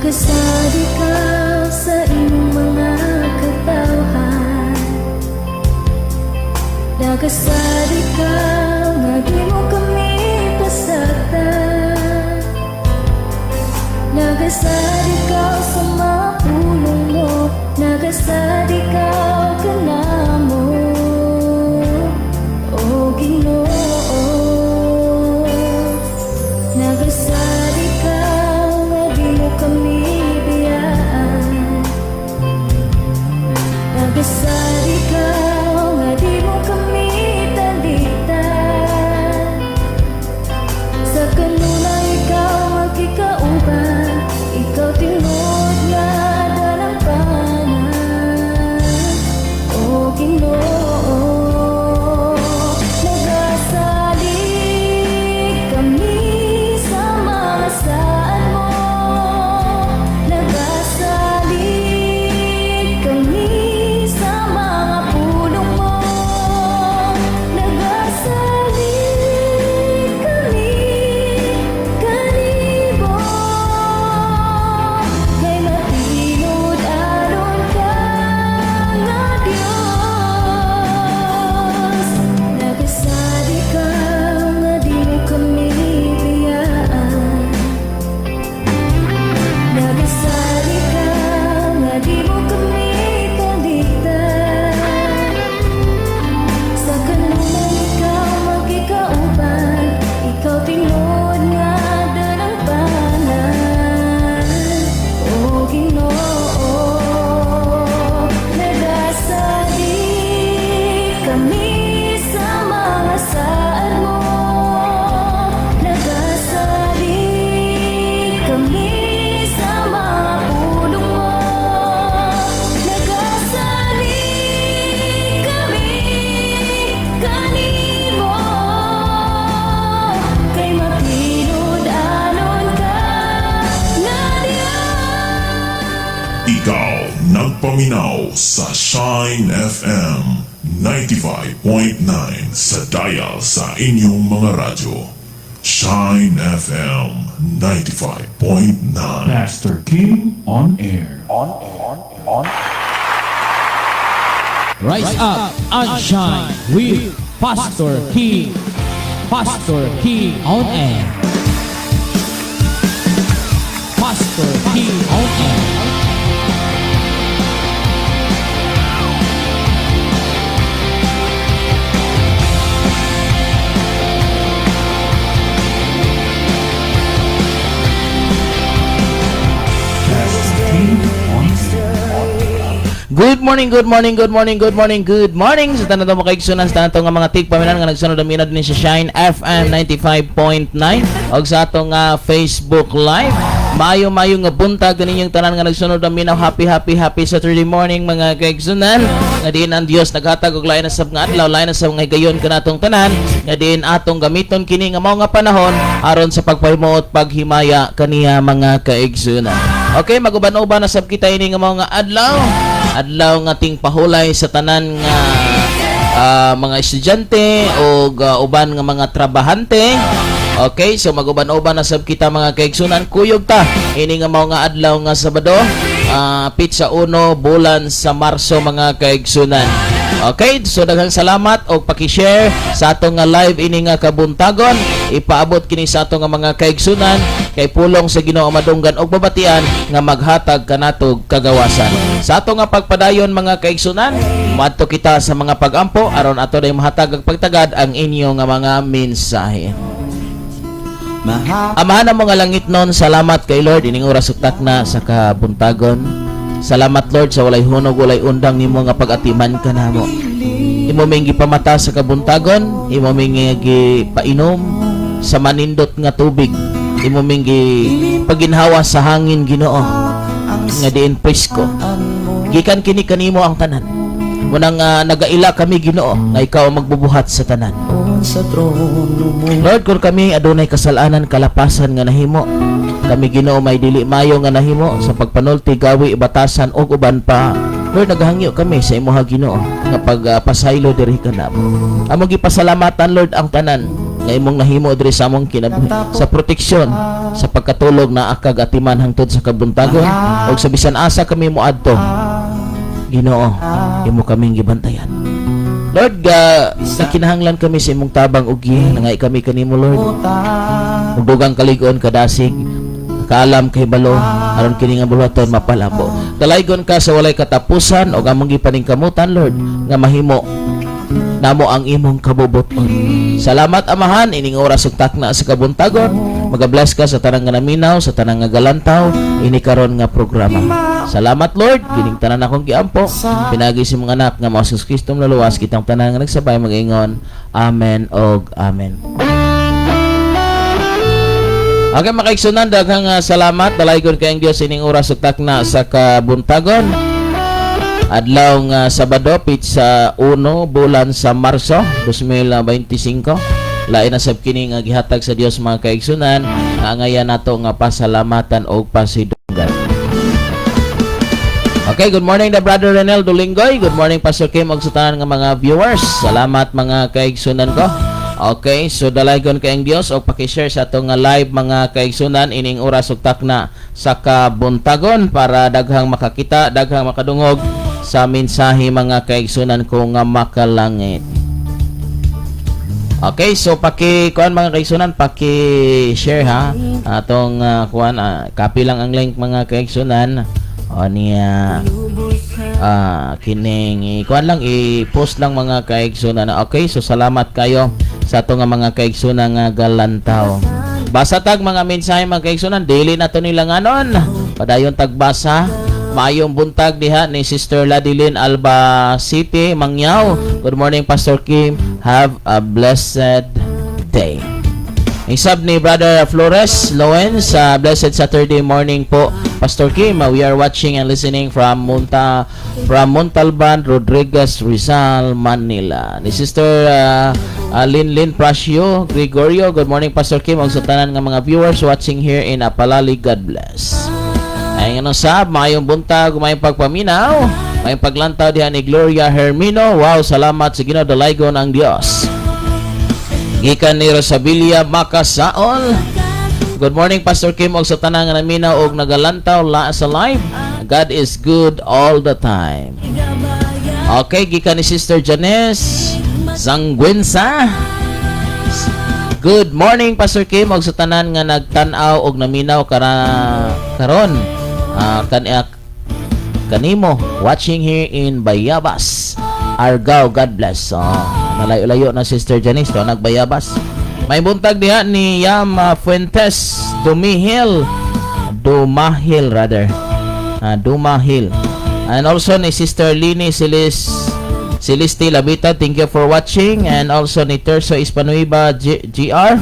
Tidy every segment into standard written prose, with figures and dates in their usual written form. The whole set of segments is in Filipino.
Nagasad ikaw sa iyong mga katawhan. Nagasad ikaw nga di mo kami pasagdan. Nagasad ikaw sa mga pulong mo. Nagasad ikaw kanamo, o Ginoo. Nagasad ikaw nga di mo kami biyaan. Nagasad ikaw nga di mo kami talitan. Sa kanunay ikaw magkikauban, ikaw tingod nga dalampanan, o Ginoo. Nagasalik kami sa mga saan mo. Nagasalik kami sa mga pulong mo. Nagasalik kami kanibo. Kay matinod aron ka nga Diyos. Nagasad ikaw nga di mo kami biyaan. Nagasad ikaw nga di mo kami talitan. Sa kanunay ikaw magkikauban, ikaw tingod nga dalampanan, o Ginoo. Nagasalik kami sa mga saan mo. Nagasalik kami sa mga pulong mo. Nagasalik kami kanimo. Kay matinod anon ka nga Diyos. Ikaw nagpaminaw sa Shine FM 95.9 sa dial sa inyong mga radyo. Shine FM 95.9. Pastor King on air. Rise up and shine with Pastor King. Pastor King on air. Pastor King on air. Pastor King on air. Good morning, good morning, good morning, good morning, good morning sa tanan mo kay Sunas sa ato nga mga tigpaminan nga nagsunod na din sa Shine FM 95.9 og sa ato nga Facebook Live. Mayo nga buntag ninyong tanan nga nagsunod na minaw. Happy Saturday morning mga kaigsunan. Nga diin ang Dios naghatag og lain na sab nga adlaw, lain na sab nga gayon kanatong tanan. Nga diin atong gamiton kini nga mao nga panahon aron sa pagpahimuot paghimaya kaniya mga kaigsunan. Okay, maguban-uban na sab kita ini nga mao nga adlaw nga ting pahulay sa tanan nga mga estudyante o uban nga mga trabahante. Okay, so maguban-uban na sab kita mga kaigsunan. Kuyog ta ini nga mao nga adlaw nga Sabado, pitsa 1 bulan sa Marso mga kaigsunan. Okay, so daghang salamat og paki-share sa ato nga live ini nga kabuntagon. Ipaabot kini sa ato nga mga kaigsunan kay pulong sa Ginoo madunggan og babatian nga maghatag kanatog kagawasan. Sa ato nga pagpadayon mga kaigsunan, madto kita sa mga pagampo aron ato day mahatag og pagtagad ang inyo nga mga mensahe. Amahan ang mga langit nun, salamat kay Lord ining oras ugtak na sa kabuntagon. Salamat Lord sa walay hunog, walay undang nimo nga pag-atiman ka namo. Imo ming gipamata sa kabuntagon, imo ming gipainom sa manindot nga tubig, imo ming paginhawa sa hangin Ginoo nga diin presko. Gikan kini kanimo ang tanan. Munang nagaila kami Ginoo nga ikaw ang magbubuhat sa tanan. Lord, kung kami adunay kasalanan, kalapasan nga nahimo, kami Ginoo may dili mayo nga nahimo sa pagpanulti, gawi, batasan og uban pa. Lord, naghangyo kami sa imuha Ginoo nga pagpasaylo diri kanamo. Amo gipasalamatan Lord ang tanan nga imong nahimo diri sa among sa proteksyon sa pagkatulog na akag atiman hangtod sa kabuntagon ug sa bisan asa kami moadto. Ginoo, imo kaming gibantayan. Lord, kinahanglan kami sa imong tabang ug nangay kami kanimo, Lord. Ug dugang kaligon kadasig, kaalam kay balo, aron kini nga buluhaton mapalabo. Dalaygon ka sa walay katapusan ug among gipaningkamutan, Lord, nga mahimo namo ang imong kabubuton. Salamat Amahan, ining oras ug takna sa kabuntagon. Magabless ka sa tanang nga naminaw, sa tanang nga galantaw, ini karon nga programa. Salamat Lord, kining tanan akong giampo. Pinagi si mga anak nga mga Kristo laluwas kitang tanan nga nagsabay mag-ingon. Amen og amen. Okay, makaigsunan daghang salamat. Dalaygon kayong Dios ining oras ug takna sa kabuntagon. Adlaw nga Sabado sa 1 bulan sa Marso 2025. Lain na sab kini nga gihatag sa Dios mga kaigsunan nga angayan nato nga pasalamatan og pasidunggan. Okay, good morning na Brother Renel Dolinggoy. Good morning Pastor Kim og sa tanan nga mga viewers. Salamat mga kaigsunan ko. Okay, so dalaygon kayong Dios og paki-share sa atong live mga kaigsunan ining oras ug takna sa kabuntagon para daghang makakita, daghang makadungog sa mensahe mga kaigsunan ko nga makalangit. Okay, so paki-kuan mga kaigsunan, paki-share ha atong kuan copy lang ang link mga kaigsunan. O niya kining kuan lang i-post lang mga kaigsunan. Okay, so salamat kayo sa ato nga mga kaigsunan nga galantaw. Basa tag mga mensahe mga kaigsunan, daily na to nilanganon. Padayon tagbasa. Maayong buntag diha ni Sister Ladilyn Alba City, Mangyaw. Good morning Pastor Kim. Have a blessed day. Isab ni Brother Flores Lawrence, blessed Saturday morning po Pastor Kim. We are watching and listening from Montalban, Rodriguez, Rizal, Manila. Ni Sister Lin Prasio Gregorio, good morning Pastor Kim og sa tanan nga mga viewers watching here in Apalali. God bless. Ay nga sab, mayong buntag, mayong pagpaminaw, mayong paglantaw diha ni Gloria Hermino. Wow, salamat sa Ginoo, dalaygon ang Dios. Gikan ni Rosabilia Makasaol. Good morning Pastor Kim og sa tanan nga naminaw og nagalantaw sa live. God is good all the time. Okay, gikan ni Sister Janice Zangwensa. Good morning Pastor Kim og sa tanan nga nagtan-aw og naminaw karon. Kanimo watching here in Bayabas, Argao. God bless. Nalayo-layo na Sister Janice to nagbayabas. May buntag diha ni Yam Fuentes Dumahil rather. Dumahil. And also ni Sister Lini Celeste Labita, thank you for watching. And also ni Terso Ispanuiba GR.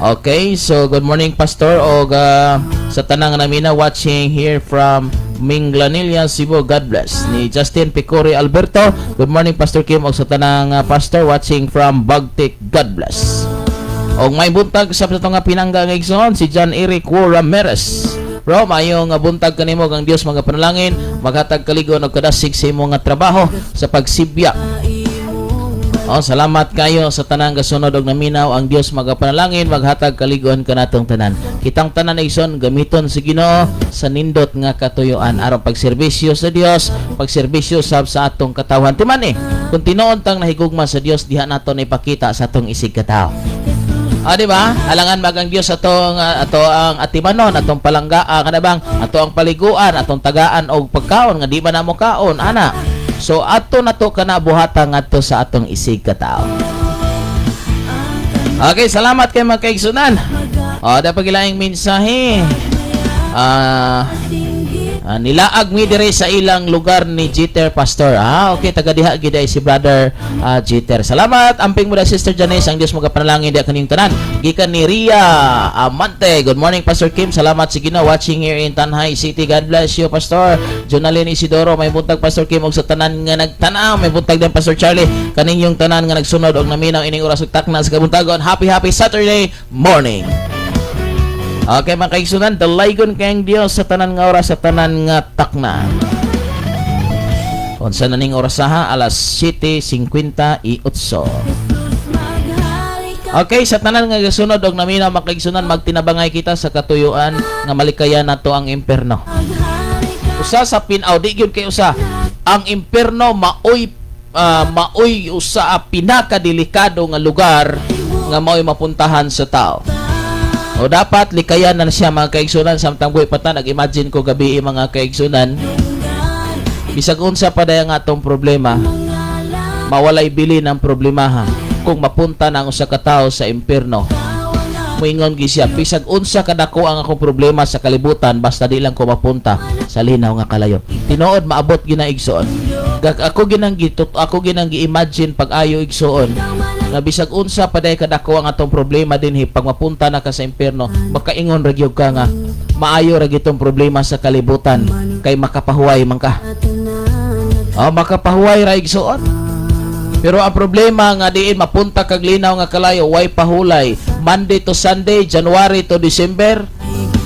Okay, so good morning Pastor og sa tanang namina watching here from Minglanilla, Cebu. God bless. Ni Justin Picori Alberto, good morning Pastor Kim og sa tanang pastor watching from Bagtik. God bless. Og may buntag sa nga pinangga nga igsoon si John Eric Ramirez. Bro, mayong buntag kanimo ang Dios mga panalangin, maghatag kaligon og kadasig sa imong nga trabaho sa pagsibya. Salamat kayo sa tanang gasunod og naminaw ang Dios magapanalangin, maghatag kaligon kanatong tanan. Kitang tanan igsoon gamiton sa Ginoo sa nindot nga katuyoan aron pagserbisyo sa Dios, pagserbisyo sa atong katawhan. Timan kung tinuod tang nahigugma sa Dios diha naton ipakita sa atong isig katawo. Di ba? Alangan magang Dios ato ang atimanon, atong palanggaan kanabang, ato ang paliguan, atong tagaan og pagkaon nga di ba namo kaon ana. So ato nato kana buhatan ngadto sa atong isig katao. Okay, salamat kay mga kaigsunan. Dapat gilaing mensahe. Nilaag mi dire sa ilang lugar ni Jeter Pastor. Okay, taga diha gid si Brother Jeter. Salamat amping mo da Sister Janice, ang Dios magapanalangin diha kaning tanan. Gikan ni Ria Amante. Good morning Pastor Kim. Salamat sa Ginoo watching here in Tanhay City. God bless you Pastor. Jonalyn Isidoro, may buntag Pastor Kim og sa tanan nga nagtan-aw. May buntag din Pastor Charlie. Kaninyong tanan nga nagsunod og naminaw ining oras ug takna sa kabuntagon. Happy Saturday morning. Okay, mga kaigsunan, dalaygon kayong Dios sa tanan nga oras, sa tanan nga takna. Unsa na ning oras alas 7:58. Okay, sa tanan nga gasunod og naminaw makaigsunan magtinabangay kita sa katuyuan nga malikayan nato ang imperno. Usa sa pinaw di gyud kay usa. Ang imperno maoy usa a pinakadelikado nga lugar nga maoy mapuntahan sa tao. O dapat likayan na siya mga kaigsunan samtang buhay pata. Nag-imagine ko gabi mga kaigsunan. Bisag unsa pa daya nga atong problema, mawalay bili ng problemaha kung mapunta na ang usa ka tawo sa imperno. Moingon gi siya, bisag unsa kadako ang akong problema sa kalibutan basta di lang ko mapunta sa linaw nga kalayo. Tinuod maabot ginaigsoon. Ako ginang gi-imagine pag ayo igsoon nga bisag unsa pa day kadako ang atong problema dinhi pag mapunta na ka sa imperno, makaingon ra gyud ka nga maayo ra gitong problema sa kalibutan kay makapahuway man ka. Makapahuway ra igsoon. Pero ang problema nga diin mapunta kag linaw nga kalayo, way pahulay. Monday to Sunday, January to December,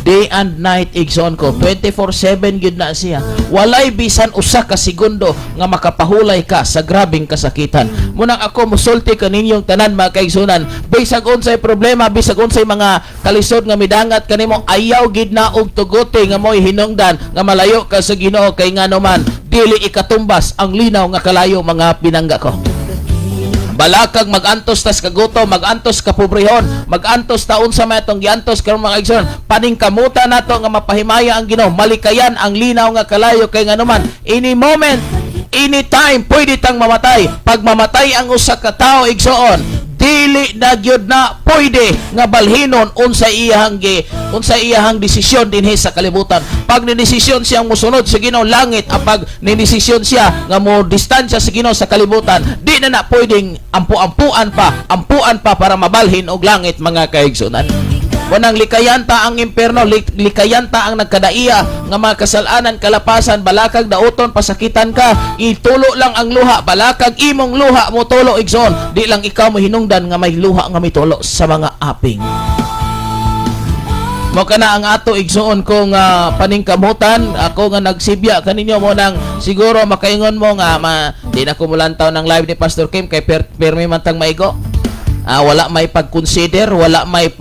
day and night igsoon ko. 24/7 gyud na siya. Walay bisan usa ka segundo nga makapahulay ka sa grabing kasakitan. Munang ako musulti kaninyong tanan mga kaigsunan, bisag unsay problema, bisag unsay mga kalisod nga midangat kanimo, ayaw gid na og tugote nga mo'y hinungdan nga malayo ka sa Ginoo kay ngano man dili ikatumbas ang linaw nga kalayo mga pinangga ko. Balakag magantos tas kaguto, magantos ka pobrehon, magantos taon sa may atong giantos karon mga igsoon, paningkamutan nato nga mapahimaya ang Ginoo, malikayan ang linaw nga kalayo kay nganuman any moment, anytime pwede tang mamatay. Pag mamatay ang usa ka tawo igsoon, dili na gyud na pwede nga balhinon unsay iyahang desisyon dinhi sa kalibutan. Pag ni-desisyon siya mosunod sa Ginoo langit, apag ni-desisyon siya nga mo distansya sa Ginoo sa kalibutan, di na pwedeng ampuan pa para mabalhin og langit mga kaigsunan. Wanang likayanta ang imperno, likayanta ang nagkadaiya nga mga kasalanan, kalapasan, balakag dauton, pasakitan ka, itulo lang ang luha, balakag imong luha mo tulo igsoon, di lang ikaw mo hinungdan nga may luha nga mitulo sa mga aping. Mo kana ang ato igsoon kong paningkamutan, ako nga nagsibya kaninyo mo nang siguro makaingon mo nga di na kumulantaw ng live ni Pastor Kim kay permi man tang maigo. Wala may pag-consider, wala may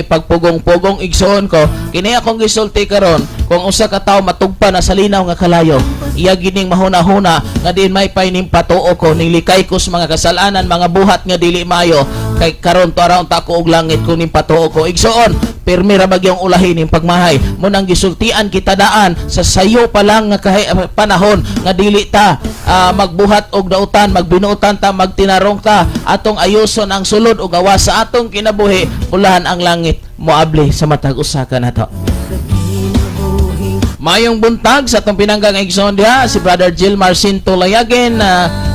pagpugong-pugong igsoon ko. Kini akong gisulti karon, kung usa ka tawo matugpa na sa linaw nga kalayo, iya gining mahuna-huna nga din may paining patuo ko, nilikay ko sa mga kasalanan, mga buhat nga dili mayo, kay karon to around ta ko og langit kung ning patuo ko igsoon. Pirmi ra bagyong ulahin ning pagmahay. Munang gisultian kita daan sa sayo pa lang nga panahon nga dili ta magbuhat og dautan, magbinuotan ta, magtinarong ta, atong ayoson ang sulod ug awas sa atong kinabuhi, ulahan ang langit moabli sa matag usa ka nato. Mayong buntag sa atong pinanggang igsoon diha si Brother Gilmar Sinto Layagin.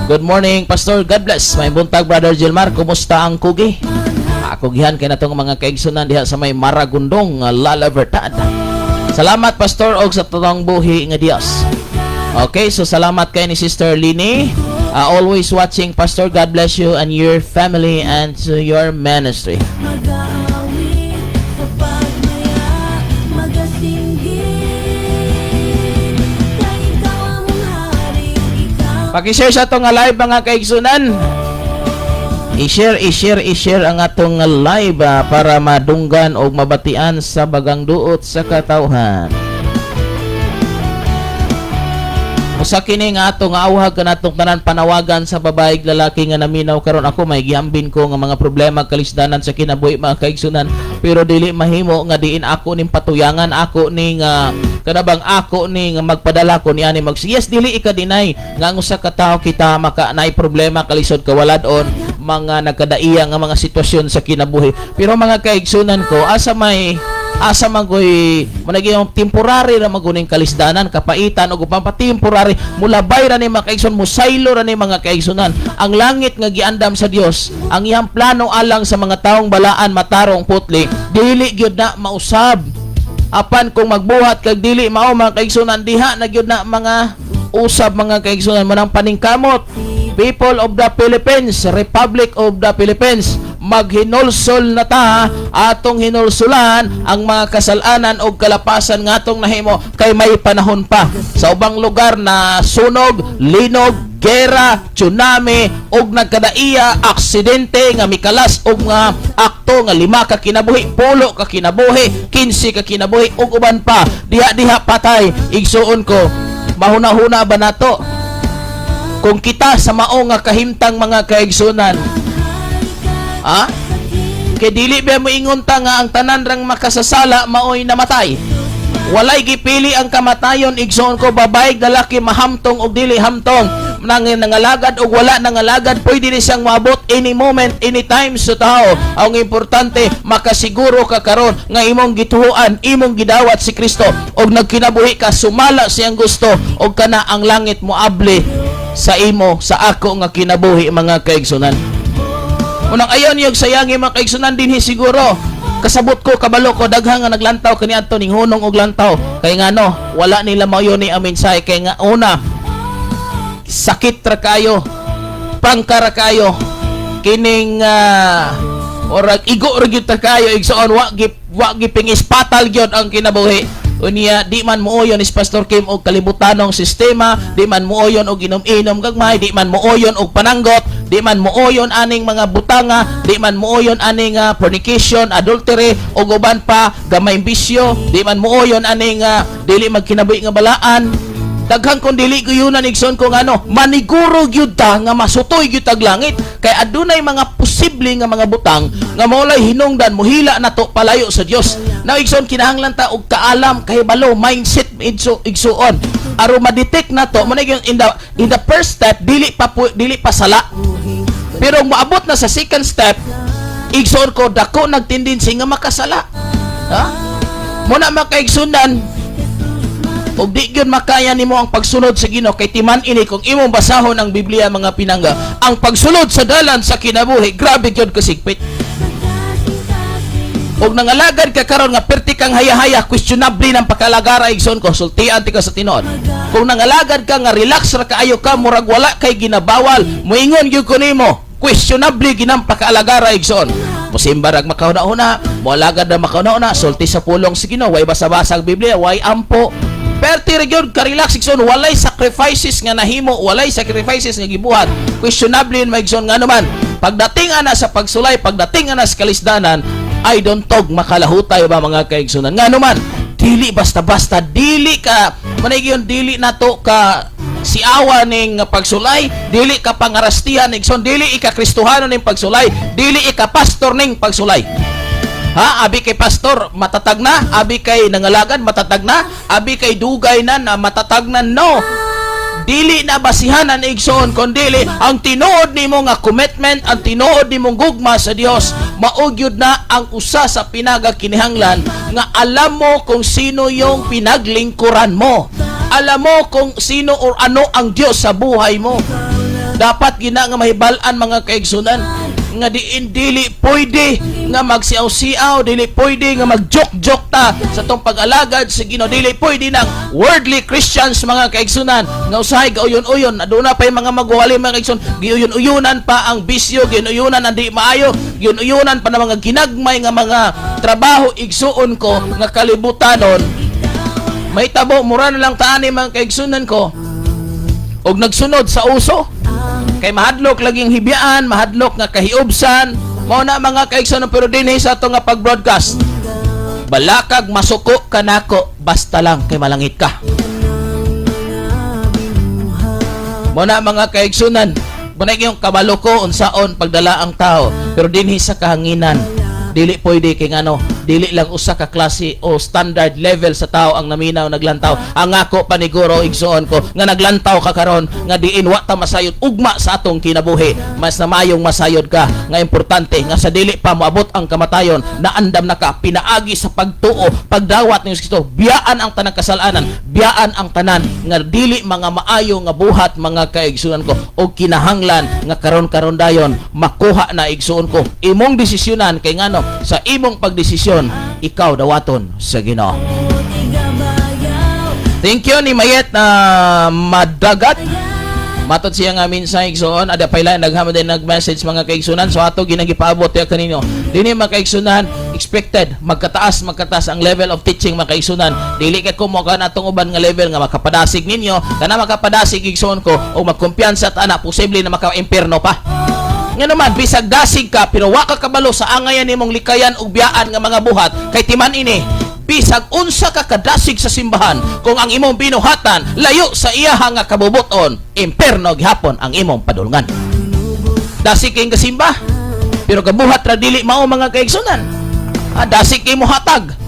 Good morning Pastor, God bless. Mayong buntag Brother Gilmar, kumusta ang kugi? Kugihan kay natong mga kaigsunan diha sa may Maragondong, La Libertad. Salamat Pastor og sa tutong buhi nga Dios. Okay, so salamat kay ni Sister Lini. Always watching Pastor, God bless you and your family and to your ministry. Mag-aawit sa pagmaya, magasinggit, kay ikaw ang hari, ikaw. Paki-share sa atong live mga kaigsunan. I-share ang atong live para madunggan o mabatian sa bagang duot sa katawhan. Usa kini nga atong awhag kanatong tanan panawagan sa babae ug lalaki nga naminaw karon. Ako may giambin ko nga mga problema kalisdanan sa kinabuhi mga kaigsunan, pero dili mahimo nga diin ako ning patuyangan, ako ning kanabang ako ning magpadala ko ni ani yes, dili ika-deny nga ang usa ka tawo kita maka naay problema kalisod kawaladon, mga nagkadaiya nga mga sitwasyon sa kinabuhi. Pero mga kaigsunan ko, asa magoy managing temporary ra maguning kalisdanan, kapaitan o pampatemporary, mulabay ra ni mga kaigsunan, musaylo ra ni mga kaigsunan. Ang langit nga giandam sa Dios, ang iyang plano alang sa mga taong balaan matarong putli, dili gyud na mausab. Apan kung magbuhat kag dili mao mga kaigsunan, diha na gyud na mga usab mga kaigsunan. Manang paningkamot, people of the Philippines, Republic of the Philippines, maghinulsol na ta, atong hinulsulan ang mga kasalanan o kalapasan nga atong nahimo kay may panahon pa. Sa ubang lugar na sunog, linog, gera, tsunami, og nagkadaiya, aksidente nga mikalas og nga akto nga 5 ka kinabuhi, 10 ka kinabuhi, 15 ka kinabuhi ug uban pa diha patay. Igsuon ko, mahuna-huna ba nato kung kita sa mao nga kahimtang mga kaigsunan? Ha? Kay dili ba mo ingon ta nga ang tanan rang makasasala maoy namatay? Walay gipili ang kamatayon. Igsoon ko, babae lalaki, mahamtong o dili hamtong, nangalagad o wala nangalagad, pwede ni siyang maabot any moment, anytime sa tao. Ang importante, makasiguro ka karon nga imong gituhuan, imong gidawat si Kristo, og nagkinabuhi ka, sumala siyang gusto, og kana ang langit mo abli sa imo, sa ako nga kinabuhi, mga kaigsunan. Unang ayon yung sayangi mga kaigsunan dinhi siguro. Kasabot ko, kabalo ko, daghang nga naglantaw kaniadto ning hunong og lantaw. Kay nga no, wala nila mao ni ang mensahe. Kay nga una, sakit ra kayo, prangka ra kayo, kining orag igo ra gyud ta kayo, igsoon wa gipingis patal gyud ang kinabuhi. Unya di man muoyon is Pastor Kim og kalibutanong sistema, di man muoyon og inom-inom gagmay, di man muoyon og pananggot, di man muoyon aning mga butanga, di man muoyon aning fornication, adultery og uban pa gamay bisyo, di man muoyon aning dili magkinabuhi nga balaan. Daghang kon dili guyunan igsoon ko ngano, maniguro gyud ta nga masutoy gyud tag langit. Kay adunay mga posible nga mga butang nga maulay hinungdan mohila nato palayo sa Dios. Now igsoon kinahanglan ta og kaalam, kay balo mindset igsuon aron ma-detect nato mo in the first step dili pa sala. Pero maabot na sa second step, igsoon ko dako nagtendency nga makasala. Ha? Muna makaigsunan og di gyud makaya nimo ang pagsunod sa Ginoo, kay timan ini kung imong basahon ang Biblia mga pinangga, ang pagsunod sa dalan sa kinabuhi grabe gyud kasigpit. Og nangalagad ka karon nga perti kang haya-haya, questionable ng pagkalagara igsoon ko, sultian ti ka sa tinuod. Kung nangalagad ka nga relax ra kaayo ka, murag wala kay ginabawal, moingon gyud ko nimo, questionable ginang pagkalagara igsoon. Musimbarag makauna-una, moalagad na makauna-una, sulti sa pulong sa Ginoo, way basa-basa ang Biblia, way ampo. Perti region ka-relax igsoon, walay sacrifices nga nahimo, walay sacrifices nga gibuhat. Questionable yun maigsoon nga naman. Pagdating ana sa pagsulay, pagdating ana sa kalisdanan, ay don't tog makalahutay ba mga kaigsunan. Nga naman, dili basta-basta, dili ka manigyon, dili nato ka siawa ning pagsulay, dili ka pangarastihan igsoon, dili ika Kristohano ning pagsulay, dili ika pastor ning pagsulay. Ha, abi kay pastor matatag na, abi kay nangalagad matatag na, abi kay dugay na matatag na. No, dili na basihanan igsoon kundi ang tinuod nimo nga commitment, ang tinuod nimong gugma sa Dios, maugyod na ang usa sa pinagakinihanglan nga alam mo kung sino yung pinaglingkuran mo, alam mo kung sino o ano ang Dios sa buhay mo. Dapat gina nga mahibal-an mga kaigsunan nga dili pwede nga magsiaw-siaw, dili pwede nga magjok-jok ta sa tong pag-alagad sa Ginoo, dili pwede ng worldly Christians mga kaigsunan nga usahay gauyon-uyon, aduna pa yung mga magwali mga kaigsunan, giuyon-uyonan pa ang bisyo, giuyon-uyonan ang di maayo, giuyon-uyonan pa ng mga ginagmay nga mga trabaho. Igsuon ko nga kalibutanon may tabo, mura na lang taani mga kaigsunan ko og nagsunod sa uso. Kay mahadlok laging hibiyaan, mahadlok nga kahiubsan, mao na mga kaigsunan. Pero dinhi sa ato nga pag-broadcast, balakag masuko kanako basta lang kay malangit ka. Mao na mga kaigsunan, bunay yung kabalo ko unsaon pagdala ang tao, pero dinhi sa kahanginan dili pwede kay ngano, dili lang usa ka klase o standard level sa tao ang naminaw naglantaw. Ang ako paniguro igsuon ko nga naglantaw ka karon nga diin wa ta masayod ugma sa atong kinabuhi, mas namayong masayod ka. Nga importante nga sa dili pa moabot ang kamatayon, naandam na ka pinaagi sa pagtuo, pagdawat ni Kristo, biyaan ang tanang kasalanan, biyaan ang tanan nga dili mga maayo nga buhat mga kaigsunan ko, og kinahanglan nga karon dayon makuha na igsuon ko imong desisyonan. Kay ngano sa imong pagdesisyon ikaw dawaton sa Ginoo. Thank you ni Mayet na Madagat. Matod siya nga minsan igsoon, ada payla naghamad din nag-message mga kaigsunan, so ato ginagipaabot ya kanino. Dini mga kaigsunan, expected magkataas ang level of teaching mga kaigsunan. Dili ka kumo ka natong uban nga level nga makapadasig ninyo, kana makapadasig igsoon ko o magkumpiyansa ta ana posible na maka-impierno pa. Nga naman, bisag dasig ka, pero wa ka kabalo sa angayan nimong likayan ug biyaan nga mga buhat, kay timan ini, bisag unsa ka kadasig sa simbahan, kung ang imong binuhatan, layo sa iyaha nga kabubuton, impierno gihapon ang imong padulngan. Dasig kayong kasimba, pero kabuhat ra dili mao mga kaigsunan. Dasig kay mo hatag.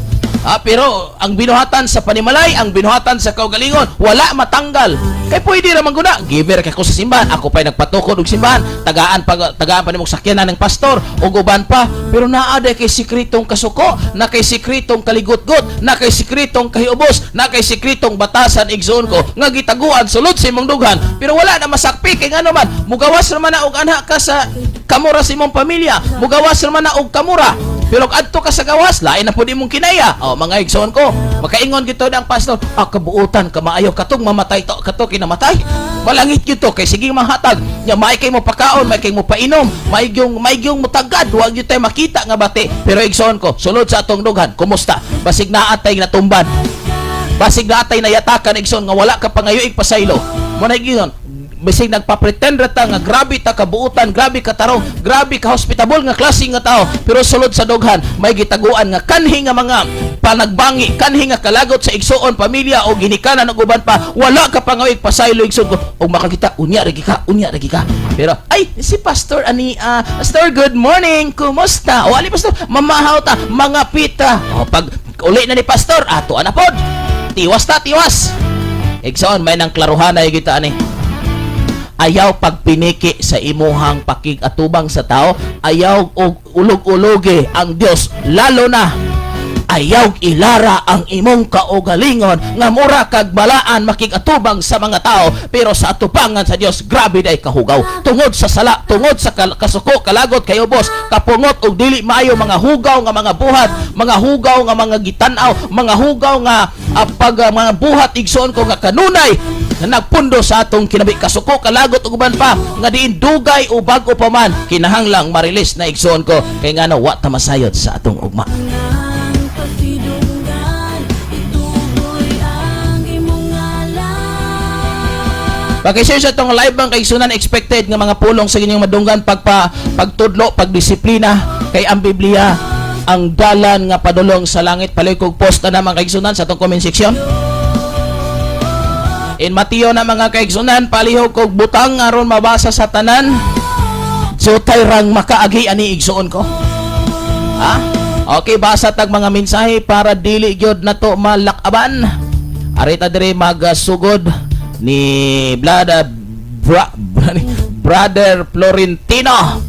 Pero ang binuhatan sa panimalay, ang binuhatan sa kaugalingon, wala matanggal. Kay pwede ra mangguna, giver kay ko sa simbahan, ako pa'y nagpatukod og simbahan, tagaan pa nimong sakyanan ng pastor o uban pa, pero naa kay sikretong kasuko, na kay sikretong kaligutgot, na kay sikretong kahiubos, na kay sikretong batasan igsoon ko nga gitaguan sulod sa imong dughan, pero wala na masakpi kay ngano man, mugawas naman na og anha ka sa kamura sa imong pamilya, mugawas naman na og kamura. Pero adto ka sa gawas, lain na pud imong kinaya. Mga igsoon ko, makaingon gito ang pastor, kabuutan ka maayo katong mamatay to, kato kinamatay. Malangit gito kay sige mahatag. Nya may kay mo pakaon, may kay mo painom, may gyung mutagad, wag gyud tay makita nga bati. Pero igsoon ko, sulod sa atong dughan, kumusta? Basig na atay natumban. Basig na atay nayatakan igsoon nga wala ka pangayoig pasaylo. Mo na giyon, bisig nagpa-pretend ta nga grabe ta kabuutan, grabe ka tarong, grabe ka hospitable nga klase nga tao, pero sulod sa dughan may gitaguan nga kanhi nga mga panagbangi, kanhi nga kalagot sa igsoon pamilya o ginikanan og uban pa, wala ka pangawig pasaylo igsoon ko og makakita unya ra ka. Pero ay si pastor ani pastor, good morning, kumusta? O ali pastor, mamahaw ta, mga pita. Pag uli na ni pastor, ato ana pod. Tiwas. Igsoon may nang klaruhan na kita ani. Ayaw pagpiniki sa imuhang pakig-atubang sa tao, ayaw og ulog-uloge ang Dios, lalo na ayaw ilara ang imong kaugalingon nga mura kag balaan makig-atubang sa mga tao, pero sa atubangan sa Dios grabe day kahugaw tungod sa sala, tungod sa kasuko, kalagot kayo boss, kapungot og dili maayo mga hugaw nga mga buhat, mga hugaw nga mga gitanaw, mga hugaw nga mga buhat igsoon ko nga kanunay na nagpundo sa atong kinabi, kasuko, kalagot ug uban pa nga diin dugay o bag-o pa man kinahanglang marilis na igsoon ko kay ngano wa ta masayod sa atong ugma. Pag-share sa itong live bang kaigsunan, expected nga mga pulong sa inyong madunggan pagtudlo, pagdisiplina kay ang Biblia ang dalan nga padulong sa langit. Palikog post na mga kaigsunan sa itong comment section. In Mateo na mga kaigsunan, palihog kog butang aron mabasa sa tanan, sutay rang makaagi ani igsuon ko. Okay, basa tag mga mensahe para dili gyud nato malakaban. Arita dire magasugod ni Brother Florentino.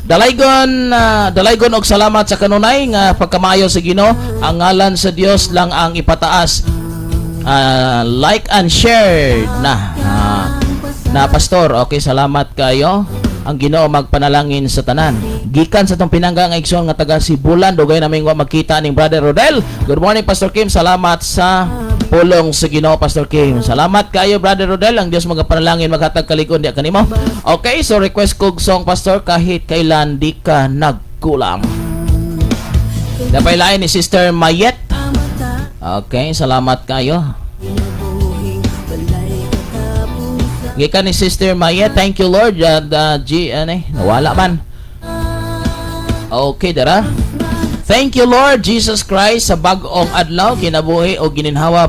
Dalaygon og salamat sa kanunay nga pagkamayo sa Ginoo. Ang ngalan sa Dios lang ang ipataas. Like and share na pastor. Okay, salamat kayo. Ang Ginoo magpanalangin sa tanan. Gikan sa tong pinangga nga igsoon nga taga Sibulan, dugay namin wa magkita ning Brother Rodel. Good morning Pastor Kim. Salamat sa pulong sa Ginoo Pastor Kim. Salamat kayo Brother Rodel. Ang Dios magapanalangin maghatag kalig-on di kanimo. Okay, so request kog song Pastor kahit kailan di ka nagkulang. Dapay lain ni Sister Mayet. Okay, salamat kayo. Gikan ni Sister Maya, thank you Lord. Nawala man. Okay, dara. Thank you Lord Jesus Christ sa bag-ong adlaw, kinabuhi o gininhawa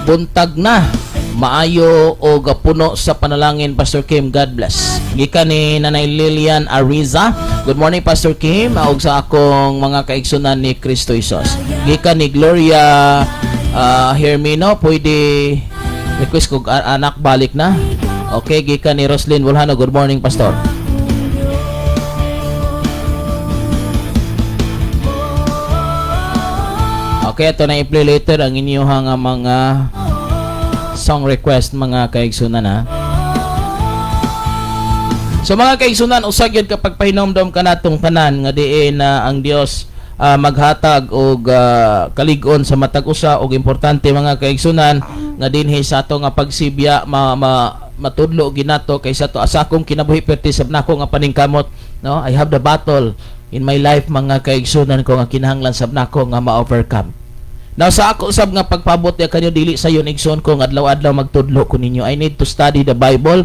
buntag na. Maayo o gapuno sa panalangin Pastor Kim. God bless. Gikan ni Nanay Lilian Ariza. Good morning Pastor Kim. Og sa akong mga kaigsunan ni Kristo Jesus. Gikan ni Gloria Hermino, pwede request ko anak balik na. Okay, gikan ni Roslyn Bulhano. Good morning Pastor. Okay, ito na i-play later ang inyong mga song request mga kaigsunan ha. So mga kaigsunan, usag yun kapag pahinomdom ka natong tanan nga diin na ang Dios maghatag og kalig-on sa matag usa og importante mga kaigsunan nga dinhi sa ato nga pagsibya matudlo ginato kaysa to asa akong kinabuhi perti sab nako nga paningkamot, no? I have the battle in my life mga kaigsunan ko nga kinahanglan sab nako nga ma-overcome. Now sa ako sab nga pagpabot ya kanyo dili sa yon igsoon ko nga adlaw-adlaw magtudlo ko ninyo. I need to study the Bible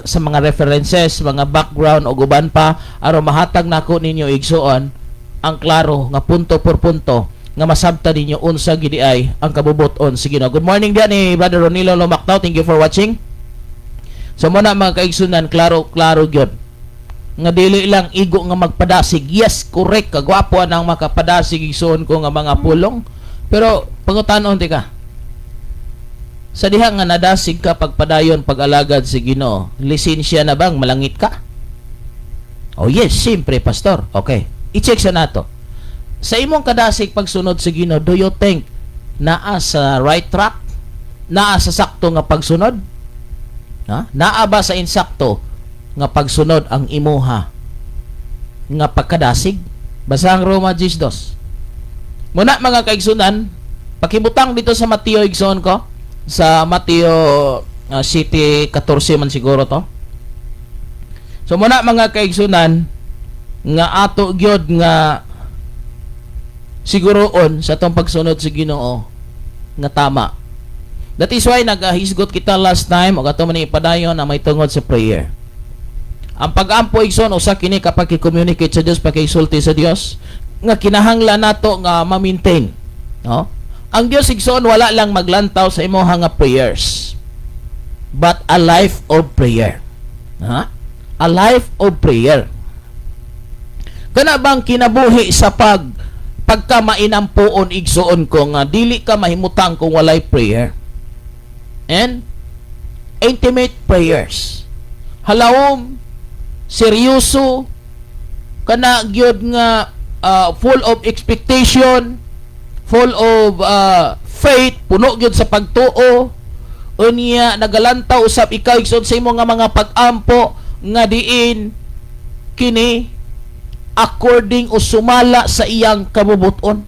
sa mga references, mga background o guban pa aron mahatag nako ninyo igsoon ang klaro nga punto por punto nga masabta ninyo unsa gidi ay ang kabubuton sa Ginoo. Good morning diyan ni Brother Ronilo Lumactao. Thank you for watching. So muna mga kaigsunan, klaro gyud nga dili lang igo nga magpadasig. Yes, correct, kagwapo ang makapadasig igsoon ko nga mga pulong. Pero pangutanon ti ka. Sa diha nga nadasig ka pagpadayon pag-alagad sa Ginoo, lisensya na bang malangit ka? Oh yes, siyempre pastor. Okay. I-check sa nato. Sa imong kadasig pagsunod sa Ginoo, do you think naa sa right track? Naa sa sakto nga pagsunod? Ha? Naa ba sa insakto nga pagsunod ang imuha nga pagkadasig? Basa ang Roma 12. Muna mga kaigsunan, pakibutang dito sa Mateo igsoon ko. Sa Mateo City 14 man siguro to. So muna mga kaigsunan, nga ato gyud nga siguroon sa tong pagsunod sa Ginoo nga tama. That is why nagahisgot kita last time o ato man ipadayon na may tungod sa prayer. Ang pag-ampo igsoon usa kini kapag i-communicate sa Dios, pagkisulti sa Dios nga kinahanglan nato nga ma-maintain, no? Ang Dios igsoon wala lang maglantaw sa imong nga prayers, but a life of prayer. Ha? A life of prayer. Kana bang kinabuhi sa pagka mainampuon igsoon ko nga dili ka mahimutang kung walay prayer and intimate prayers. Halawom, seryoso, kana gyud nga full of expectation, full of faith, puno gyud sa pagtuo, unya nagalantaw usab ikaw igsoon sa imong nga mga pag-ampo nga diin kini according o sumala sa iyang kabubuton.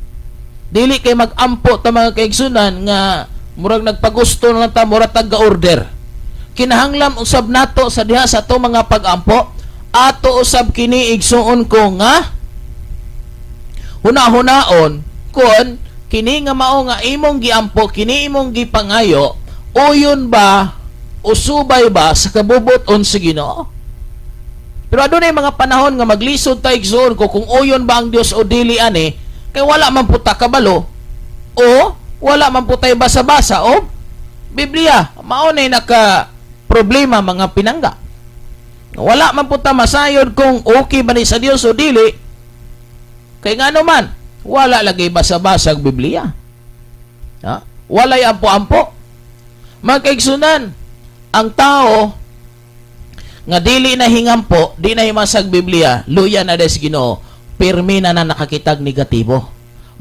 Dili kay mag-ampo ta mga kaigsunan nga murag nagpagusto lang ta, murag tagga-order. Kinahanglan usab nato sa diha sa to mga pag-ampo, ato usab kini igsuon ko nga huna-hunaon kun kini nga mao nga imong giampo, kini imong gipangayo, uyon ba usubay ba sa kabubuton sa Ginoo? Pero adunay mga panahon nga maglisod ta igsoon ko kung uyon ba ang Dios o dili ani, kay wala man puta kabalo o wala man putay basa-basa o Biblia. Mao nay naka problema mga pinangga. Wala man puta masayod kung okay ba ni sa Dios o dili. Kay ngano man, wala lagi basa-basag Biblia. Ha? Walay ampo-ampo. Mga kaigsunan, ang tao nga dili na hingampo, di na himasag Biblia, luya na des Ginoo, pirmi na nakakitag negatibo.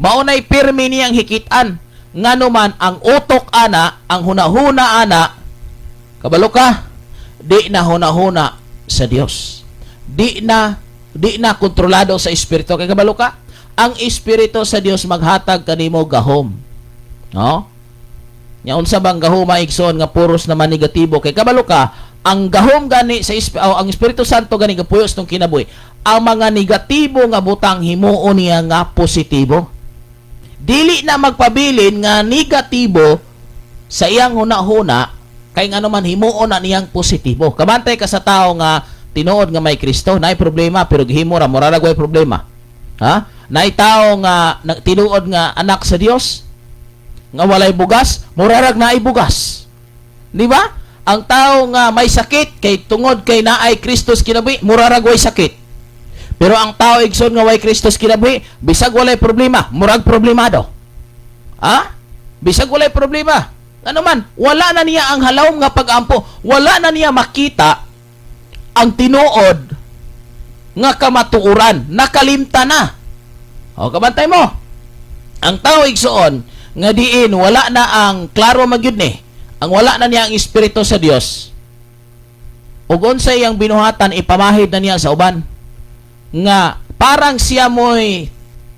Maunay pirmi niyang hikitan. Ngano man ang utok ana, ang hunahuna ana, kabalo ka, di na hunahuna sa Dios. Di na kontrolado sa espiritu. Kay kabalo ka, ang espiritu sa Dios maghatag kanimo gahom. No? Nya unsa bang gahom igsoon nga puros naman negatibo, kay kabalo ka, ang gahom gani sa ang Espiritu Santo gani gapuyos tong kinabuhi. Ang mga negatibo nga butang himuon niya nga positibo. Dili na magpabilin nga negatibo sa iyang huna-huna kay ngano man himuon na niyang positibo. Kabantay ka sa tao nga tinuod nga may Kristo, naay problema pero gihimo ra murarag way problema. Ha? Naay tao nga tinuod nga anak sa Dios nga walay bugas, murarag naay bugas. Di ba? Ang tao nga may sakit kay tungod kay naay Kristos kinabuhi, murarag way sakit. Pero ang tao igsoon nga way Kristos kinabuhi, bisag walay problema, murag problemado. Ha? Bisag walay problema. Ano man, wala na niya ang halawom nga pag-ampo, wala na niya makita ang tinuod nga kamatuoran, nakalimta na. O kabantay mo. Ang tao igsoon nga diin wala na ang klaro magyud ni. Ang wala na niya ang espiritu sa Dios. Ug unsay ang binuhatan ipamahid na niya sa uban nga parang siya mo'y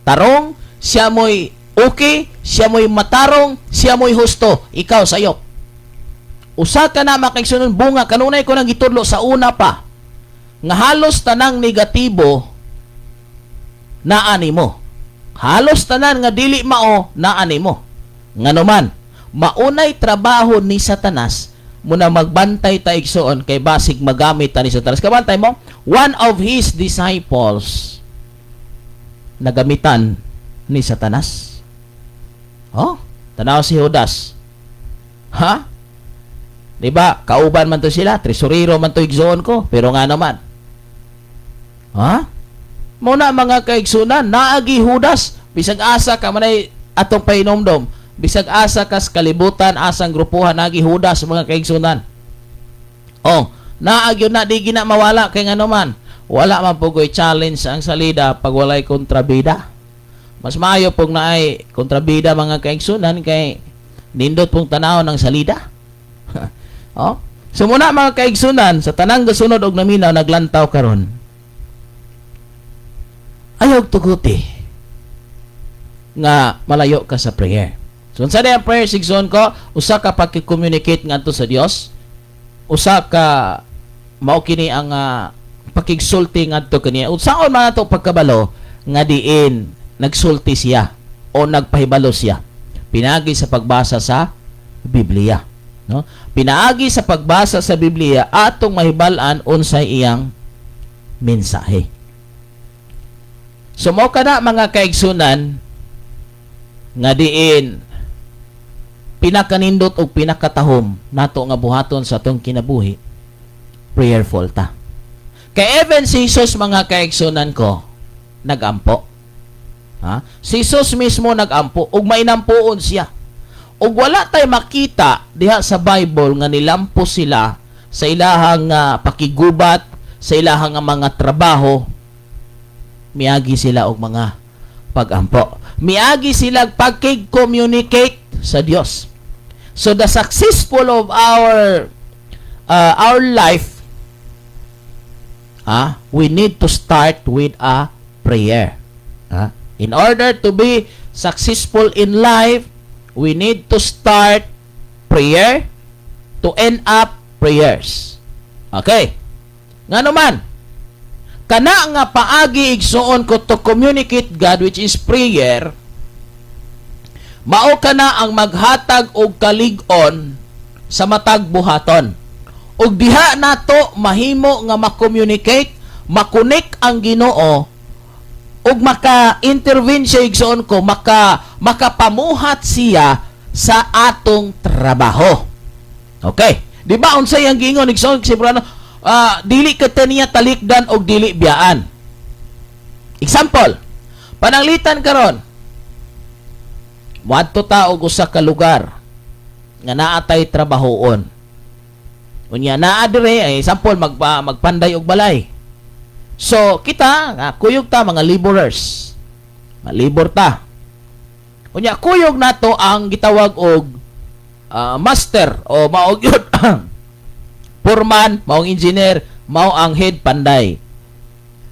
tarong, siya mo'y okay, siya mo'y matarong, siya mo'y husto, ikaw sayop. usa ka na makaigsunan bunga kanunay ko nang gitudlo sa una pa nga halos tanang negatibo naani mo. Halos tanan nga dili mao naani mo. Nganuman, maunay trabaho ni Satanas muna magbantay ta igsoon kay basig magamit ta ni Satanas. Kabantay mo, one of his disciples nagamitan ni Satanas. Oh, tanaw si Judas. Ha? Diba? Kauban man to sila, tresurero man to igsoon ko, pero nga naman. Ha? Muna mga kaigsunan, naagi Judas, bisag asa ka manay atong painomdom, bisag asa kas kalibutan, asang grupuhan, naagi Judas mga kaigsunan. Oh, naagi na, di gina mawala, kay nga naman, wala man po ko'y challenge ang salida pag walay kontrabida. Mas maayo pong naay kontrabida mga kaigsunan kay nindot pong tanaw ng salida. Oh, so muna mga kaigsunan, sa tanang gasunod og naminaw, naglantaw karon. Ayaw tuguti nga malayo ka sa prayer. So unsa ang prayer sigson ko, usa ka pagki-communicate ngadto sa Dios, usa ka mao kini ang pakigsulti ngadto kaniya. Unsaon man ato pagkabalo nga diin nagsulti siya o nagpahibalo siya? Pinaagi sa pagbasa sa Biblia, no? Pinaagi sa pagbasa sa Biblia atong mahibal-an unsay iyang mensahe. So mo kana mga kaigsunan nga diin pinakanindot og pinakatahom nato nga buhaton sa atong kinabuhi, prayerful ta. Kay even si Jesus mga kaigsunan ko nagampo. Ha? Si Jesus mismo nagampo ug mainampuon siya. Ug wala tay makita diha sa Bible nga nilampo sila sa ilahang pakigubat, sa ilahang mga trabaho. Miagi sila og mga pagampo. Miagi sila pagkig-communicate sa Dios. So the successful of our life, we need to start with a prayer. In order to be successful in life, we need to start prayer to end up prayers. Okay. Nga naman, kana nga paagi igsuon ko to communicate God, which is prayer, mao kana ang maghatag og kalig-on sa matag buhaton. Ug diha nato mahimo nga ma-communicate, makunik ang Ginoo ug maka-intervene siya igsuon ko, makapamuhat siya sa atong trabaho. Okay. Di ba unsay ang gingon igsuon sigurado dili ka niya talikdan og dili biyaan. Example, pananglitan karon. Moadto ta og usa ka lugar nga naatay trabahoon. Unya naa dire ay example magpanday og balay. So kita kuyog ta mga laborers. Malibor ta. Unya kuyog nato ang gitawag og master o maog yun foreman, maong engineer, mao ang head panday.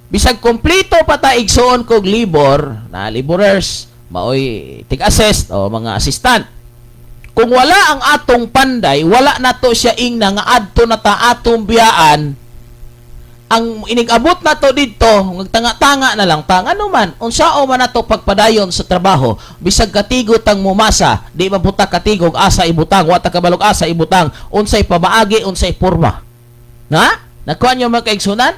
Bisag kompleto pa ta igsuon kog libor na laborers, maoy tig-assist o mga assistant. Kung wala ang atong panday, wala nato siya ingna nga adto na ta atong biyaan. Ang inigabot nato didto, ngtanga-tanga na lang ta. Ano man, unsao man nato pagpadayon sa trabaho, bisag katigot ang mumasa, di mabuta katigog asa ibutang, wata kabalog asa ibutang, unsay pabaagi, unsay porma. Na? Nakuha niyo mga kaigsunan?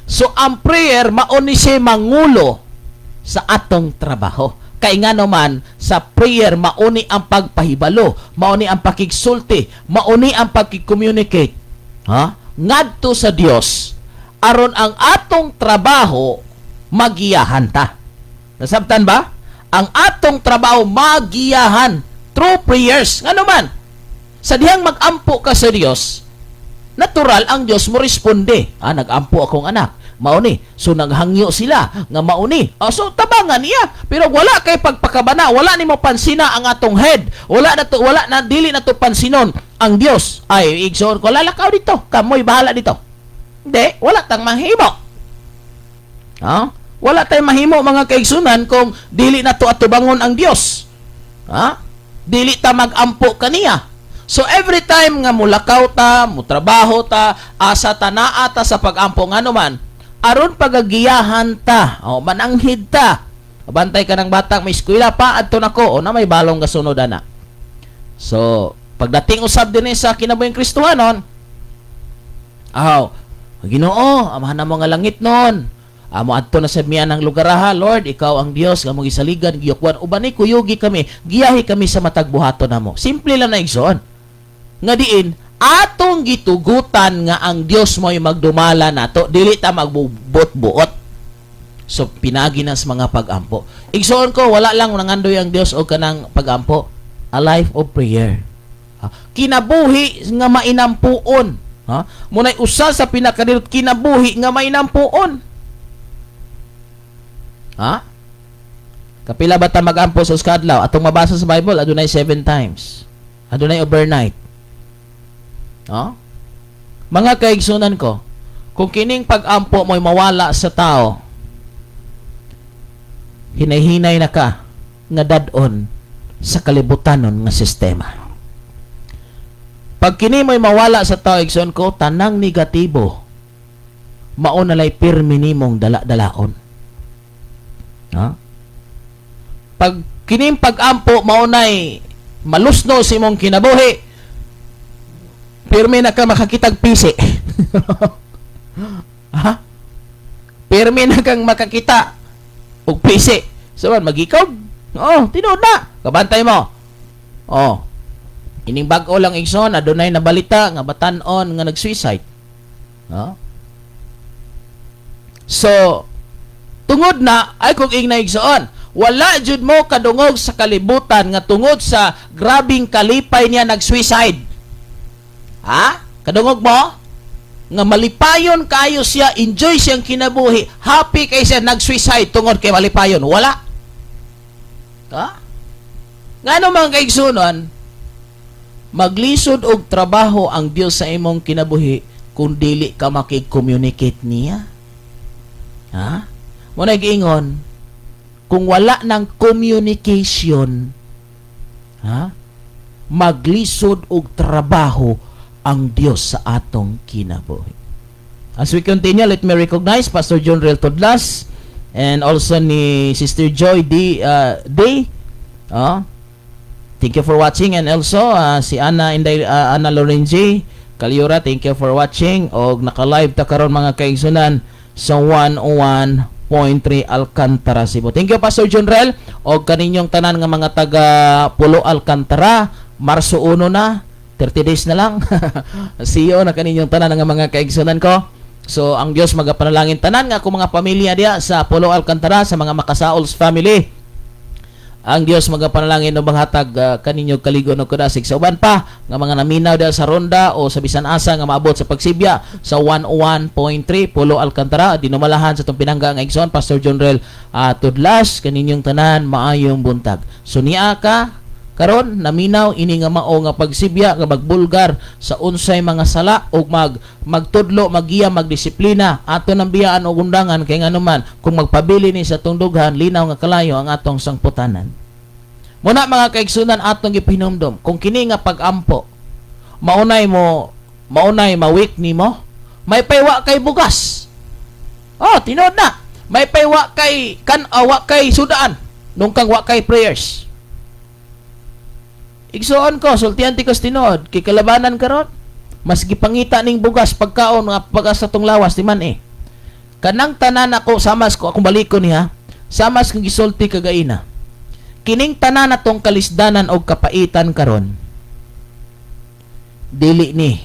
So, ang prayer, mauni siya mangulo sa atong trabaho. Kaya nga naman, sa prayer, mauni ang pagpahibalo, mauni ang pakigsulti, mauni ang pagkicommunicate. Ngadto sa Dios, aron ang atong trabaho magiyahan ta. Nasabtan ba? Ang atong trabaho magiyahan through prayers. Nga naman, sa dihang mag-ampo ka sa Dios, natural ang Dios mo responde. Nag-ampo akong anak. Mauni. So naghangyo sila nga mauni. So tabangan niya. Pero wala kay pagpakabana, wala nimo pansina ang atong head. Wala na dili na to pansinon ang Dios. Ay igsoon ko lalakaw dito. Kamoy bahala dito. Hindi, wala tang mahimo. Wala tayong mahimo mga kaigsunan kung dili na to atubangon ang Dios. Dili ta magampo kaniya. So every time nga mulakaw ta, mutrabaho ta, asa ta naa ta sa pagampo nga naman, aron pagagiyahan ta, o mananghid ta. Bantay ka ng batang may eskwela pa adto nako o na may balong gasunod ana. So pagdating usab din sa kinabuhing Kristohanon, Ginoo, amahan na mo nga langit nun. Amo adto na sa miyan ng lugar ha, Lord, ikaw ang Dios nga mong gisaligan, giyukwan uban ni kuyugi kami, giyahi kami sa matag buhaton namo. Simple lang na igsoon. Nga diin, atong gitugutan nga ang Dios mo'y magdumala nato, dili ta magbubot-buot. So pinagi na sa mga pagampo. Igsoon ko, wala lang nangandoy ang Dios o kanang pagampo. A life of prayer. Kinabuhi nga mainampuon. Muna'y usa sa pinakadilot kinabuhi nga mainampuon. Kapila ba ta magampo sa uskadlaw? Atong mabasa sa Bible, adunay 7 times. Adunay overnight. Mga kaigsunan ko, kung kining pagampo mo'y mawala sa tao, hinay-hinay na ka nga dadon sa kalibutanon nga sistema. Pag kini mo'y mawala sa tao, igsoon ko, tanang negatibo, maunalay pirmi nimong dala-dalaon. Pag kining pagampo maunay malusno si mong kinabuhi, pirmi na ka makakitag pisi. Pirmi na kang makakita og pisi. So magikaw, tinuod na, kabantay mo. Ining bag-o lang igsoon, adunay na balita nga batan-on nga nag-suicide. So tungod na ay kung ing naigsoon, wala jud mo kadungog sa kalibutan nga tungod sa grabing kalipay niya nag-suicide. Kadungog mo nga malipayon kayo siya, enjoy siyang kinabuhi, happy kay siya nag-suicide tungod kay malipayon. Wala. Ngano man kaigsunon, maglisod og trabaho ang Dios sa imong kinabuhi kung dili ka makig-communicate niya. Muna giingon, kung wala ng communication, maglisod og trabaho ang Dios sa atong kinabuhi. As we continue, let me recognize Pastor John Real Todlas and also ni Sister Joy Day. Thank you for watching, and also si Ana Lorenzi Kaliura, thank you for watching. Og naka-live ta karon mga kaigsunan sa 101.3 Alcantara, Cebu. Thank you Pastor John Rel og kaninyong tanan nga mga taga Pulo Alcantara. Marso 1 na, 30 days na lang. See you na kaninyong tanan nga mga kaigsunan ko. So ang Dios magapanalangin tanan nga ako mga pamilya diya sa Pulo Alcantara, sa mga Makasaols family. Ang Dios magapanalangin no banghatag kaninyo kaligon og kadasig sa uban pa nga mga naminaw dahil sa ronda o sa bisan asa nga maabot sa pagsibya sa 101.3 Pulo Alcantara. Dinumalahan sa itong pinangga nga igsoon Pastor John Rel Tudlas, kaninyong tanan maayong buntag. So niya ka karon naminaw ini nga mao nga pagsibya nga magbulgar sa unsay mga sala ug magtudlo, magiya, magdisiplina ato nang biyaan og undangan kay nganuman kung magpabili ni sa tungdughan linaw nga kalayo ang atong sangputanan. Muna mga kaigsunan atong gipahinumdom kung kini nga pagampo maunay mawik nimo, may paywa kay bugas. Tinod na. May paywa kay wa kay sudaan nung kang wa kay prayers. Igsoon ko, sultihan ti kas tinod, kay kalabanan karon, mas gipangita ning bugas pagkaon nga pagka sa tong lawas di man Kanang tanan ako samas ko akong balikon niya, samas kung gisulti kagaina. Kining tanan natong kalisdanan og kapaitan karon, dili ni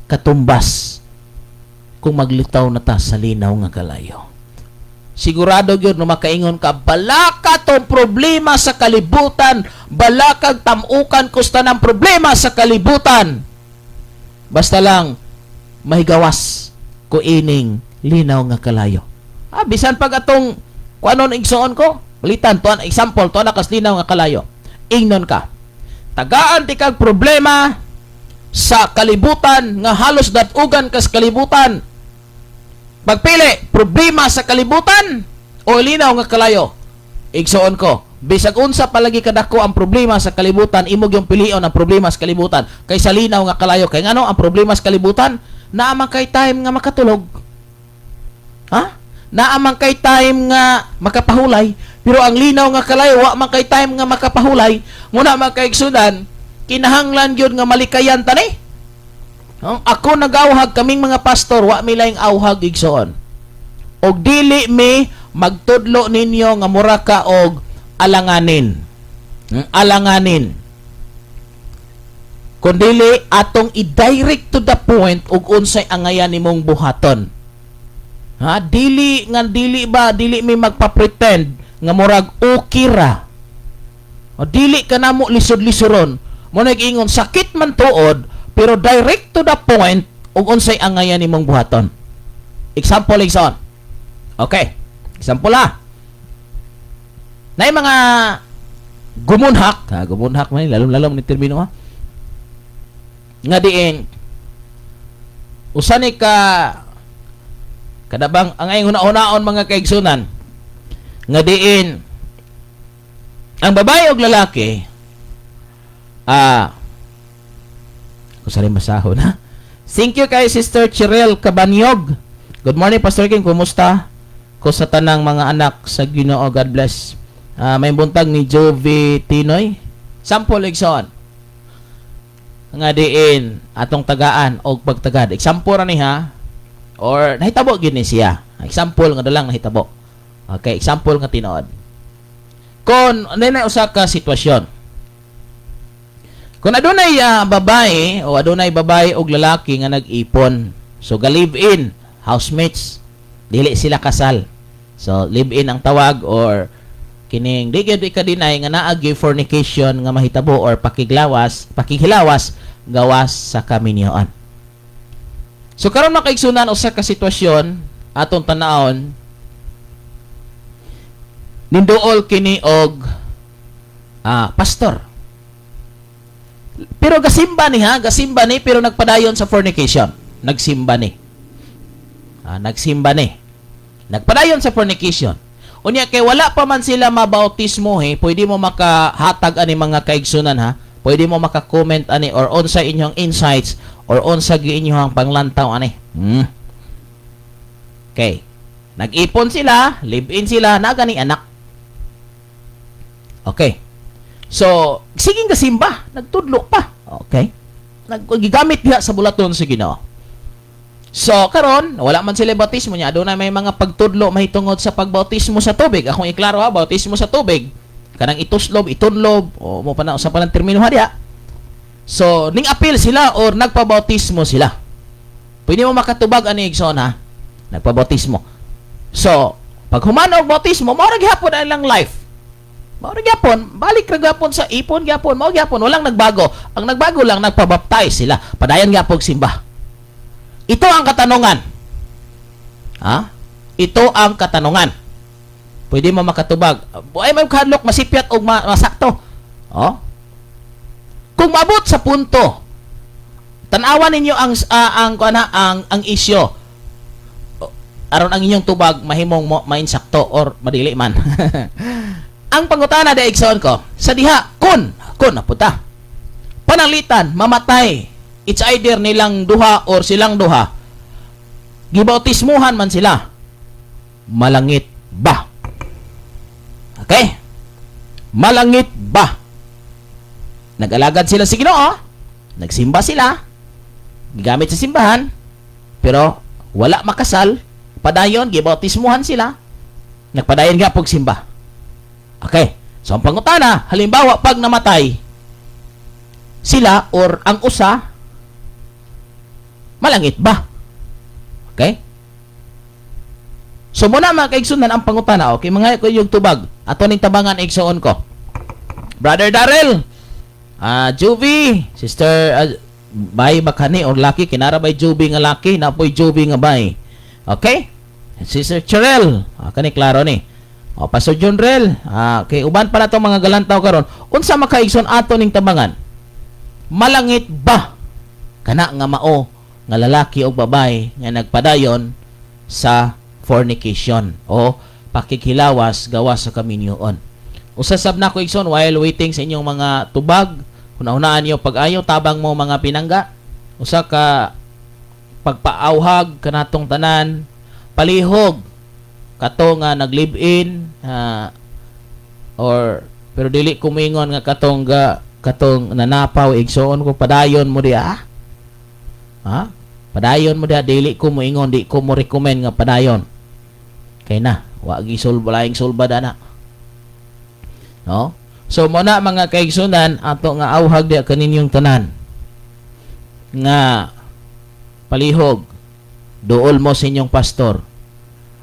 katumbas kung maglitaw na ta sa linaw nga kalayo. Sigurado gyud no makaingon ka, balaka tong problema sa kalibutan, balakag tamukan kusta ng problema sa kalibutan. Basta lang mahigawas ko ining linaw nga kalayo. Bisan pag atong kuanon igsoon ko, balitan to example to nakas linaw nga kalayo. Ingnon ka. Tagaan ti kag problema sa kalibutan nga halos datugan kas kalibutan. Pagpili, problema sa kalibutan o linaw nga kalayo. Igsoon ko, bisag unsa palagi kadako ang problema sa kalibutan, imog yung pilion ang problema sa kalibutan kaysa linaw nga kalayo. Kay ngano ang problema sa kalibutan? Naamang kay time nga makatulog. Ha? Naamang kay time nga makapahulay, pero ang linaw nga kalayo wa man kay time nga makapahulay, muna man kay igsunan, kinahanglan gyud nga malikayan tani. Ako nagawhag kaming mga pastor, wa mi laing awhag igsoon. Og dili mi magtudlo ninyo nga mura ka og alanganin. Alanganin. Kundili atong i-direct to the point ug unsay angayan nimong buhaton. Ha, dili mi magpa-pretend nga murag okay ra. O dili ka namo lisod-lisoron. Mo nag-ingon sakit man tuod pero direct to the point ug unsay angayan nimong buhaton. Example igsoon. Okay. Example ha. Nay mga gumunhak, gumunhak man lalom-lalom ni termino ha. Nga diin usa ni ka kadabang ang ayong una-unaon mga kaigsunan nga diin ang babae ug lalaki usa rin masahon ha. Thank you kay Sister Chirel Cabanyog. Good morning Pastor King, kumusta? Ko sa tanang mga anak sa Ginoo, God bless. May buntag ni Jovi Tinoy. Sample igsoon. Nga diin atong tagaan og pagtagad. Example ra ni ha. Or nahitabo gid ni siya. Example nga dalang nahitabo. Okay, example nga tinuod. Kon na usa ka sitwasyon. Kung adunay babae o adunay babae og lalaki nga nag-ipon. So ga live in, housemates. Dili sila kasal. So live in ang tawag or kining di gyud ikadinay nga naa gyud fornication nga mahitabo or pakighilawas gawas sa kaminyoan. So karon makaigsunan usa ka sitwasyon atong tan-awon ninduol kini og pastor. Pero gasimba ni pero nagpadayon sa fornication. Nagsimba ni. Nagpadayon sa fornication. Unya kay wala pa man sila mabautismo pwede mo makahatag ani mga kaigsunan ha. Pwede mo maka-comment ani or unsa inyong insights or unsa gi inyong panglantaw ani. Okay. Nag-ipon sila, live-in sila, nagani anak. Okay. So, siging kasimba, nagtudlo pa. Okay. Naggigamit diha sa bulaton sa Ginoo. So, karon wala man sila bautismo niya. Doon na may mga pagtudlo mahitungod sa pagbautismo sa tubig. Akong iklaro ha, bautismo sa tubig. Kanang ituslob, itunlob, o mo pa na usa pa lang termino ha diha. So, ning appeal sila or nagpabautismo sila. Pwede mo makatubag ani igsoon ha. Nagpabautismo. So, pag humana og bautismo, mao ra gyapon ang ilang life. Mao ra gyapon, balik ra gyapon sa ipon gyapon, mao gyapon, walang nagbago. Ang nagbago lang nagpabaptize sila. Padayon gyapon simba. Ito ang katanungan. Ha? Ito ang katanungan. Pwede mo makatubag. Ay may kadlok masipyat og masakto. Oh? Kung maabot sa punto, tan-awan ninyo ang isyo. Aron ang inyong tubag mahimong mainsakto or madili man. Ang pangutana da igsoon ko, sa diha kun naputa. Pananglitan, mamatay. It's either nilang duha or silang duha. Gibautismuhan man sila. Malangit ba? Okay? Malangit ba? Nag-alagad sila sa Ginoo, nagsimba sila, gigamit sa simbahan, pero wala makasal, padayon, gibautismuhan sila, nagpadayon nga pag simba. Okay. So, ang pangutana, halimbawa, pag namatay sila or ang usa, malangit ba? Okay? So, muna mga kaigsunan ang pangutana. Okay, mga yung tubag. Ato ning tabangan igsoon ko. Brother Darrell, Juvie, Sister Bay Bakani or Laki, kinarabay Juvie nga Laki, napoy Juvie nga Bay. Okay? Sister Cherel, kani klaro ni. Pastor John Rel, kay uban pala to mga galantaw karon. Unsa makaigsoon ato ning tabangan? Malangit ba kana nga mao nga lalaki o babae nga nagpadayon sa fornication o pakikhilawas gawas sa kaminyoon? Usasab na ko igsoon while waiting sa inyong mga tubag, una-unaan niyo pag-ayo tabang mo mga pinangga. Usa ka pagpaawhag kanatong tanan, palihog kato nga nag-live-in or pero dili ko moingon nga katong nanapaw igsoon ko padayon mo diha. Ha? Padayon mo diha dili ko moingon, di ko mo recommend nga padayon. Kay na, wa gi laing sulbad ana. No? So mo na mga kaigsunan ato nga awhag diha kaninyong tanan nga palihog duol mo sa inyong pastor.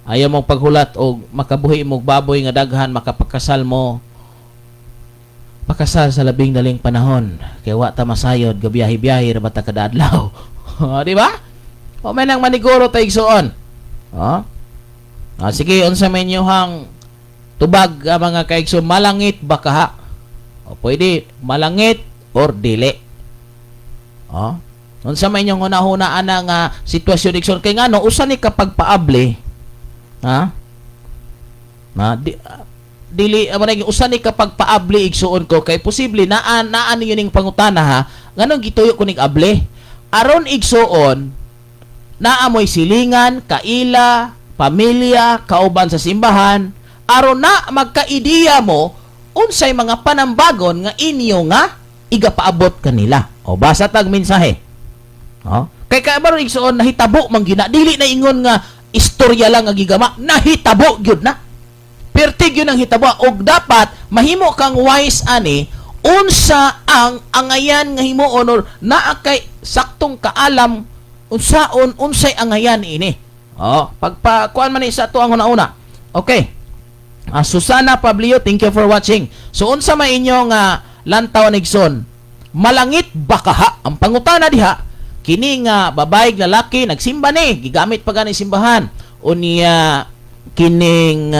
Ayaw mong paghulat o makabuhi mong baboy nga daghan makapagkasal mo. Pakasal sa labing daling panahon kay wa ta masayod gabiyahe-biyahe ra bata kada adlaw. Di ba? O may nang maniguro ta igsuon. Sige unsa may inyong tubag mga kaigsoon, malangit ba kaha? O pwede malangit or dili. Unsa may inyong hunahunaan nga sitwasyon igsoon kay ngano usa ni kapag paable. Dili manay usa ni kapag paable igsuon ko kay posible naan niyo ning pangutana ha nganong gituyo ko ning able aron igsuon naamoy silingan kaila pamilya kauban sa simbahan aron na magkaideya mo unsay mga panambagon nga inyo nga igapaabot kanila o basa tag mensahe kay kabaron igsuon nahitabo man gina dili na ingon nga istorya lang nga gigama nahitabo gyud na pertig yun ang hitabo og dapat mahimo kang wise ani unsa ang angayan nga himuon or naa kay saktong kaalam unsay angayan ini pagpakuan man ni sa tuang una okay Susana Pablio, thank you for watching. So unsa may inyo nga lantaw nigson malangit bakaha ang pangutana diha kini nga babae lalaki nagsimba ni gigamit pa gani simbahan unya kining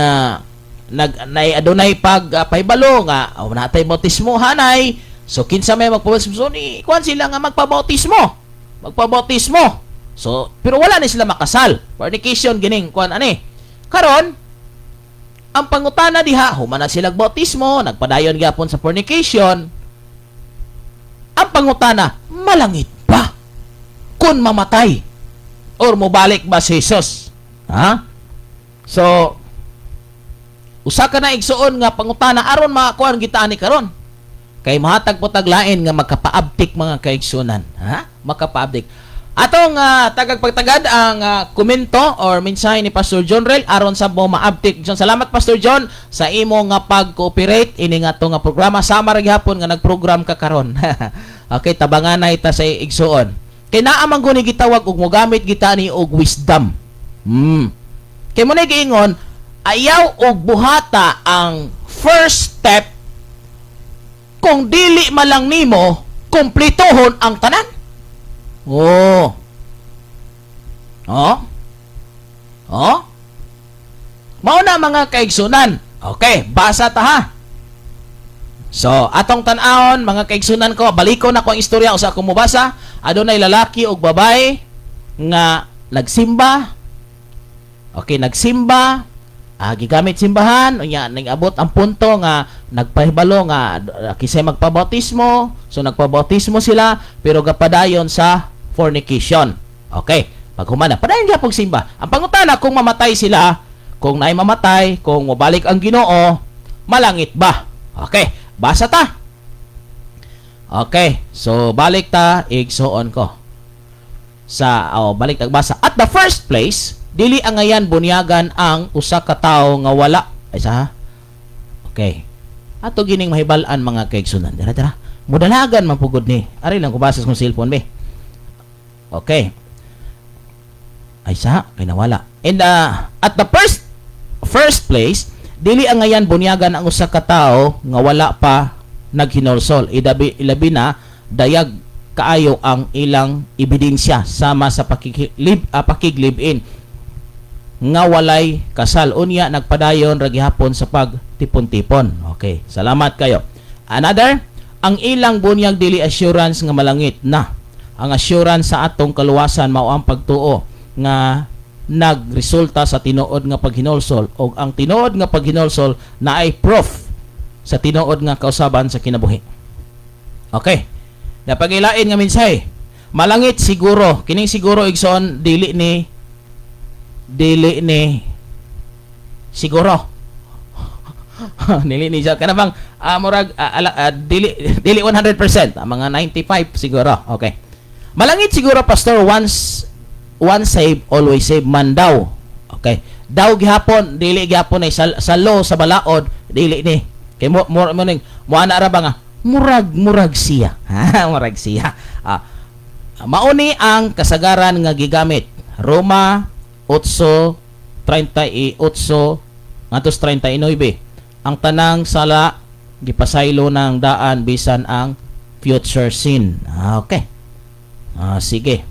adunay pahibalo nga natay bautismo hanay so kinsa may magpabautismo ni kuan sila nga magpabautismo so pero wala ni sila makasal fornication gining kuan ani karon ang pangutana diha human na sila bautismo nagpadayon gyapon sa fornication ang pangutana malangit ba kun mamatay or mobalik ba si Jesus so usa ka na igsuon nga pangutana aron makakuan gitaan ni karon kay mahatag po taglain nga makapaabtik mga kaigsunan makapaabtik atong tagagpagtagad ang komento or mensahe ni Pastor John Rel aron sa mo maabtik. Salamat Pastor John sa imo nga pag-cooperate ini nga to nga programa sama ra gyapon nga nagprogram ka karon. Okay, tabangan na ita sa igsuon kay naa man guni gitawag og mogamit gitani og wisdom kay mo na giingon ayaw og buhata ang first step kung dili malang nimo kumpletohon ang tanan. Mao na mga kaigsunan. Okay, basa ta ha. So, atong tan-awon mga kaigsunan ko, baliko na ko ang istorya usa ko mobasa. Adunay lalaki og babae nga nagsimba. Okay, nagsimba gigamit simbahan unya nag-abot ang punto nga nagpahibalo nga kisay magpabautismo so nagpabautismo sila pero gapadayon sa fornication. Okay, pag humana padayon gyapon simba ang pangutana kung mamatay sila kung naay mamatay kung mobalik ang Ginoo malangit ba. Okay, basa ta. Okay, so balik ta igsuon ko sa balik tagbasa at the first place dili angayan bunyagan ang usa ka tawo nga wala isa. Okay. Ato gining mahibal-an mga kaigsunan. Dara. Mudalagan man pugod ni. Ari lang ko basa sa cellphone be. Okay. Ay sa kay nawala. And at the first place, dili angayan bunyagan ang usa ka tawo nga wala pa naghinulsol. Ilabi na dayag kaayo ang ilang ebidensya sama sa pakiglib-in nga walay kasal unya nagpadayon ra gihapon sa pagtipon-tipon. Okay, salamat kayo. Another, ang ilang bunyag dili assurance nga malangit na. Ang assurance sa atong kaluwasan mao ang pagtuo nga nagresulta sa tinuod nga paghinulsol o ang tinuod nga paghinulsol na ay proof sa tinuod nga kausaban sa kinabuhi. Okay. Napagilain nga mensahe. Malangit siguro, kining siguro igsoon dili ni siguro. Dili ni siya kana bang murag dili 100%, mga 95 siguro. Okay. Malangit siguro pastor, once save always save man daw. Okay. Daw gihapon, dili gihapon ay sa law sa balaod, dili ni. Kay mo ana ra ba nga murag siya. Murag siya. Mauni ang kasagaran nga gigamit. Roma 8:38 ngadtos 39. Ang tanang sala gipasaylo ng daan bisan ang future sin. Okay. Sige.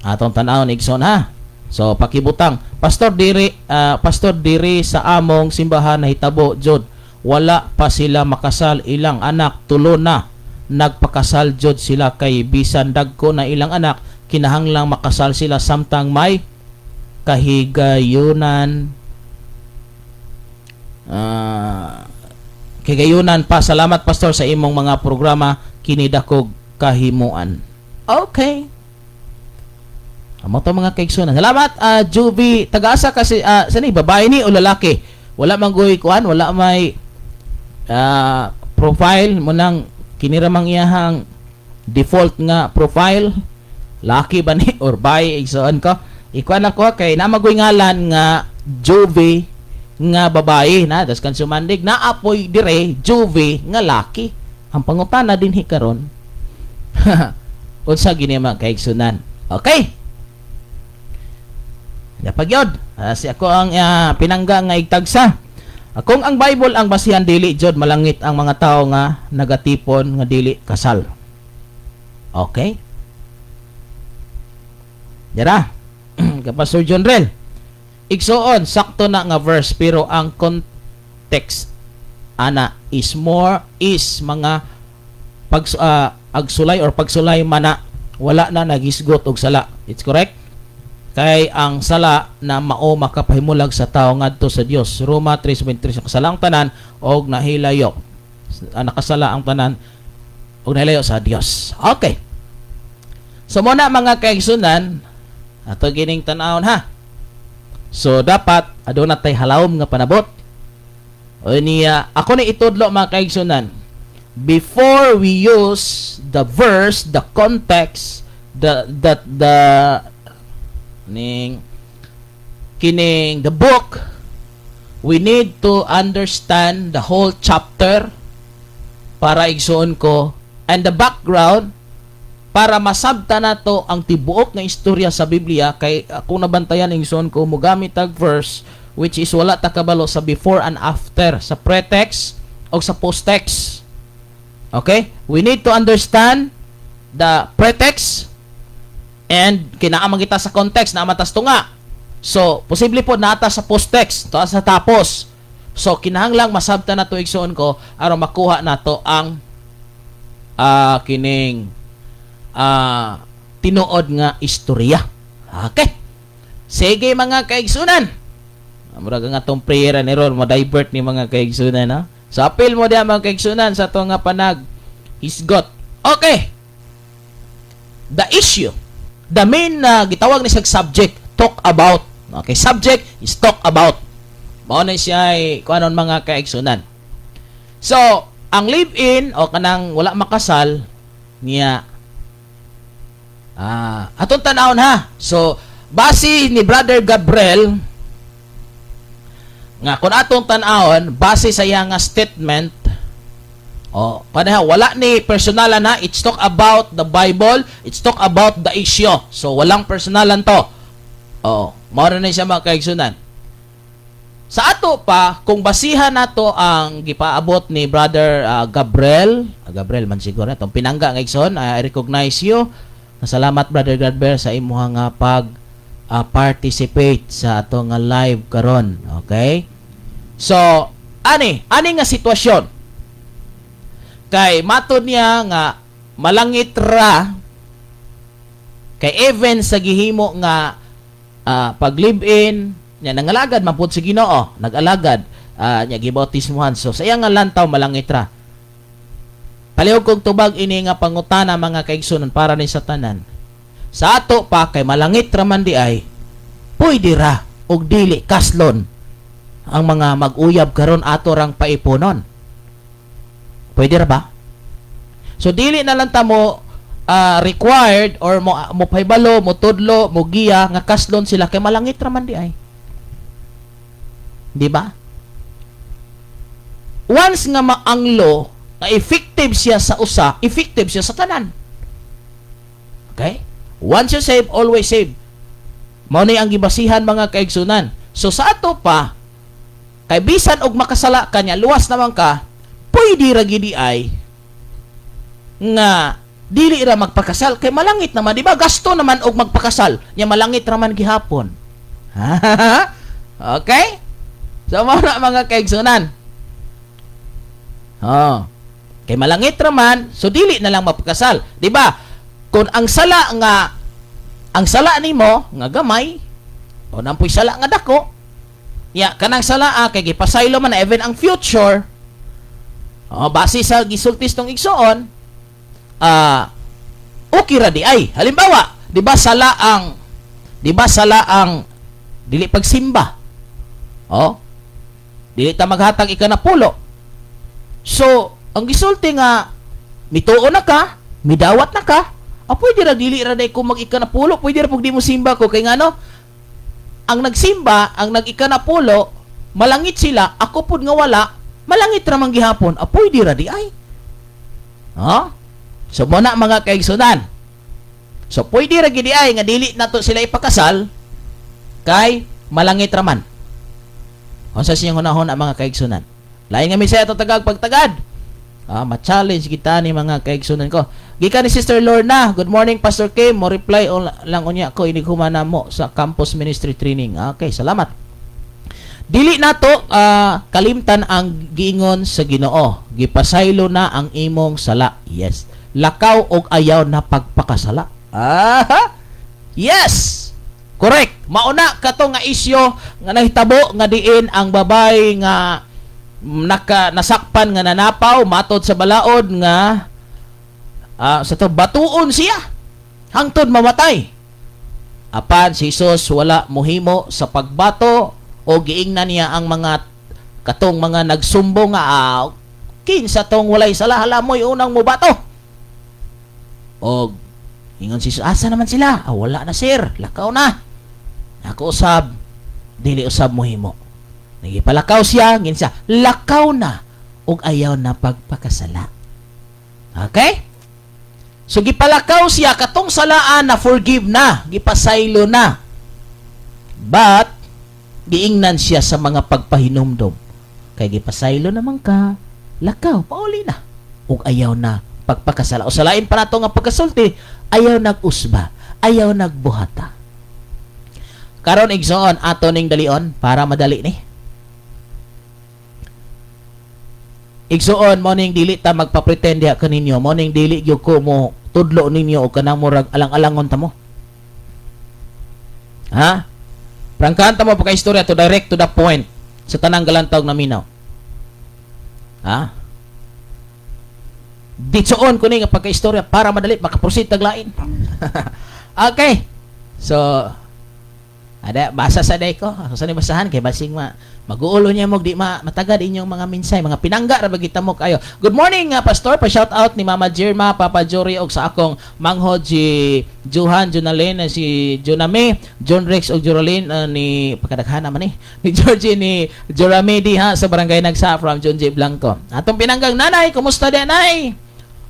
Atong tan-awon igsoon ha. So pakibutang, pastor diri sa among simbahan nahitabo jud wala pa sila makasal, ilang anak tulo na nagpakasal jud sila kay bisan dagko na ilang anak kinahanglang makasal sila samtang may kahigayunan pa. Salamat pastor sa imong mga programa, kinidakog kahimuan. Okay. Amo to mga kaigsunan. Salamat Juby. Taga-asa kasi sani babae ni o lalaki? Wala man goy kuan, wala may profile mo nang kiniramang iyahang default nga profile. Laki ba ni or bae igsoon ko? Ikuan ako kay namagoy ngalan nga Juby nga babae na das kan sumandig na apoy dire Juve nga laki. Ang pangutana dinhi karon unsa gini mga kaigsunan. Okay, napagyod si ako ang pinangga nga igtagsa. Kung ang Bible ang basihan, dili jud malangit ang mga tao nga nagatipon nga dili kasal. Okay, dira Pastor John Rel igsoon, sakto na nga verse pero ang context ana is mga agsulay or pagsulay mana wala na nagisgot og sala. It's correct? Kay ang sala na mao makapahimulag sa tao ngadto sa Dios. Roma 3:23 kasala ang tanan og nahilayo. Nakasala ang tanan og nahilayo sa Dios. Okay. So muna mga kaigsunan, ato gining tan-awon ha. So dapat aduna tay halawom nga panabot. O niya ako ni itudlo mga kaigsunan. Before we use the verse, the context, the book, we need to understand the whole chapter para igsuon ko and the background para masabta na to ang tibuok nga istorya sa Biblia. Kay kung nabantayan igsuon ko mogamit tag verse which is wala ta kabalo sa before and after, sa pretext o sa post-text. Okay? We need to understand the pretext and kinaamang kita sa context na matas to nga. So, posible po nata sa post-text, to sa tapos. So, kinahanglang masabta na to igsuon ko aron makuha na to ang tinuod nga istorya. Okay. Sige mga kaigsunan. Murag nga tong prayer ni Ron, ma-divert ni mga kaigsunan, ha? So, appeal mo diya mga kaigsunan sa to nga panag hisgot. Okay. The issue. The main gitawag ni sa subject, talk about. Okay, subject is talk about. Mao na siya ay kuanon mga kaigsunan. So, ang live-in o kanang wala makasal niya atong tanawon ha. So, base ni Brother Gabriel nga kung atong tanawon base sa iyang statement wala ni personalan na, it's talk about the Bible, it's talk about the issue. So, walang personalan to. Mao na siya mga kaigsunan. Sa ato pa, kung basihan nato ang gipaabot ni Brother Gabriel man siguro, itong pinangga ng igsoon, I recognize you. Salamat Brother Gabriel sa imuha nga participate sa ato nga live karon. Okay? So, ani nga sitwasyon. Kay matod niya nga malangit ra kay even sa gihimo nga pag live-in niya nangalagad man pud si Ginoo, nag-alagad nya gibautismuhan. So sa iya nga lantaw malangit ra. Palihog kong tubag ini nga pangutana mga kaigsunan para ni sa tanan. Sa ato pa kay malangit ra man di ay pwede ra og dili kaslon ang mga mag-uyab karon ato rang paipunon. Pwede ra ba? So dili na lang ta mo required or mo paibalo, mo tudlo, mo giya nga kaslon sila kay malangit ra man di ay. Di ba? Once nga maanglo na effective siya sa usa, effective siya sa tanan. Okay? Once you save, always save. Mao ni ang gibasihan mga kaigsunan. So sa ato pa kay bisan og makasala kanya luwas naman ka, pwede ra gid ay nga dili ra magpakasal kay malangit naman, di ba? Gasto naman og magpakasal, nya malangit ra man gihapon. Okay? So mao na mga kaigsunan. Kay malangit ra man, so dili na lang magpakasal, di ba? Kung ang sala nimo nga gamay o nampoy sala nga dako, kanang sala kay gipasaylo man na even ang future. Base sa gisultis tong igsoon, okay ra di ay. Halimbawa, di ba sala ang dili pagsimba. Dili ta maghatag ikanapulo. So, ang gisulti nga mituon na ka, midawat na ka, pwede ra dili ra day ko mag-ikanapulo, pwede ra pug di mo simba ko kay ngano? Ang nagsimba, ang nag-ikanapulo, malangit sila, ako pud nga wala, malangit ra man gihapon, pwede ra di ay. So, muna mga kaigsunan. So, pwede ra gidi ay nga dili nato sila ipakasal kay malangit ra man. Unsa siyang hunahon ang mga kaigsunan? Lain nga misaya to tagag pagtagad. Ma-challenge kita ni mga kaigsunan ko. Gikan ni Sister Lorna. Good morning, Pastor Kim. Mo reply lang unya ko ini humana mo sa campus ministry training. Okay, salamat. Dili nato kalimtan ang giingon sa Ginoo. Gipasaylo na ang imong sala. Yes. Lakaw og ayaw na pagpakasala. Yes. Correct. Mauna kato nga isyo nga nahitabo nga diin ang babay nga nasakpan nga nanapaw matod sa balaod nga sa to batuon siya hangtod mamatay. Apan si Jesus wala mohimo sa pagbato o giingnan niya ang mga katong mga nagsumbong nga kinsa tong walay sala halamoy unang mo bato. Og ingon si Jesus, asa naman sila? Wala na sir, lakaw na. Ako usab, dili usab mohimo. Nagipalakaw siya, ginsa, lakaw na ug ayaw na pagpakasala. Okay? So gipalakaw siya katong salaan na forgive na, gipasaylo na. But giingnan siya sa mga pagpahinumdom. Kay gipasaylo naman ka, lakaw pauli na ug ayaw na pagpakasala. O salain pa nato nga pagkasulti, ayaw nag-usba, ayaw nagbuhata. Karon igsoon ato ning dalion para madali ni. Igsoon mo ning dili ta magpa-pretend diha kaninyo, mo ning dili gyud ko mo tudlo ninyo o kanang murag alang-alangon ta mo. Prangkahan ta mo pagka-istorya to direct to the point sa tanang galantawg na minaw. Ditsoon ko ni nga pagka-istorya para madali makaproceed taglain. Okay. So basa sa day ko. Sa ni basahan kay basing mag-uulo niya mo di matagad inyong mga minsay, mga pinangga ra bagita mo kayo. Good morning pastor, pa shout out ni Mama Jerma, Papa Jory og sa akong manghod si Johan, Jonalyn, si Joname, John Rex og Joralyn ni pagkadaghan naman ni Georgie ni Jorame diha sa barangay Nagsa from John J. Blanco. Atong pinanggang nanay, kumusta di nanay?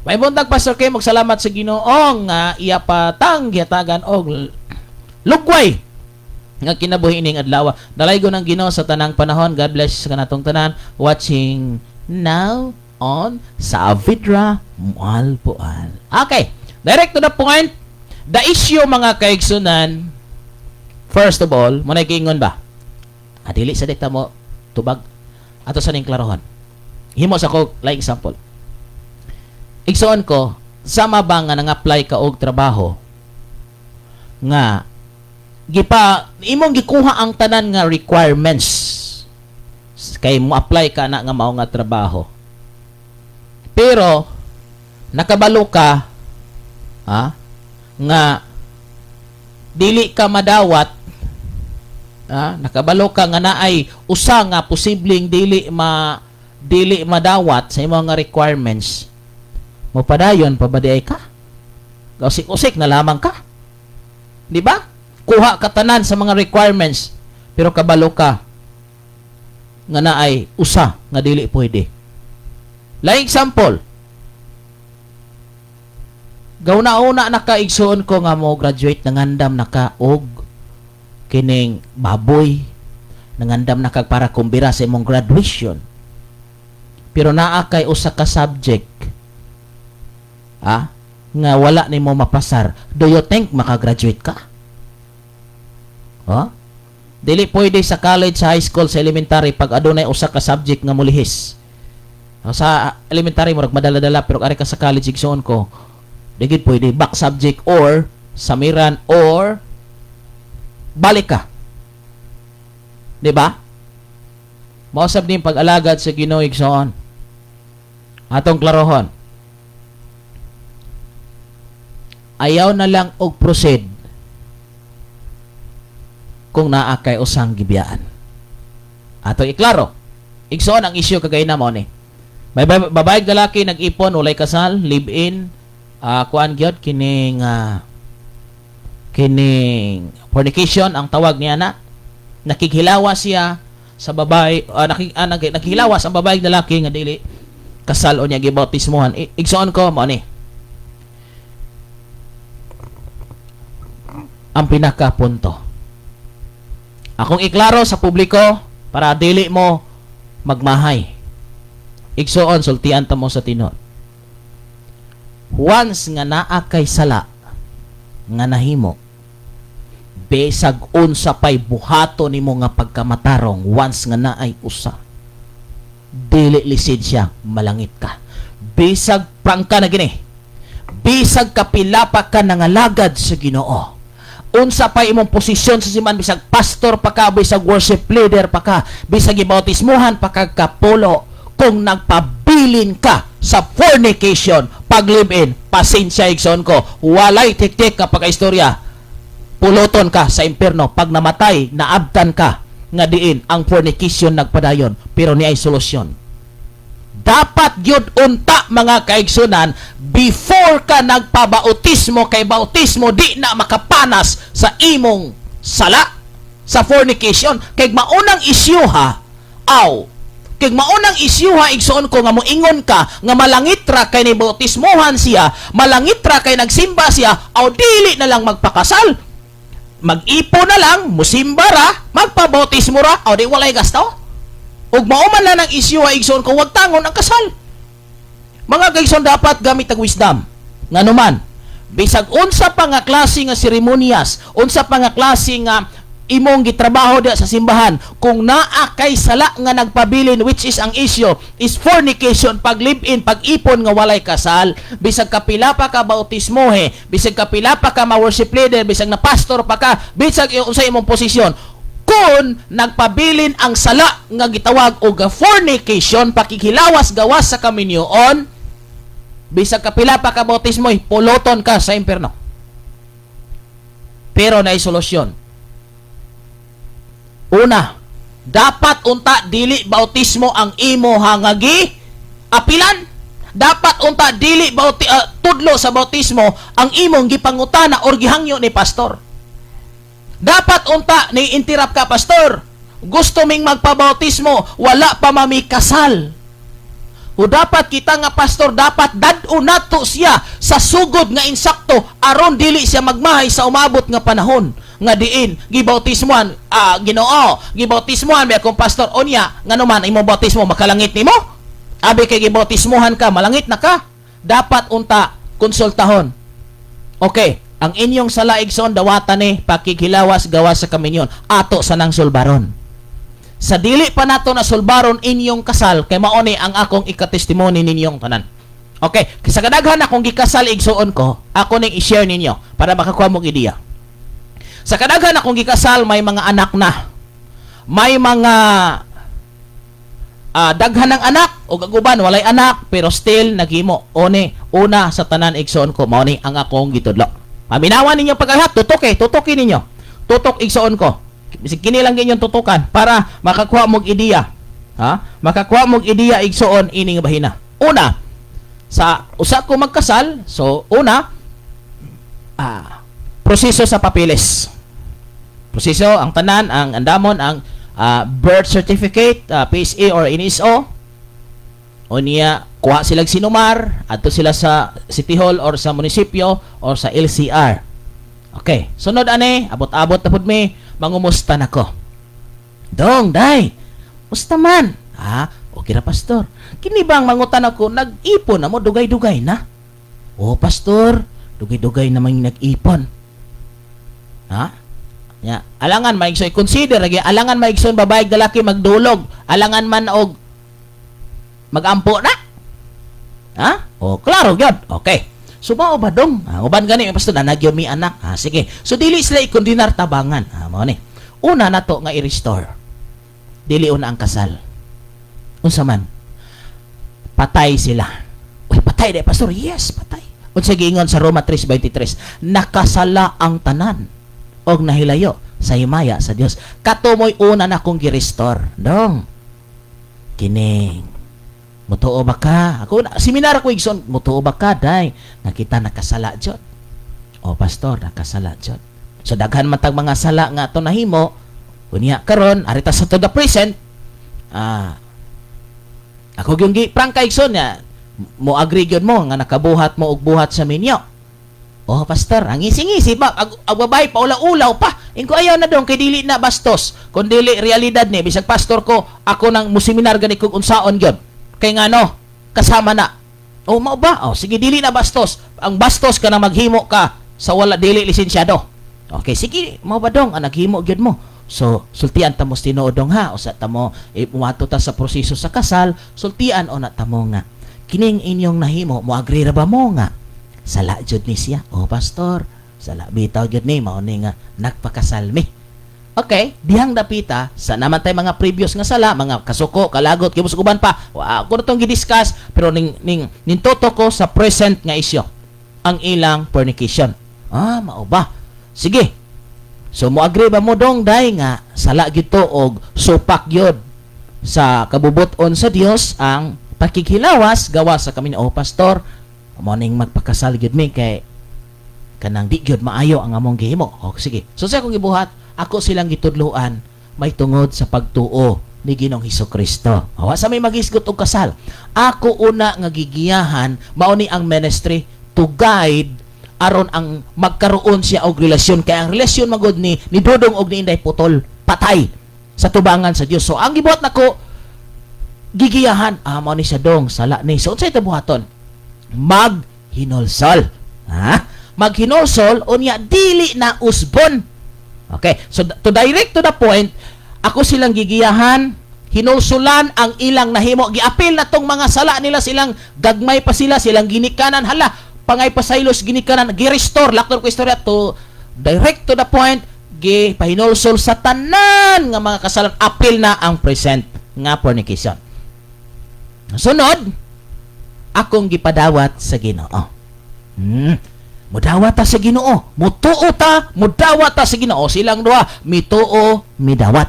May buntag Pastor Kim, salamat sa Ginoo nga iya patang gihatagan og lugway nga kinabuhi ining adlaw. Dalaygon ang Ginoo sa tanang panahon. God bless sa kanatong tanan watching now on sa Avidra Mualpuan. Okay, direct to the point. The issue mga kaigsunan, first of all, mo nag-ingon ba? Dili sa dita mo tubag ato sa ning klarohon. Himo sa ko like example. Igsoon ko, sama ba nga nang-apply ka og trabaho nga imong gikuha ang tanan nga requirements Kay mo apply ka na nga mao nga trabaho. Pero nakabalo ka nga dili ka madawat, nakabalo ka nga naay usa nga posibleng dili madawat sa imong nga requirements. Mo padayon pabadiay ka. Usik-usik na lamang ka. Di ba? Kuha ka tanan sa mga requirements pero kabalo ka nga naay usa nga dili pwede. Like example, gawna-una nakaigsuon ko nga mo graduate nangandam naka og kining baboy, nangandam na kag para kumbira sa imong graduation. Pero naa kay usa ka subject nga wala nimo mapasar. Do you think makagraduate ka? Dili pwede sa college, sa high school, sa elementary pag adunay usa ka subject nga mulihis. Sa elementary murag madala-dala pero ari ka sa college igsoon ko, digid pwede back subject or samiran or balik ka. Di ba? Mausab din pag-alagad sa Ginoo igsoon. Atong klarohon. Ayaw na lang og proceed kung naa kay usang gibiyaan. Ato iklaro. Igsoon ang isyu kagay na mo ni. May babaeng lalaki nag-ipon ulay kasal, live-in, kuan gyud kining fornication ang tawag niya na. Nakikhilawas siya sa babae, nakikhilawas ang babaeng lalaki nga dili kasal o niya gibautismohan. Igsoon ko mo ni. Ang pinaka punto. Akong iklaro sa publiko para dili mo magmahay. Igsoon, sultian ta mo sa tinuod. Once nga naa kay sala nga nahimo, besag unsa pay buhato nimo nga pagkamatarong once nga naay usa. Dili lisensya, malangit ka. Bisag prangka na gini. Bisag kapilapa ka nangalagad sa Ginoo. Unsa pa imong posisyon sa siman, bisag pastor pa ka, bisag worship leader pa ka, bisag ibautismuhan pa ka kapulo, kung nagpabilin ka sa fornication, pag-live-in, pasensya igsoon ko, walay tik-tik ka pagka-istorya, puloton ka sa impierno. Pag namatay, naabtan ka nga diin ang fornication nagpadayon, pero ni ay solusyon. Dapat gyud unta mga kaigsunan before ka nagpabautismo, kay bautismo di na makapanas sa imong sala sa fornication. Kay maunang isyuha kay maunang isyuha igsoon ko nga moingon ka nga malangit ra kay ni bautismohan siya, malangit ra kay nagsimba siya, dili na lang magpakasal, mag-ipo na lang, musimba ra, magpabautismo ra, di walay gasto. Ug mauman lang ang isyu ay igsoon ko wag tangon ang kasal. Mga kaigsoon, dapat gamit ang wisdom. Nganuman, bisag unsa pa nga klase nga seremonyas, unsa pa nga klase nga imong gitrabaho diha sa simbahan, kung naa kay sala nga nagpabilin, which is ang issue is fornication, pag live-in, pag-ipon nga walay kasal, bisag kapila pa ka bautismohe, bisag kapila pa ka ma-worship leader, bisag na pastor pa ka, bisag unsa imong posisyon, kung nagpabilin ang sala nga gitawag og fornication, pakikilawas gawas sa kaminyoon, bisag kapila pa ka bautismo, puloton ka sa impierno. Pero naay solusyon. Una, dapat unta dili bautismo ang imo hangagi apilan. Dapat unta dili tudlo sa bautismo ang imong gipangutana or gihangyo ni pastor. Dapat unta ni interrupt ka, pastor. Gusto ming magpabautismo, wala pa mami kasal. O dapat kita nga pastor, dapat dad-o nato siya sa sugod nga insakto aron dili siya magmahay sa umabot nga panahon nga diin gibautismohan Ginoo, gibautismohan mi akong pastor onya nganuman imong bautismo makalangit nimo. Abi kay gibautismohan ka, malangit na ka. Dapat unta konsultahon. Okay, ang inyong salaigson dawatan ni pakikilawas gawas sa kaminyon ato sa nang sulbaron. Sa dili pa nato na sulbaron inyong kasal, kay mao ni ang akong ikatestimony ninyong tanan. Okay, sa kadaghan akong gikasal igsuon ko, ako ning i-share ninyo para makakuha mo ideya. Sa kadaghan akong gikasal, may mga anak na. May mga daghan ng anak o gaguban walay anak pero still naghimo. Una sa tanan igsoon ko mao ni ang akong gitudlo. Paminawan ninyo pagkahat, tutukin ninyo. Tutok igsoon ko. Bisig kini lang ginyong tutukan para makakuha mog ideya. Ha? Makakuha mog ideya igsoon ining bahina. Una, sa usa ko magkasal, so una, proseso sa papeles. Proseso ang tanan, ang andamon, ang birth certificate, PSA or NSO. O niya, kuha silang sinumar, adto sila sa City Hall or sa munisipyo or sa LCR. Okay, sunod ani, abot-abot na pud mi, mangumusta nako. Dong, day, musta man? Okay ra pastor. Kini bang mangutan ako, nag-ipon na mo, dugay-dugay na? Pastor, dugay-dugay naman yung nag-ipon. Ya, alangan maigsoy consider lagi, alangan maigsoy babae lalaki magdulog, alangan man og magampo na. Klaro gyud. Okay. So mao ba dong? Uban gani pastor na nagyo mi anak. Sige. So dili sila ikondinar tabangan. Mao ni. Una nato nga i-restore. Dili una ang kasal. Unsa man? Patay sila. Uy, patay de pastor. Yes, patay. Unsa giingon sa Roma 3:23, nakasala ang tanan og nahilayo sa himaya sa Dios. Katumoy una na kong gi-restore. Dong. Kining. Mutuo ba ka? Ako na seminar ko igsoon, mutuo ba ka day? Nakita nakasala jud. Pastor, nakasala jud. So daghan man tag mga sala nga ato nahimo. Unya karon arita sa to the present. Ako gyung gi prangka igsoon ya. Mo agree gyud mo nga nakabuhat mo og buhat sa minyo. Pastor, ang ngisi-ngisi ba? Agbabay pa ulaw-ulaw pa. Ingko ayaw na dong, kay dili na bastos. Kung dili realidad ni, bisag pastor ko, ako nang musiminar gani kung unsaon yun. Kay nga no, kasama na. Mao ba? Sige, dili na bastos. Ang bastos ka na maghimo ka sa wala dili lisensyado. Okay, sige, mao ba dong, naghimo gyud mo. So, sultian ta mo tinuodong ha. O sa tamo, umato ta sa proseso sa kasal, sultian o na tamo nga. Kining inyong nahimo, mo agree ra ba mo nga? Sala jud ni siya. Pastor, sala bitaw jud ni mao ni nga nagpakasal mi. Okay, dihang dapita sa naman tay mga previous nga sala, mga kasuko, kalagot, kibusuguban pa. Ako na tong gidiscuss pero ning toto ko sa present nga isyu. Ang ilang fornication. Mao ba? Sige. So mo agree ba mo dong day nga sala gito og supak gyud sa kabubuton sa Dios ang pakikhilawas gawa sa kami pastor. Morning magpakasal gyud mi kay kanang di gyud maayo ang among gihimo. Sige. So sa akong gibuhat, ako silang gitudloan may tungod sa pagtuo ni Ginoong Hesukristo. Wa sa may magisgot og kasal. Ako una nga gigiyahan mao ni ang ministry to guide aron ang magkaroon siya og relasyon kay ang relasyon magud ni Dodong og ni Inday putol, patay sa tubangan sa Dios. So ang gibuhat nako gigiyahan mao ni siya dong sala ni. So unsay tabuhaton? Maghinolsol. Maghinolsol unya dili na usbon. Okay, so to direct to the point, ako silang gigiyahan, hinulsulan ang ilang nahimo, giapil na tong mga sala nila, silang gagmay pa sila, silang ginikanan, hala, pangay pasaylos ginikanan, gi-restore, laktor ko istorya to direct to the point, pahinulsol sa tanan nga mga kasalan, apil na ang present nga fornication. Sunod, akong gipadawat sa Ginoo. Mudawat ta sa Ginoo. Mutuo ta, mudawat ta sa Ginoo. Silang duha, mituo, midawat.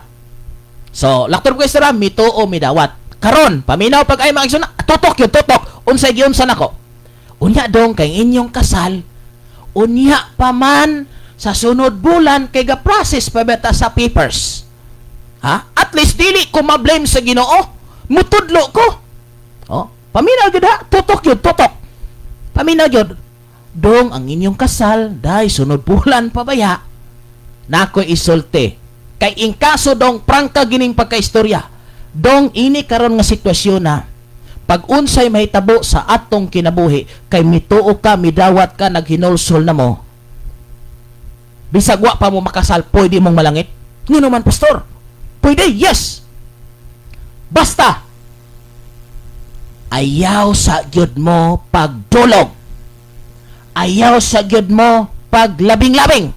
So, laktor ko istorya, mituo, midawat. Karon, paminaw pag ay mga tutok yun, tutok. Unsay giunsa nako. Unya dong kay inyong kasal. Unya pa man sa sunod bulan kay ga-process pa beta sa papers. At least dili ko ma-blame sa Ginoo. Mutudlo ko. Paminaw gyud ha, tutok yun, tutok. Paminaw gyud. Dong ang inyong kasal dahil sunod bulan pa baya nakoy isulti kay in kaso dong prangka gining pagkaistorya dong ini karon nga sitwasyon na pag unsay mahitabo sa atong kinabuhi kay mituo ka, midawat ka, naghinulsol na mo, bisag wa pa mo makasal, pwede mong malangit. Ngano man pastor? Pwede, yes. Basta ayaw sa gyud mo pagdulog. Ayaw sa gyud mo paglabing-labing.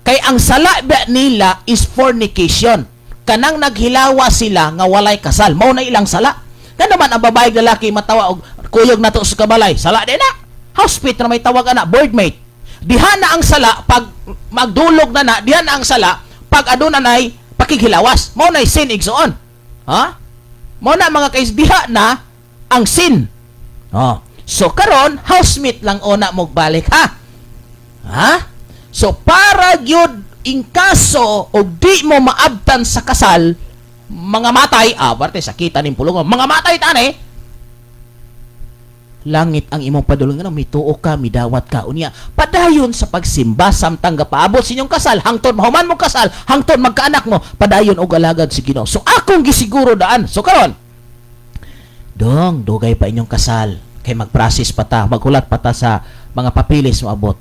Kay ang sala nila is fornication. kanang naghilawa sila nga walay kasal, mao na ilang sala. Nga naman ang babae ug lalaki matawa og kuyog nato sa kabalay, sala din na. Housepit na may tawag ana, boardmate. Diha na ang sala pag magdulog na, diha na ang sala pag aduna nay pakighilawas. Mao nay sin igsoon. Ha? Mao na mga kais, diha na ang sin. Oh. So karon housemate lang una mo balik ha. Ha? So para gyud in kaso og di mo maabtan sa kasal, mga matay, parte sakita ning pulong, mga matay tani, langit ang imong padulong nga mituo ka, midawat ka unya. Padayon sa pagsimba samtang gapaabot sa inyong kasal, hangtod mahuman mo kasal, hangtod magkaanak mo, padayon og alagad si Ginoo. So akong gisiguro daan. So karon, dong dugay pa inyong kasal kay mag-process pa ta, maghulat pa ta sa mga papilis mo abot.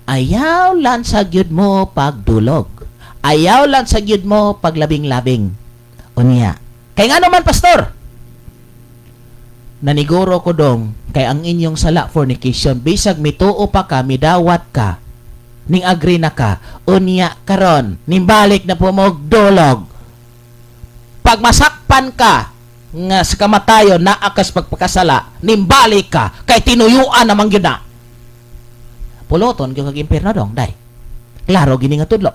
Ayaw lang sa gyud mo pagdulog. Ayaw lang sa gyud mo paglabing-labing. Unya. Kay nga naman, pastor, naniguro ko dong, kay ang inyong sala fornication, bisag mituo pa ka, midawat ka, ning agree na ka, unya karon, nimbalik na po mo dulog. Pag masakpan ka, nga sa kamatayon na akas pagpakasala, nimbalik ka, kay tinuyuan namang yun na. Puloton, yung kag-impirno dong, day. Klaro, gini nga tudlo.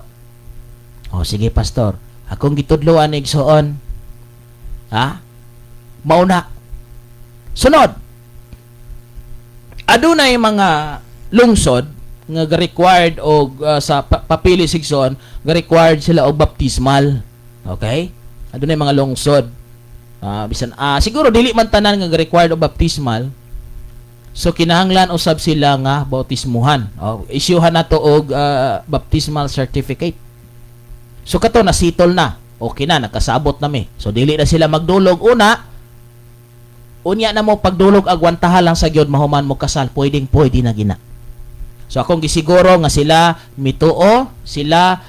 O, sige, pastor, akong gitudloan igsoon. Ha? Mauna. Sunod. Adunay mga lungsod nga required og sa papili sigsoon, required sila og baptismal. Okay? Adunay mga lungsod. Bisan siguro dili man tanan nga required og baptismal. So kinahanglan usab sila nga bautismuhan. Isyuhan nato og baptismal certificate. So kato nasitol na. Okay na, nakasabot na mi. So dili na sila magdulog una. Unya na mo pagdulog agwantaha lang sa gyud mahuman mo kasal, pwede na gina. So akong gisiguro nga sila mituo, sila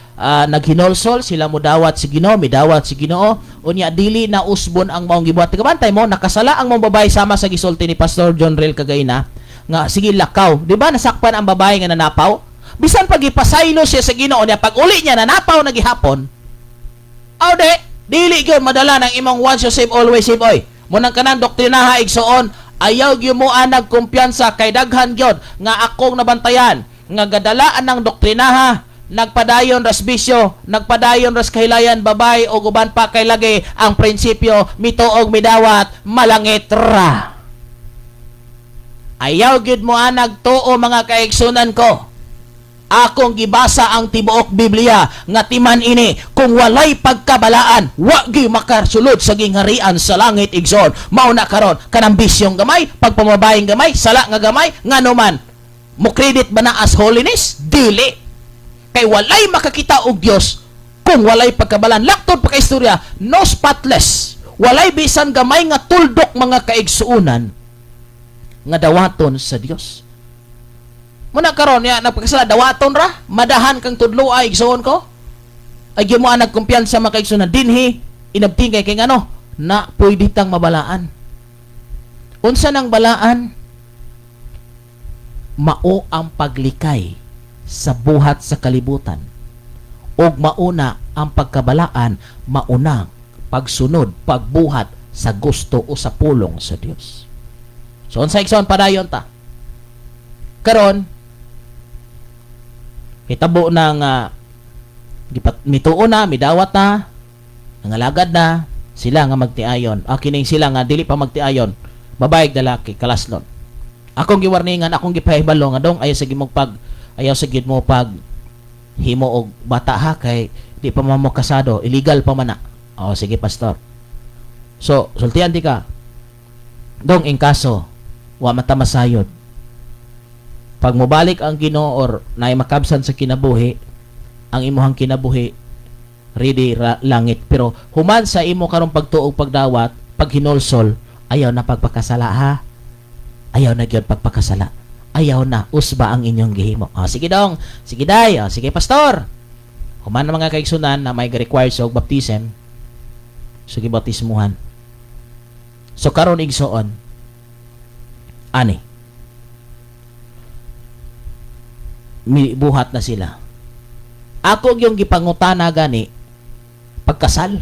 naghinolsol, sila modawat si Ginoo, midawat si Ginoo. Unya dili na usbon ang maong gibuhat. Tigabantay mo, nakasala ang mong babae sama sa gisulti ni Pastor John Rel Cagaina nga sige lakaw. Di ba nasakpan ang babae nga nanapaw? Bisan pag ipasaylo siya sa Ginoo niya, pag uli niya nanapaw na gihapon, dili gyud madala ng imong once you save always save oy. Munang kanang doktrinaha igsoon, ayaw gyud mo anag kumpiyansa kay daghan gyud nga akong nabantayan nga gadalaan ng doktrinaha, nagpadayon ras bisyo, nagpadayon ras kahilayan babay o uban pa kay lagi ang prinsipyo mituog midawat malangit ra. Ayaw gyud mo anag tuo mga kaigsunan ko. Akong gibasa ang tibuok Biblia nga timan ini kung walay pagkabalaan wa gyud makasulod sa gingharian sa langit igsoon. Mao na karon kanang bisyong gamay, pagpamabayeng gamay, sala nga gamay, nganuman mo credit ba na as holiness? Dili. Kay walay makakita og Dios kung walay pagkabalaan. Laktod pa ka istorya, no spotless. Walay bisan gamay nga tuldok mga kaigsuunan nga dawaton sa Dios. Muna karon ya nagpakasala dawaton ra, madahan kang tudlo ay igsoon ko. Ay gyud mo ang nagkumpiyansa mga kaigsuunan dinhi inabtingay kay ngano na pwede tang mabalaan. Unsa nang balaan? Mao ang paglikay sa buhat sa kalibutan. Og mauna ang pagkabalaan, maunang pagsunod, pagbuhat sa gusto o sa pulong sa Dios. So unsa igsoon padayon ta? Karon hitabo na nga mituo na, midawat na, nangalagad na, sila nga magtiayon. Kining sila nga dili pa magtiayon, babae lalaki kalaslon. Akong giwarningan, akong gipahibalo nga dong ayaw sa gid mo pag himo og bata ha kay di pa mo kasado, illegal pa man na. Sige pastor. So sultian di ka. Dong in kaso wa mata masayod. Pag mobalik ang Ginoo or naay makabsan sa kinabuhi, ang imuhang kinabuhi ready langit. Pero human sa imo karong pagtuog pagdawat, pag hinolsol, ayaw na pagpakasala ha. Ayaw na gyud pagpakasala. Ayaw na usba ang inyong gihimo. Sige dong. Sige day. Sige pastor. Human na mga kaigsunan na may required sa baptism, sige baptismuhan. So karon igsoon ani buhat na sila. Ako yung gipangutana gani pagkasal.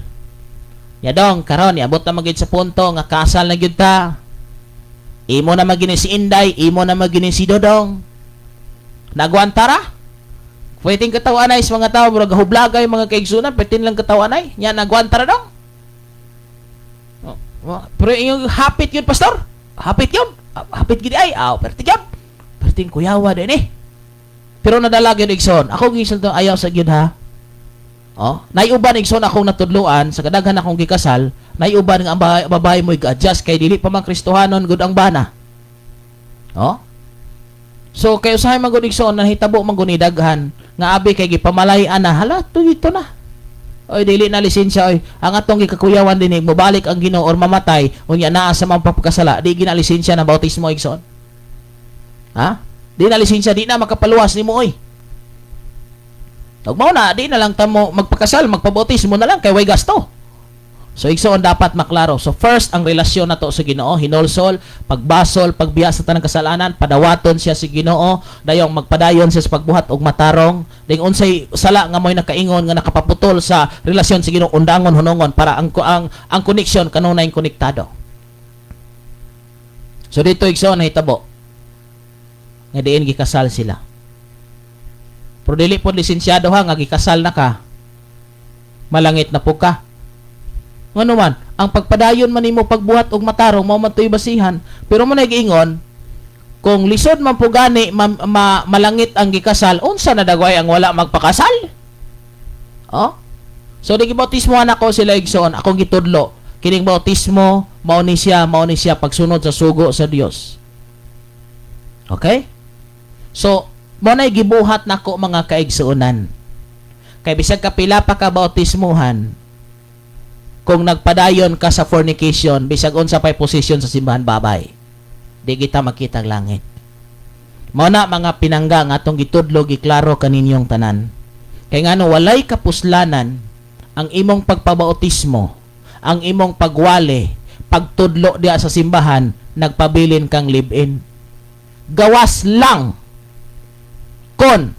Ya dong, karon niabot na magid sa punto nga kasal na gyud ta. Imo na magini si Inday, imo na magini si Dodong. Nagwantara? Pwedeng katawanay sa mga tao, murag hublagay mga kaigsunan, pwedeng lang katawanay. Nya nagwantara dong. Pero yung hapit yun, pastor. Hapit yun. Hapit gini ay. Perti yun. Perting kuyawa din eh. Pero nadalag yun, Igson. Ako gisal to, ayaw sa yun ha. Naiuban, Igson, akong natudluan, sa kadaghan akong gikasal, naiuban nga ang babae mo i-adjust, kay dili pa mang Kristohanon, good ang bana. So, kayo sa mga Igson, nahitabo mang daghan, nga abi kay gipamalayan na, hala, ito na. Oy dili na lisensya oy ang atong gikakuyawan dinhi mobalik ang Ginoo or mamatay unya naa sa mga papakasala di gina lisensya na bautismo Igson. Di na lisensya di na makapaluwas nimo oy. Ug mao na di na lang tamo magpakasal magpabautismo na lang kay way gasto. So Igsoon dapat maklaro. So first ang relasyon nato sa Ginoo hinulsol, pagbasol, pagbiya sa tanang kasalanan, padawaton siya si Ginoo, dayong magpadayon siya sa pagbuhat og matarong, ding unsay sala nga moy nakaingon nga nakapaputol sa relasyon sa Ginoo undangon hunongon para ang connection kanunay konektado. So dito Igsoon nahitabo nga diin gikasal sila. Pero dili pod lisensyado ha nga gikasal na ka. Malangit na po ka. Ngano man, ang pagpadayon man nimo pagbuhat og matarong mao man toy basihan, pero mo nag-ingon kung lisod man po gani malangit ang gikasal, unsa na dagway ang wala magpakasal? So di gibautismo nako sila Igsoon, akong gitudlo, kining bautismo mao ni siya pagsunod sa sugo sa Dios. Okay? So, mo nay gibuhat nako mga kaigsuonan. Kay bisag kapila pa ka bautismuhan, kung nagpadayon ka sa fornication, bisag unsa pay posisyon sa simbahan babay, di kita makita ang langit. Mao na mga pinangga nga atong gitudlo giklaro kaninyong tanan. Kay ngano walay kapuslanan ang imong pagpabautismo, ang imong pagwali, pagtudlo diya sa simbahan, nagpabilin kang live-in. Gawas lang kon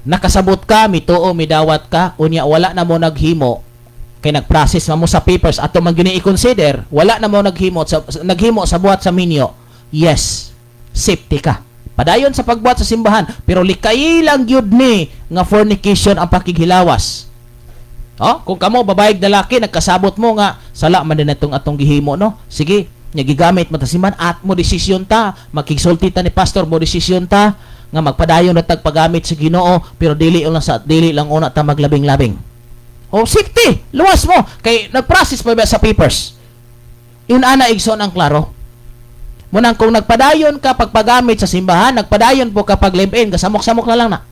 nakasabot ka, mituo, midawat ka, unya wala na mo naghimo kay nagprocess mo sa papers ato man gini i-consider, wala na mo naghimo sa buhat sa minyo. Yes, safety ka. Padayon sa pagbuhat sa simbahan, pero likay lang gyud ni nga fornication ang pakighilawas. Kung kamo babaeng dalaki nagkasabot mo nga sala man din atong gihimo no. Sige, nya gigamit mo ta simbahan at mo desisyon ta, makigsulti ta ni pastor mo desisyon ta nga magpadayon na tagpagamit sa Ginoo, pero dili lang una ta maglabing-labing. Safety, luwas mo kay nagprocess pa ba sa papers. Yun ana Igsoon ang klaro. Munang kung nagpadayon ka pagpagamit sa simbahan, nagpadayon po kapag live-in, kasamok-samok na lang na.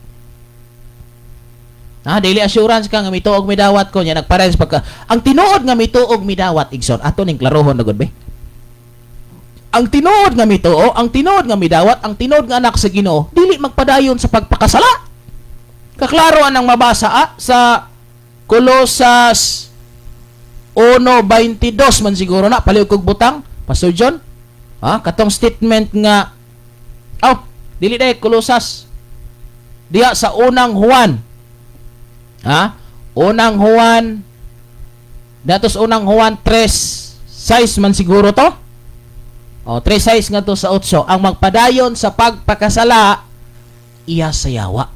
Daily assurance ka nga mituog midawat ko nya nagpares pagka ang tinuod nga mituog midawat Igsoon ato ning klarohon na gud be. Ang tinuod nga mituo, ang tinuod nga midawat, ang tinuod nga anak sa Ginoo, dili magpadayon sa pagpakasala. Kaklaro anang mabasa sa Colosas 1:22 man siguro na paliw kog butang, Pastor John. Katong statement nga dili day Colosas. Diya sa unang Juan. Unang Juan. Datos unang Juan 3:6 man siguro to. 3:6 nga to sa 8. Ang magpadayon sa pagpakasala, iya sayawa.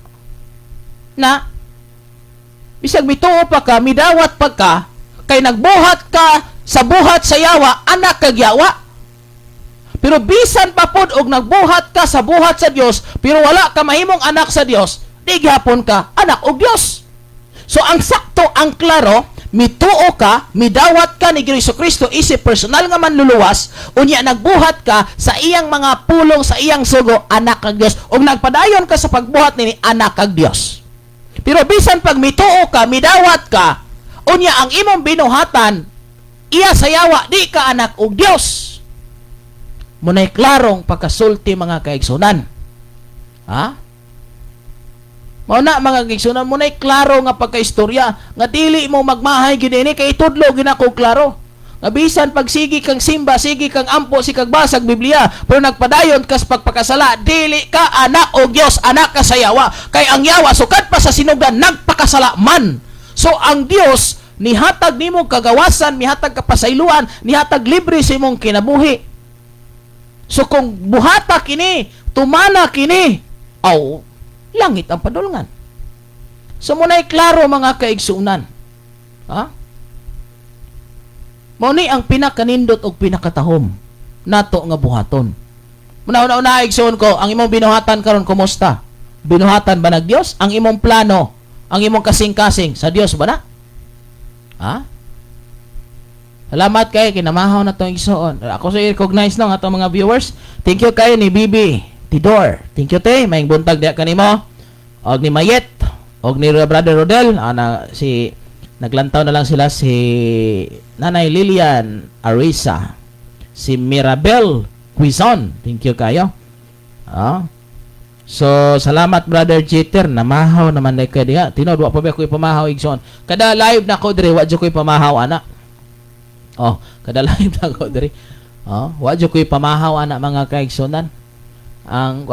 Na, bisag mituo pa ka, midawat pa ka, kay nagbuhat ka sa buhat sayawa, anak kagyawa. Pero bisan pa pod og nagbuhat ka sa buhat sa Dios, pero wala ka mahimong anak sa Dios, di gyapon ka anak og Dios. So ang sakto, ang klaro, mituo ka, midawat ka ni Jesucristo isip personal nga manluluwas, unya nagbuhat ka sa iyang mga pulong, sa iyang sugo, anak kag Dios, ug nagpadayon ka sa pagbuhat nini anak kag Dios. Pero bisan pag mituo ka, midawat ka, unya ang imong binuhatan, iya sayawa, di ka anak og Dios. Munay klarong pagkasulti mga kaigsunan. Mao na mga kaigsunan, munay klaro nga pagkaistorya nga dili mo magmahay gid ini kay tudlo ginako klaro. Nga bisan pag sige kang simba, sige kang ampo, si kag basag Biblia, pero nagpadayon kas pagpakasala, dili ka anak og Dios, anak ka sa yawa. Kay ang yawa sukad pa sa sinugdan nagpakasala man. So ang Dios nihatag nimo kagawasan, nihatag kapasayloan, nihatag libre sa imong kinabuhi. So kung buhata kini, tumana kini, aw langit ang padulngan. So muna'y klaro mga kaigsuunan. Ha? Muni ang pinakanindot og pinakatahom nato nga buhaton. Una igsuon ko, ang imong binuhatan karon kumusta? Binuhatan ba nag Dios? Ang imong plano, ang imong kasing-kasing sa Dios ba na? Ha? Salamat kay kinamahaw na tong igsuon. Ako sa recognize no atong mga viewers. Thank you kay ni Bibi Tidor. Thank you te, maayong buntag diha kanimo. Og ni Mayet, og ni Brother Rodel, si naglantaw na lang sila si Nanay Lilian Arisa, si Mirabel Quizon. Thank you kayo. So, salamat Brother Jeter. Namahaw naman na kayo diha. Tinod, wa pa ba ko ipamahaw igsoon. Kada live na ko diri, wa dyo ko ipamahaw, ana. Kada live na ko diri. Wa dyo ko ipamahaw, ana, mga kaigsonan. Ang,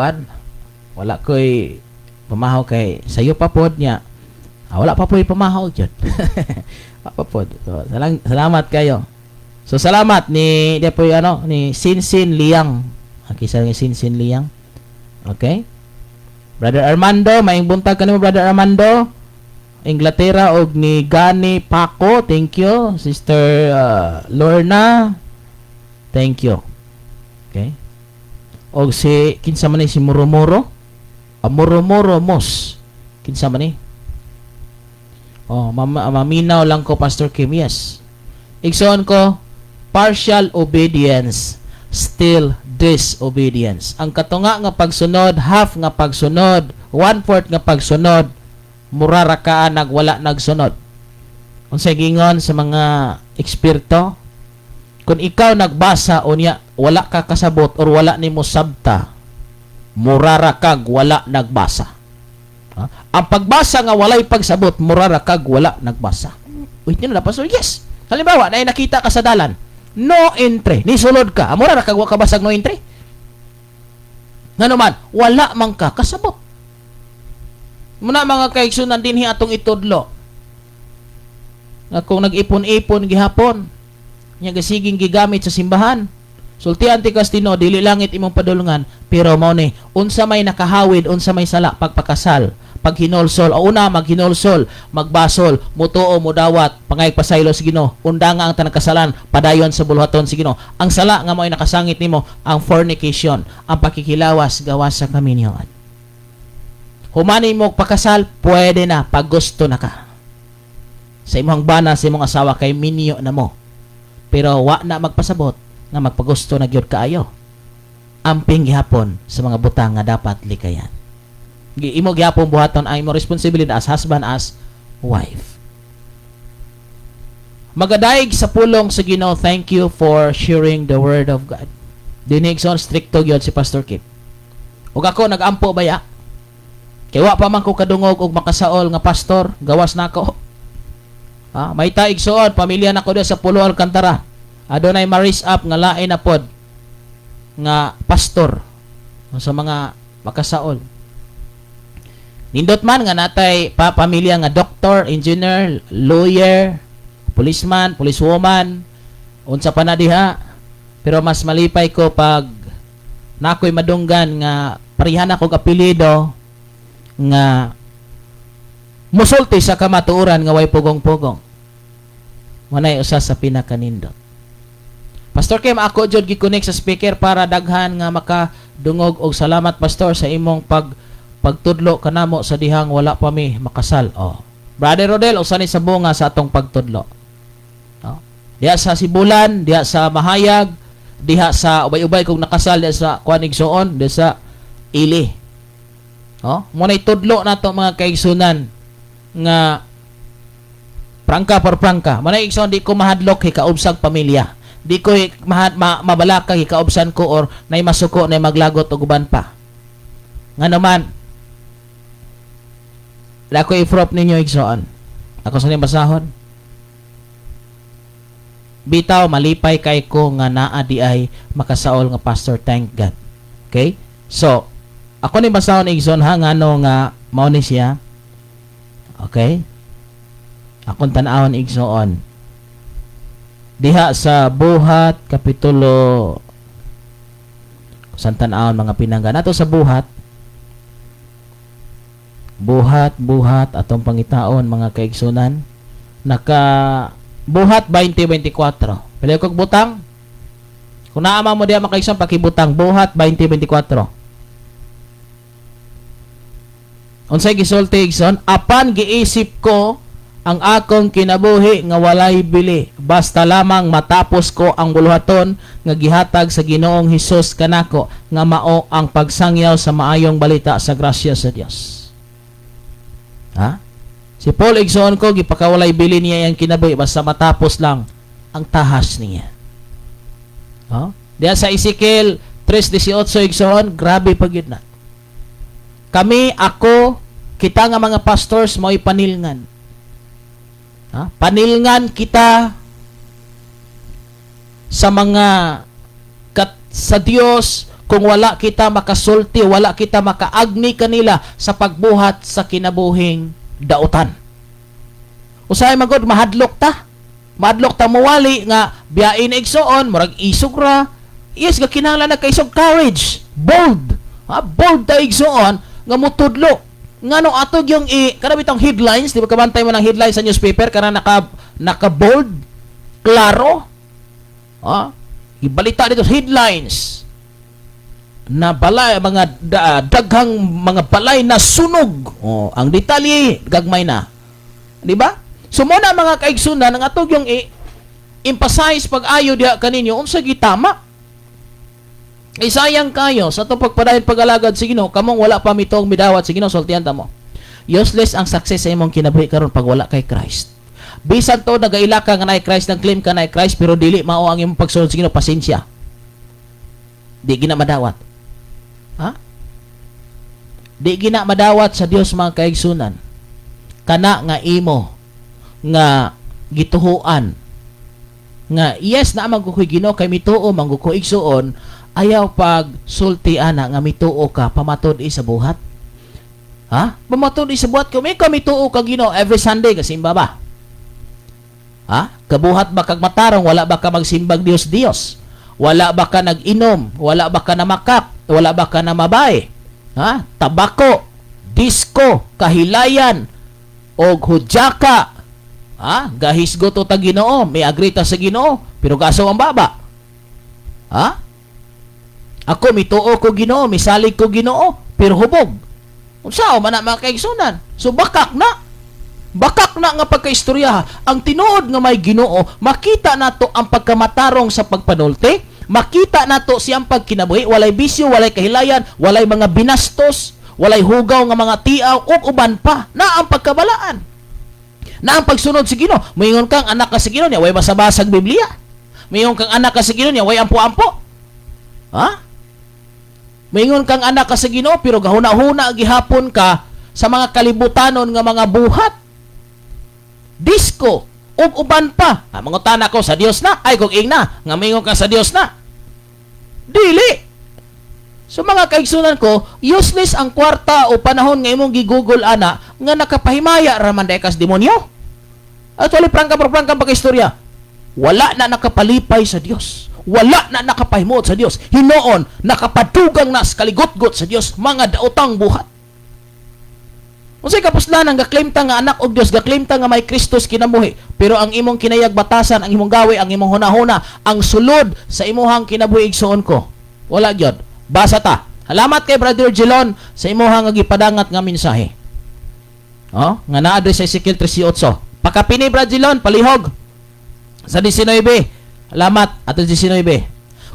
wala ko pamahaw kay sayo pa pod niya. Wala pa po ipamahaw dyan. Wala pa po. So, salamat kayo. So, salamat ni, ni Sinsin Liang. Kisa ni Sinsin Liang. Okay? Brother Armando, maing buntag kanimo Brother Armando. Inglaterra og ni Gani Paco, thank you. Sister Lorna, thank you. Okay? Og si kinsa man ni si Murumuro? Murumuro Mos. Kinsa man ni? Maminaw lang ko Pastor Kim. Yes. Igsoon ko, partial obedience, still disobedience. Ang katunga nga pagsunod, half nga pagsunod, 1/4 nga pagsunod, murara ka nagwala nagsunod. Unsay gingon sa mga eksperto, kung ikaw nagbasa unya wala ka kasabot or wala nimo sabta, murara kag wala nagbasa. Ang pagbasa nga walay pagsabot, murara kag wala nagbasa. Uy, yun na pastor. Yes. Halimbawa, na nakita ka sa dalan, no entry, nisulod ka, murara kag wala kabasag no entry. Nga naman, wala man ka kasabot. Muna mga kaigsunan dinhi atong itudlo. Nga kung nag-ipon-ipon gihapon, nya gasiging gigamit sa simbahan. Sultian ti Castino, dili langit imong padulungan, pero mao ni unsa may nakahawid, unsa may sala pagpakasal, paghinolsol, o una maghinolsol, magbasol, mutuo, mudawat, pangayag pasaylo sa Ginoo, undanga ang tanang kasalan, padayon sa bulhaton sa Ginoo. Ang sala nga mo'y nakasangit nimo, ang fornication, ang pakikilawas gawas sa kaminyoan. Humani mo pakasal, pwede na pag gusto na ka. Sa imong bana, sa imong asawa kay minyo na mo. Pero wa na magpasabot nga magpagusto na gyud kaayo. Amping gihapon sa mga butang nga dapat likayan. Imo gihapon buhaton ang imo responsibility as husband, as wife. Magadayeg sa pulong sa Ginoo. Thank you for sharing the word of God. Dinig son stricto gyud si Pastor Kip. Ug ako nagampo baya. Kay wa pa man ko kadungog og makasaol nga pastor, gawas nako. May taig suod, pamilya nako diha sa Pulo Alcantara. Adunay ma-raise up nga lain na pod nga pastor sa mga makasaol. Nindot man nga natay pamilya nga doctor, engineer, lawyer, policeman, policewoman, unsa pa na diha. Pero mas malipay ko pag nakoy madunggan nga parihan akong apelyido nga musulti sa kamatuoran nga way pugong-pugong. Manay usa sa pinakanindot. Pastor Kim, ako jud gi-connect sa speaker para daghan nga makadungog og salamat pastor sa imong pagtudlo kanamo sa dihang wala pa mi makasal. Brother Rodel, usa ni sa bunga sa atong pagtudlo. Diha sa Sibulan, diha sa Mahayag, diha sa ubay-ubay kung nakasal, diha sa Kuanigsoon, diha sa Ili. Munay tudlo nato mga kaigsunan nga prangka por prangka. Manay igsoon di ko mahadlok hikaubsag pamilya. Di ko mabalaka hikaubsan ko or nay masuko nay maglagot og uban pa. Nga naman ako i-prop ninyo igsoon. Ako sa basahon. Bitaw malipay kay ko nga naa di ay makasaol nga pastor, thank God. Okay? So, ako ni basahon igsoon ha ngano nga mao ni siya. Okay? Akong tan-awon igsoon. Diha sa Buhat kapitulo tan-awon mga pinangga nato sa Buhat. Buhat atong pangitaon mga kaigsunan. Buhat 2024. Pili kog butang. Kung naama mo diha makaigsoon pakibutang Buhat 2024. Unsay gisulti igsoon? Apan giisip ko ang akong kinabuhi nga walay bili basta lamang matapos ko ang buluhaton nga gihatag sa Ginoong Hesus kanako nga mao ang pagsangyaw sa maayong balita sa grasya sa Dios. Ha? Si Paul igsoon ko gipakawalay bili niya yang kinabuhi basta matapos lang ang tahas niya. Ha? Diya sa Ezekiel 3:18 igsoon, grabe pagyud na. Ako, kita nga mga pastors mo'y panilngan. Ha? Panilngan kita sa mga sa Dios kung wala kita makasulti, wala kita makaagni kanila sa pagbuhat sa kinabuhing dautan. Usahay magod mahadlok ta. Mahadlok ta muwali nga biyain igsoon, murag isog ra. Yes, ga kinahanglan na kaisog courage, bold. Ha? Bold ta igsoon nga mutudlo. Ngano atog yung kada bitong headlines, di ba kabantay mo ng headlines sa newspaper kana naka bold, klaro. Ibalita dito headlines na balay mga daghang mga balay na sunog. Ang detalye gagmay na. Di ba? So mo na mga kaigsunan ang atog yung emphasize pag-ayo diha kaninyo unsa gitama. Sayang kayo sa itong pagpadayon pag-alagad sa Ginoo, kamong wala pa mitong midawat sa Ginoo, sultihan ta mo. Useless ang success sa imong kinabuhi karon pag wala kay Christ. Bisan to nagaila ka nga naay Christ, nang claim ka naay Christ, pero dili mao ang imong pagsunod sa Ginoo, pasensya. Di gina madawat. Ha? Di gina madawat sa Dios mga kaigsunan. Kana nga imo nga gituhuan nga yes na magkukoy Ginoo kay mituo mangguko igsuon, ayaw pag sulti ana nga mituo ka pamatod sa buhat. Ha? Pamatod sa buhat kami mituo ka Ginoo every Sunday kasi simba ba? Ha? Kabuhat ba kag matarong, wala ba ka magsimbag Dios? Wala ba ka nag-inom? Wala ba ka na makap? Wala ba ka na mabay? Ha? Tabako, disco, kahilayan, og hudyaka. Ha? Gahisgo to ta Ginoo, may agrita sa Ginoo, pero gaso ang baba. Ha? Ako mituo ko Ginoo, misalig ko Ginoo, pero hubog. Unsa man na mga kaigsunan? So bakak na nga pagkaistorya. Ang tinuod nga may Ginoo, makita nato ang pagkamatarong sa pagpanulti, makita nato siyang pagkinabuhi, walay bisyo, walay kahilayan, walay mga binastos, walay hugaw nga mga tiaw, ug uban pa na ang pagkabalaan. Na ang pagsunod sa Ginoo, moingon kang anak ka sa Ginoo niya, way basabasag Biblia. Moingon kang anak ka sa Ginoo niya, way ampo-ampo. Ha? Moingon kang anak ka sa Ginoo, pero gahuna-huna gihapon ka sa mga kalibutanon nga mga buhat. Disco, ug uban pa. Mangutan ako sa Dios na, ay kung ing na, nga moingon ka sa Dios na. Dili. So mga kaigsunan ko, useless ang kwarta o panahon nga imong gigugol ana nga nakapahimaya raman dai kas demonyo. At wala prangka pagkaistorya. Wala na nakapalipay sa Dios. Wala na nakapahimot sa Dios. Hinoon nakapadugang na sa kaligot-got sa Dios mga daotang buhat. Unsay kapuslanan ga-claim ta nga anak og Dios, ga-claim ta nga may Kristos kinabuhi, pero ang imong kinayag batasan, ang imong gawi, ang imong hunahuna, ang sulod sa imuhang kinabuhi igsoon ko. Wala gyud. Basa ta. Salamat kay Brother Jelon sa imuhang nga gipadangat nga mensahe. Nga naa sa Ezekiel 3:8. Pakapini Brother Jelon, palihog sa 19. Salamat ato 19.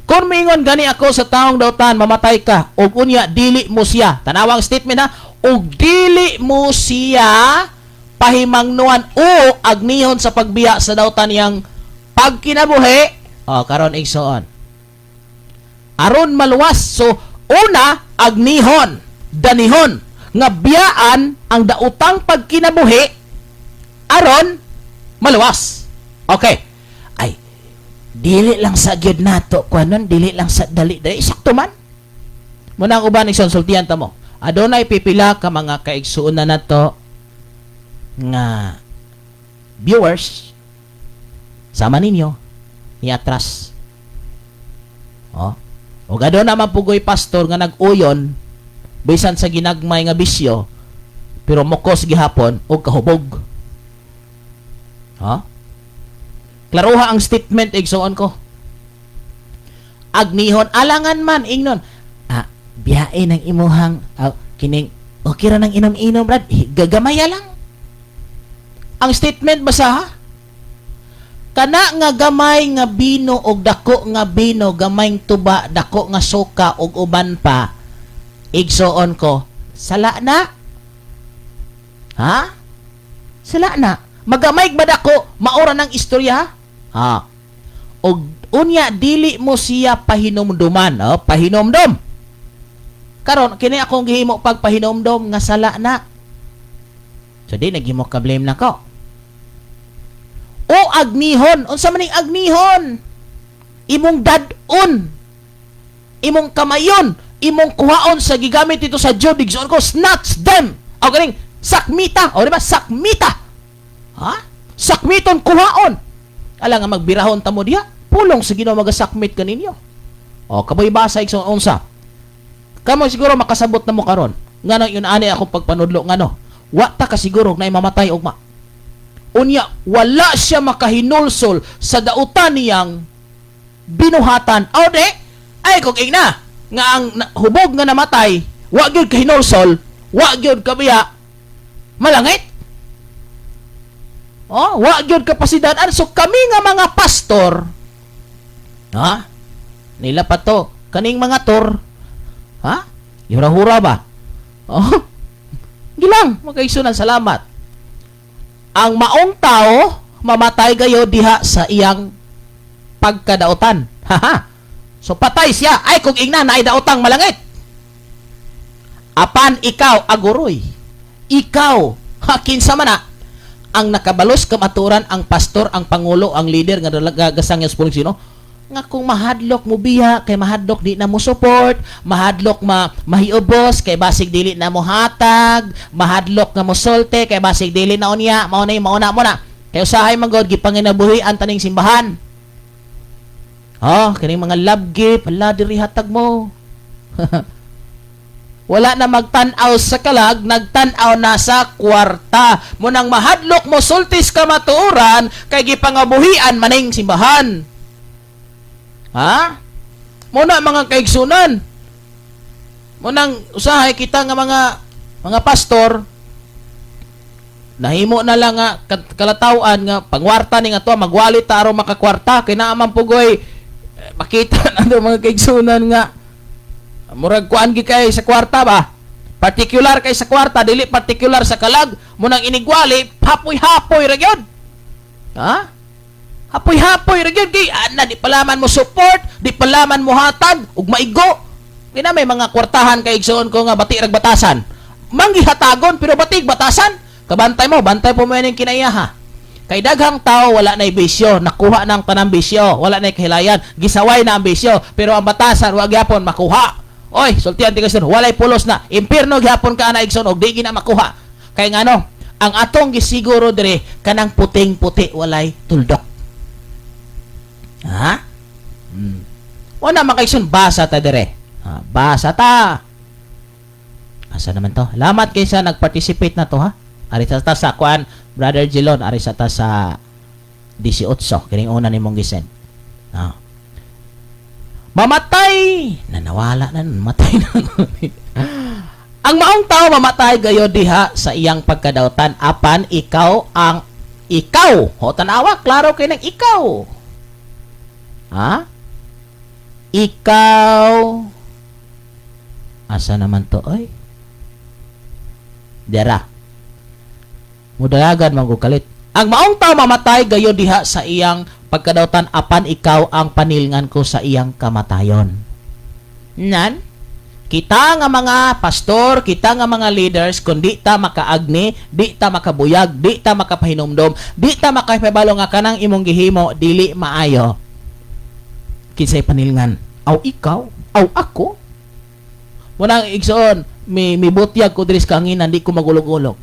Kung mingon gani ako sa taong dautan, mamatay ka, og unya dili mo siya. Tanawang statement ha, og dili mo siya pahimangnuan o agnihon sa pagbiya sa dautan yang pagkinabuhi. Karon igsoon. Aron maluwas. So, una, agnihon, danihon, nga biyaan ang dautang pagkinabuhi, aron maluwas. Okay. Ay, dili lang sa gyud nato, kuanon, dili lang sa dali, sakto man. Muna ang uban, sultihan ta mo. Adunay pipila ka mga kaigsuon na nato, nga viewers, sama ninyo, niatras. O gado naman pugoy pastor nga nag-uyon, bisan sa ginagmay nga bisyo, pero mokos gihapon o kahubog. Klaruha ang statement, igsoon ko. Agnihon, alangan man, ingnon. Biyae ng imuhang, kining, okay ra ng inom-inom, Brad, gagamaya lang. Ang statement basa, ha? Kana nga gamay nga bino og dako nga bino, gamayng tuba, dako nga suka og uban pa, igsoon ko, sala na. Sala na. Magamay ba dako, maura ng istorya, og unya dili mo siya pahinomduman, pahinomdom. Karon kini akong gihimo pagpahinomdom nga sala na. So di naghimo ka blame na ko. O agnihon, unsa man ning agnihon? Imong dadon, imong kamayon, imong kuhaon sa gigamit dito sa Jud, igsoon ko, snatch them. O ganing sakmita, o diba sakmita. Sakmiton kuhaon. Ala nga magbirahon ta mo diha, pulong sa Ginoo magasakmit kaninyo. O kaboy basa igsoon unsa? Kamo siguro makasabot na mo karon. Ngano yun ani akong pagpanudlo ngano? Wa ta ka siguro na mamatay og unya wala siya makahinulsol sa dautan niyang binuhatan. O de, ay kung igna nga ang hubog nga namatay, wa gyud kahinulsol, wa gyud kabiya malangit. Wa gyud kapasidad. So kami nga mga pastor, nila pa to kaning mga tor, hura-hura ba? Gilang, magkaisunan, salamat. Ang maong tao, mamatay gayo diha sa iyang pagkadautan. So patay siya. Ay, kung ingna na ay daotang malangit. Apan ikaw, aguroy. Ikaw, kinsa man na, ang nakabalos kamaturan, ang pastor, ang pangulo, ang leader, nga gasang yung spulong sino, nga kung mahadlok mo biya, kay mahadlok di na mo support, mahadlok mahiubos, kay basig dili na mo hatag, mahadlok nga mo solte, kay basig dili na unya, mauna mo na. Kay usahay man God, gipanginabuhi ang taning simbahan. Kining mga love gift, ala diri hatag mo. Wala na magtanaw sa kalag, nagtanaw na sa kwarta. Munang mahadlok mo sultis ka matuuran, kay gipangabuhian maning simbahan. Muna mga kaigsunan. Munang usahay kita nga mga pastor, nahimo na lang nga kalatawan nga pangwarta ni nga to, magwalit ta aron makakwarta, kay naa man pugoy makita na do mga kaigsunan nga murag kuan gi kay sa kwarta ba, particular kay sa kwarta, dili particular sa kalag. Munang inigwali, hapoy-hapoy ra gyud. Hapoy-hapoy ra gyud kay di palaman mo support, di palaman mo hatag ug maigo. Kina may mga kwartahan kay igsoon ko nga bati rag batasan. Manggihatagon pero batig batasan. Kabantay mo, bantay po mo ning kinaiyaha. Kay daghang tao wala nay bisyo, nakuha nang tanang bisyo, wala nay kahilayan, gisaway na ang bisyo, pero ang batasan wa gyapon makuha. Oy, sultihan ti Kristo, walay pulos na. Impierno gyapon ka na igsoon og di gina makuha. Kay ngano, ang atong gisiguro dire kanang puting-puti walay tuldok. Wala makaigsoon, basa ta dire. Basa ta. Asa naman to? Salamat kay sa nag-participate na to, ha. Ari sa ta sa kuan, Brother Jelon, ari sa ta sa 18, kining una nimong gisend. Mamatay, nanawala na, mamatay na. Ang maong tao mamatay gayo diha sa iyang pagkadautan, apan ikaw ang ikaw. Tanawa, klaro kay nang ikaw. Ikaw. Asa naman to, oy? Dera. Mudalagan magukalit. Ang maong tao mamatay gayo diha sa iyang pagkadautan, apan ikaw ang panilngan ko sa iyang kamatayon. Nan, kita nga mga pastor, kita nga mga leaders, kung di ta makaagni, di ta makabuyag, di ta makapahinomdom, di ta makapabalo nga kanang imong gihimo, dili maayo. Kinsay panilngan? Aw ikaw? Aw ako? Munang igsoon, may butyag ko diri sa kanginan, di ko magulog-ulog.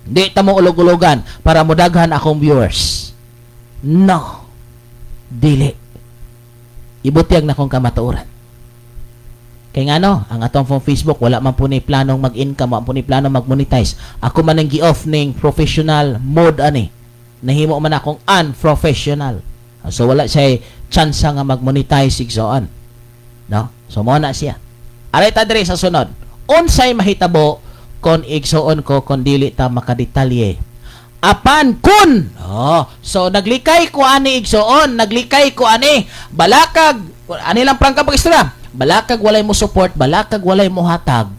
Di ta mo ulog-ulogan para modaghan akong viewers. No. Dili. Ibutyag na kong kamatuoran. Kay nga no, ang atong phone Facebook, wala man po ni planong mag-income, wala po ni planong mag-monetize. Ako man ang gi-off ning professional mode ani. Nahimo man akong unprofessional. So wala siya chance nga mag-monetize igsoon. No? So mo na siya. Aray ta diri sa sunod. Unsay mahitabo kon igsoon ko kon dili ta makadetalye. Apan kun. So naglikay ko ani igsoon, naglikay ko ani balakag ani lang prangka pag-istorya. Balakag walay mo support, balakag walay mo hatag.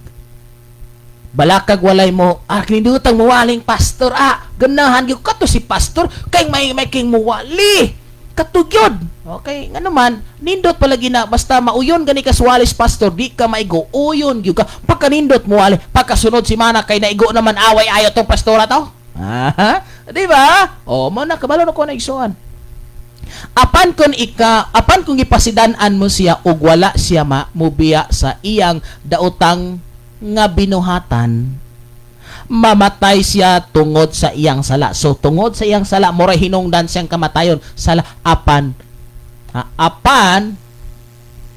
Balakag walay mo kinindutang muwaling pastor. Ganahan gyud kato si pastor kay may king muwali. Katugyod. Okay, nga naman, nindot palagi na basta mauyon gani ka suwalis pastor, di ka maigo, uyon gyud ka. Pagkanindot muwali, pagkasunod si mana kay naigo naman away ayo tong pastora to. Di ba? Mo na kabalo na ko na igsuan. Apan kung ipasidan-an mo siya ug wala siya mubiya sa iyang daotang nga binuhatan, mamatay siya tungod sa iyang sala. So tungod sa iyang sala mura hinungdan siyang kamatayon sala apan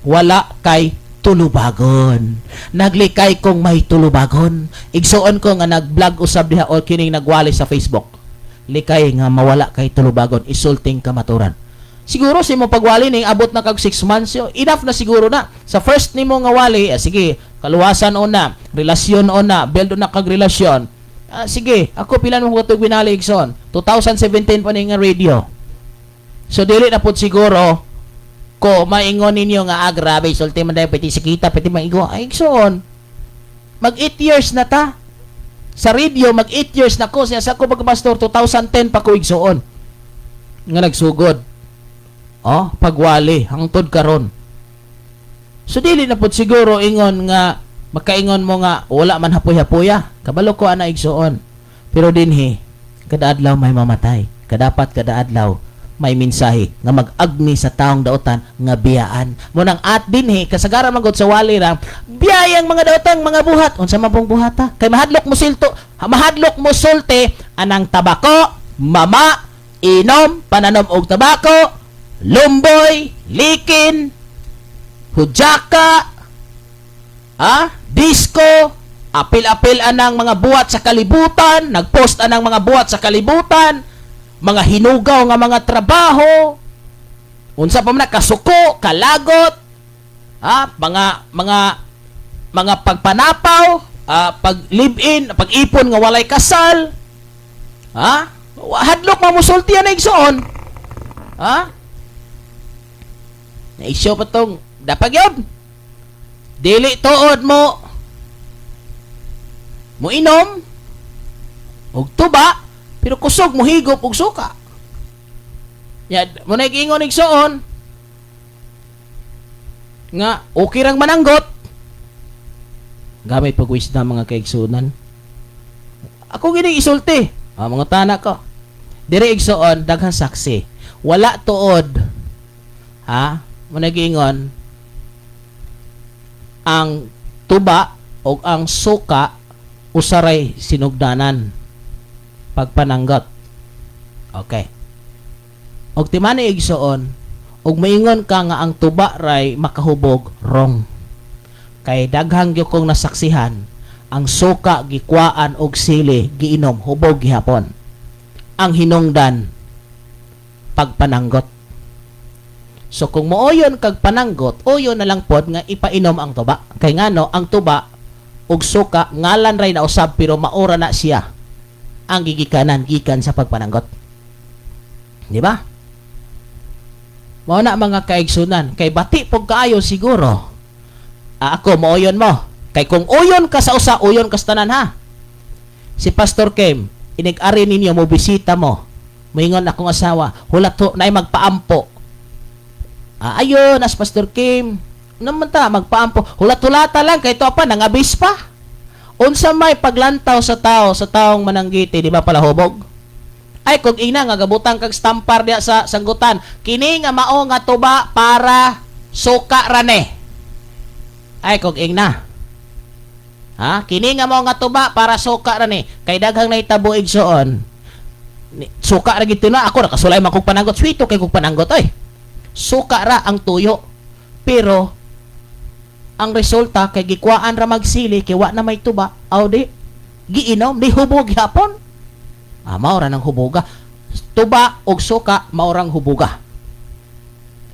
wala kay tulubagon. Naglikay kong may tulubagon. Igsuon ko nga nag-vlog usab diha o kining nagwali sa Facebook. Likay nga mawala kay tulubagon, isulting kamaturan. Siguro si mo pagwali ning abot na kag 6 months yo, enough na siguro na. Sa first nimo nga wali, sige, kaluwasan una, relasyon una, build na kag relasyon. Sige, ako pila mo katong binali igsoon. 2017 pa ni nga radio. So dili na pud siguro ko maingon ninyo nga grabe sulti man dayon pati sakita pati maigo. Ay igsoon. Mag 8 years na ta. Sa radio mag 8 years na ko siya sa ko pagpastor 2010 pa ko igsoon. Nga nagsugod. Pagwali hangtod karon. So dili na pud siguro ingon nga makaingon mo nga wala man hapoy-hapoya. Kabalo ko ana igsoon. Pero dinhi kada adlaw may mamatay. Kadapat kada adlaw may mensahe nga mag-agni sa taong daotan nga biyaan. Mo nang at dinhi kasagaran man gud sa wali ra biyayang mga daotang mga buhat. Unsa man pong buhata? Kay mahadlok mo sulti anang tabako, mama, inom, pananom og tabako, lumboy, likin, hujaka, disco, apil-apil anang mga buhat sa kalibutan, nagpost anang mga buhat sa kalibutan, mga hinugaw nga mga trabaho, unsa pa man kasuko, kalagot, mga pagpanapaw, pag live-in, pag-ipon nga walay kasal, hadlok mamusulti na igsoon, naisyo pa tong dapat yun. Dili tuod mo inom og tuba pero kusog mo higop og suka. Ya mo nag-ingon igsoon nga okay rang mananggot. Gamit pag wisdom mga kaigsunan. Ako gini isulti. Mga tanak ko. Diri igsoon daghang saksi. Wala tuod. Mo nag-ingon ang tuba o ang suka usaray sinugdanan pagpananggot. Okay. Og timani igsoon og maingon ka nga ang tuba ray makahubog, wrong. Kay daghang gyud kong nasaksihan ang suka gikwaan og sili giinom hubog gihapon. Ang hinungdan pagpananggot. So kung mooyon kag pananggot, oyon na lang pod nga ipainom ang tuba. Kay ngano ang tuba ug suka ngalan ray na usab pero maura na siya ang gigikanan gikan sa pagpananggot. Di ba? Mao na mga kaigsunan, kay bati pog kaayo siguro. Ako mooyon mo. Kay kung oyon ka sa usa, oyon ka sa tanan ha. Si Pastor Kim, inig-ari ninyo mo bisita mo. Moingon akong asawa, hulat ho nay magpaampo. Ayun, as Pastor Kim, naman ta, magpaampo. Hulat-hulata lang, kay ito pa, nangabis pa. Unsa may paglantaw sa taong mananggiti, di ba pala hubog? Ay, kung ina, nga gabutang kag stampar diya sa sanggutan, kini nga mao nga tuba para suka rane. Ay, kung ina. Ha? Kini nga mo nga tuba para suka ra ni. Kay daghang nahitabo igsoon. Suka ra gid na ako nakasulay man kog pananggot. Sweeto kay kog pananggot oy. Suka ra ang tuyo. Pero ang resulta kay gikwaan ra magsili kay wa na may tuba. Aw di giinom di hubog gyapon. Mao ra nang huboga. Tuba og suka mao rang huboga.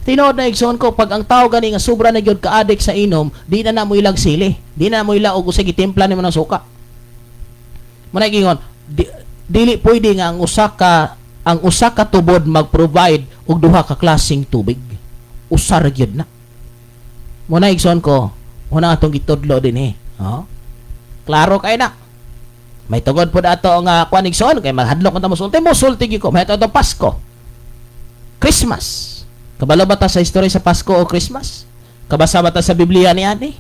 Tinood na igsoon ko, pag ang tao gani nga sobra na gyud ka-addict sa inom, di na mo ilag sili. Di na mo ila og usay gitimpla nimo ng suka. Muna gingon, dili pwede nga ang usa ka tubod mag-provide og duha ka klaseng tubig. Usa ra gyud na. Muna igsoon ko, muna atong gitudlo din Oh? Klaro kay na. May tugod po ato nga kuan igsoon kay maghadlok ta mo sulti mo sulti gyud ko. May ato Pasko. Christmas. Kabalo ba ta sa history sa Pasko o Christmas? Kabasa ba ta sa Biblia ni ani?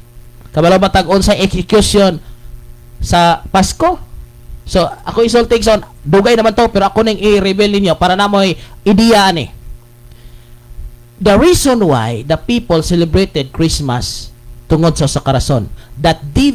Kabalo ba tag unsay execution sa Pasko? So, ako isultig son, dugay naman to pero ako ning i-reveal ninyo para na mo ideya ani. The reason why the people celebrated Christmas tungod sa karason that they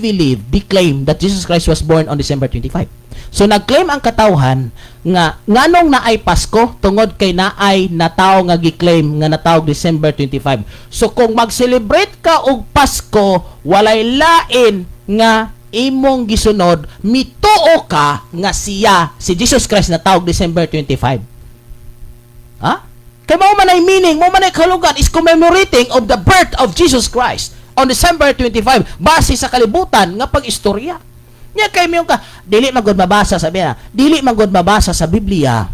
claim that Jesus Christ was born on December 25. So nag-claim ang katawhan nga nganong naay Pasko tungod kay naay natawo nga gi-claim nga natawag December 25. So kung mag-celebrate ka og Pasko, walay lain nga imong gisunod, mituo ka nga siya si Jesus Christ natawag December 25. Ha? Kay mao man ay meaning, mao man ay kalugan is commemorating of the birth of Jesus Christ on December 25 base sa kalibutan nga pag-istorya. Nya kay miyon ka dili magod mabasa sabi na, dili magod mabasa sa Biblia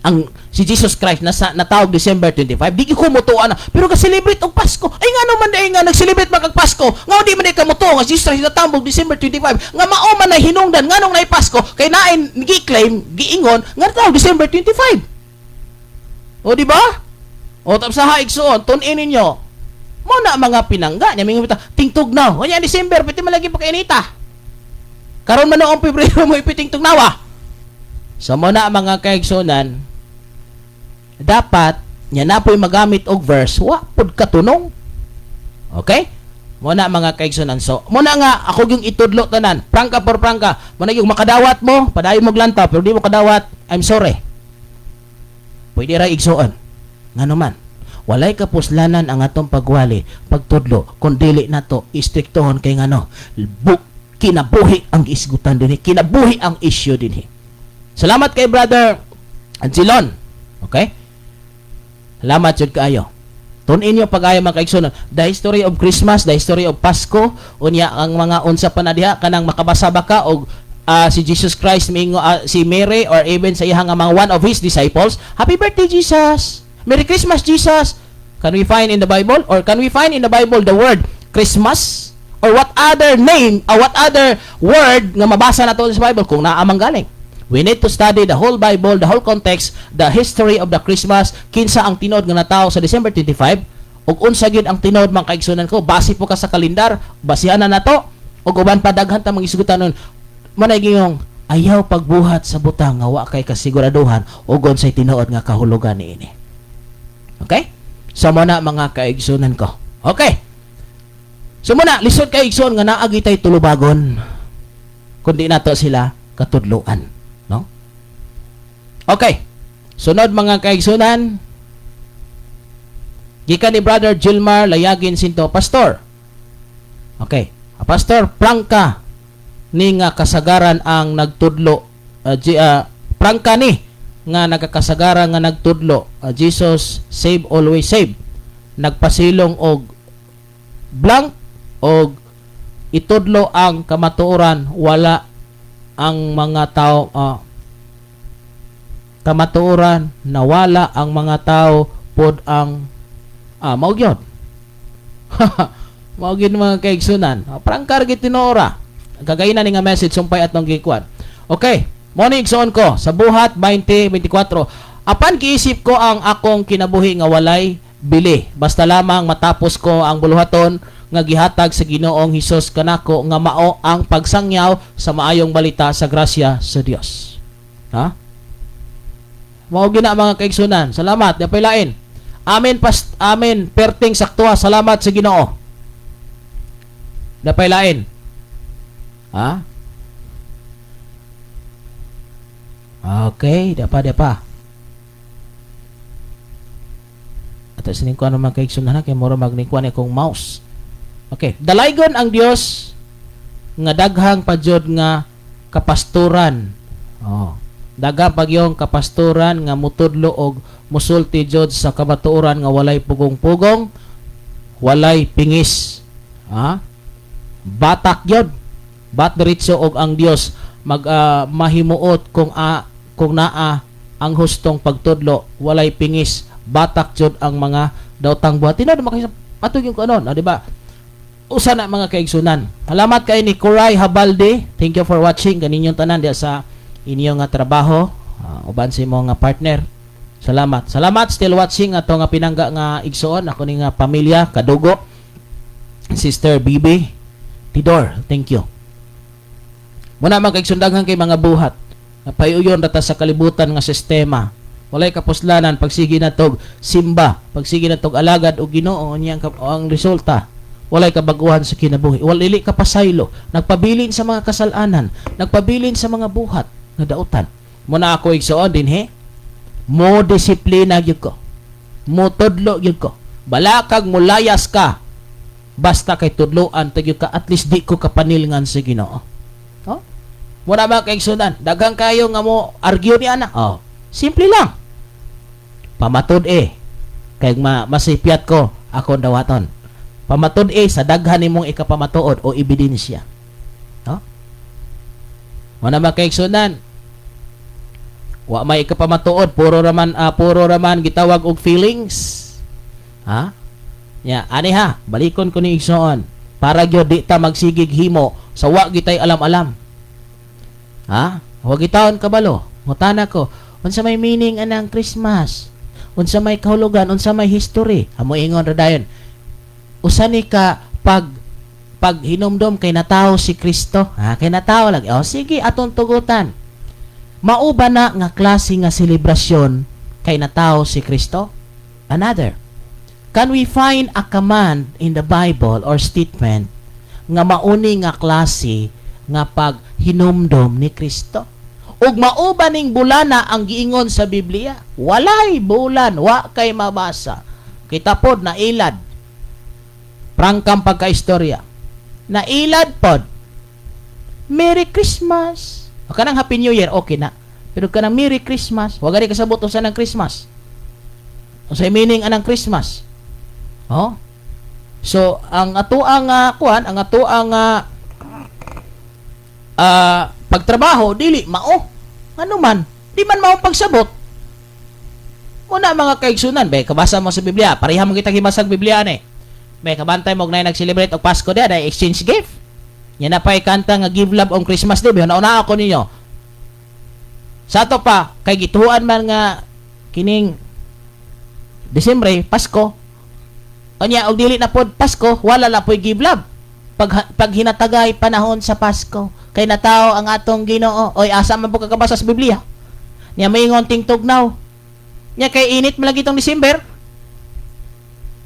ang si Jesus Christ na natawag December 25. Di ko mutuan na pero ka celebrate og Pasko. Ay ngano man day nga nag-celebrate mag Pasko. Ngao di man day ka mutuo nga Jesus Christ natawag December 25. Nga mao man na hinungdan nganong naay Pasko kay naay gi-claim giingon nga natawag December 25. O di ba? O tapos sa haigsoon tun-in ninyo. Mo na mga pinangga nya mingon tingtog na. O nya December piti malagi pa kainita. Karon man noong Pebrero mo ipiting tugnawa. So mo na mga kaigsonan, dapat nya na po'y magamit og verse wa pud katunong. Okay? Mo na mga kaigsonan. So mo na nga ako yung itudlo tanan. Prangka por prangka. Mo na yung makadawat mo, padayon mo glanta pero di mo kadawat, I'm sorry. Pwede ra igsoon. Ngano man? Walay kapuslanan ang atong pagwali, pagtudlo kun dili nato istriktohon kay ngano. Kinabuhi ang isgutan dinhi, kinabuhi ang issue dinhi. Salamat kay brother Angelon. Okay? Salamat jud kaayo. Tun-in niyo pag-ayo mga kaigsoon. The history of Christmas, the history of Pasko, unya ang mga unsa pa na diha kanang makabasa ba ka og si Jesus Christ mingo si Mary or even sa iyang mga one of his disciples, Happy birthday Jesus. Merry Christmas Jesus. Can we find in the Bible or can we find in the Bible the word Christmas? Or what other name, or what other word nga mabasa nato sa Bible kung naa man galing. We need to study the whole Bible, the whole context, the history of the Christmas, kinsa ang tinod nga natawo sa December 25, ug unsa gyud ang tinod mga kaigsunan ko, base po ka sa kalendar, basihan na nato, ug uban pa daghan ta mga isgutanon. Manay giyong ayaw pagbuhat sa butang nga wa kay kasiguraduhan ug unsay tinuod nga kahulugan niini. Okay? So mo na mga kaigsunan ko. Okay. So muna, lisod kay igsoon nga naagi tay tulubagon kundi nato sila katudloan, no? Okay. Sunod mga kaigsunan. Gikan ni Brother Gilmar Layagin Sinto, Pastor. Okay. Pastor, prangka ni nga kasagaran ang nagtudlo. Prangka ni nga nagakasagaran nga nagtudlo. Jesus save always save. Nagpasilong og blank og itudlo ang kamatuoran wala ang mga tao kamatuoran na wala ang mga tao pod ang mao gyud mao gyud mga kaigsunan prangkar gid tinuora gagayna ni nga message sumpay atong gikuan. Okay, mo ni igsoon ko sa buhat 20:24 apan giisip ko ang akong kinabuhi nga walay bili basta lamang matapos ko ang buluhaton nga gihatag sa Ginoong Hesus kanako nga mao ang pagsangyaw sa maayong balita sa grasya sa Dios. Ha? Mao gina mga kaigsunan. Salamat, dapay lain. Amen amen perting saktuha. Salamat sa Ginoo. Dapay lain. Ha? Okay, dapa. Ato sining ko ano man kay igsunan kay mura magnikuan akong mouse. Okay, dalaygon ang Dios nga daghang padyod nga kapastoran. Oh, daghang pagyong kapastoran nga mutudlo og musulti jud sa kabatuoran nga walay pugong-pugong, walay pingis. Ha? Batak yun. Bat diretso og ang Dios mahimuot kung naa ang hustong pagtudlo, walay pingis, batak jud ang mga daotang buhat. Tinod makisa atog yung kanon, di ba? Usa na mga kaigsunan. Salamat kay ni Coray Habalde. Thank you for watching kaninyong tanan diya sa inyong nga trabaho. Uban sa imo nga partner. Salamat. Salamat still watching ato nga pinangga nga igsuon ako ni nga pamilya kadugo. Sister Bibi Tidor, thank you. Muna magkaigsundagan kay mga buhat. Payuyon rata sa kalibutan nga sistema. Walay kapuslanan pagsigi natog simba, pagsigi natog alagad og Ginoo niyang ang resulta. Walay kabaguhan sa kinabuhi. Walili ka pasaylo. Nagpabilin sa mga kasalanan. Nagpabilin sa mga buhat nga dautan. Muna ako igsuon din he. Mo disiplina gyud ko. Mo tudlo gyud ko. Balakag mo layas ka. Basta kay tudloan tagyud ka at least di ko kapanilngan sa Ginoo. Oh? Muna ba kay igsunan? Daghang kayo nga mo argue ni ana. Oh, simple lang. Pamatud kay masipyat ko ako dawaton. Pamatud sa daghan nimong ikapamatuod o ebidensya. No? Muna ba kay igsunan? Wa may ikapamatuod, puro raman gitawag og feelings. Ha? Ya, ani ha, balikon ko ni igsuon para gyud di ta magsigig himo sa wa gitay alam-alam. Ha? Wa gitaon kabalo. Mutana ko, unsa may meaning anang Christmas? Unsa may kahulugan, unsa may history? Amo ingon ra dayon. Usa ni ka pag hinumdom kay natawo si Kristo. Ha, kay natawo lagi. O sige, atong tugutan. Mauba na nga klase nga selebrasyon kay natawo si Kristo? Another. Can we find a command in the Bible or statement nga mauni nga klase nga pag hinumdom ni Kristo? Ug mauba ning bulana ang giingon sa Biblia? Walay bulan, wa kay mabasa. Kita pod na ilad. Prangkang pagkaistorya. Nailad pod. Merry Christmas. O kanang Happy New Year, okay na. Pero kanang Merry Christmas, wag gani kasabot usa ng Christmas. Usa meaning anang Christmas. Oh? So, ang atuang kuan, ang atuang pagtrabaho dili mao. Ano man, di man mao pagsabot. Una mga kaigsunan, be kabasa mo sa Biblia, pareha mo kita hibasag Biblia ni. May kabantay mo na nag-celebrate og Pasko dia, na exchange gift. Yan na pa'y kanta nga Give Love on Christmas Day. Nauna ako ninyo. Sa ato pa, kay gituan man nga kining Disyembre, Pasko. O niya, og dili na pod Pasko, wala na po'y give love. Pag hinatagay panahon sa Pasko, kay natao ang atong Ginoo. Oy, asa man po kakabasa sa Biblia. Niya may ngonting tugnaw. Niya kay init malagi itong December.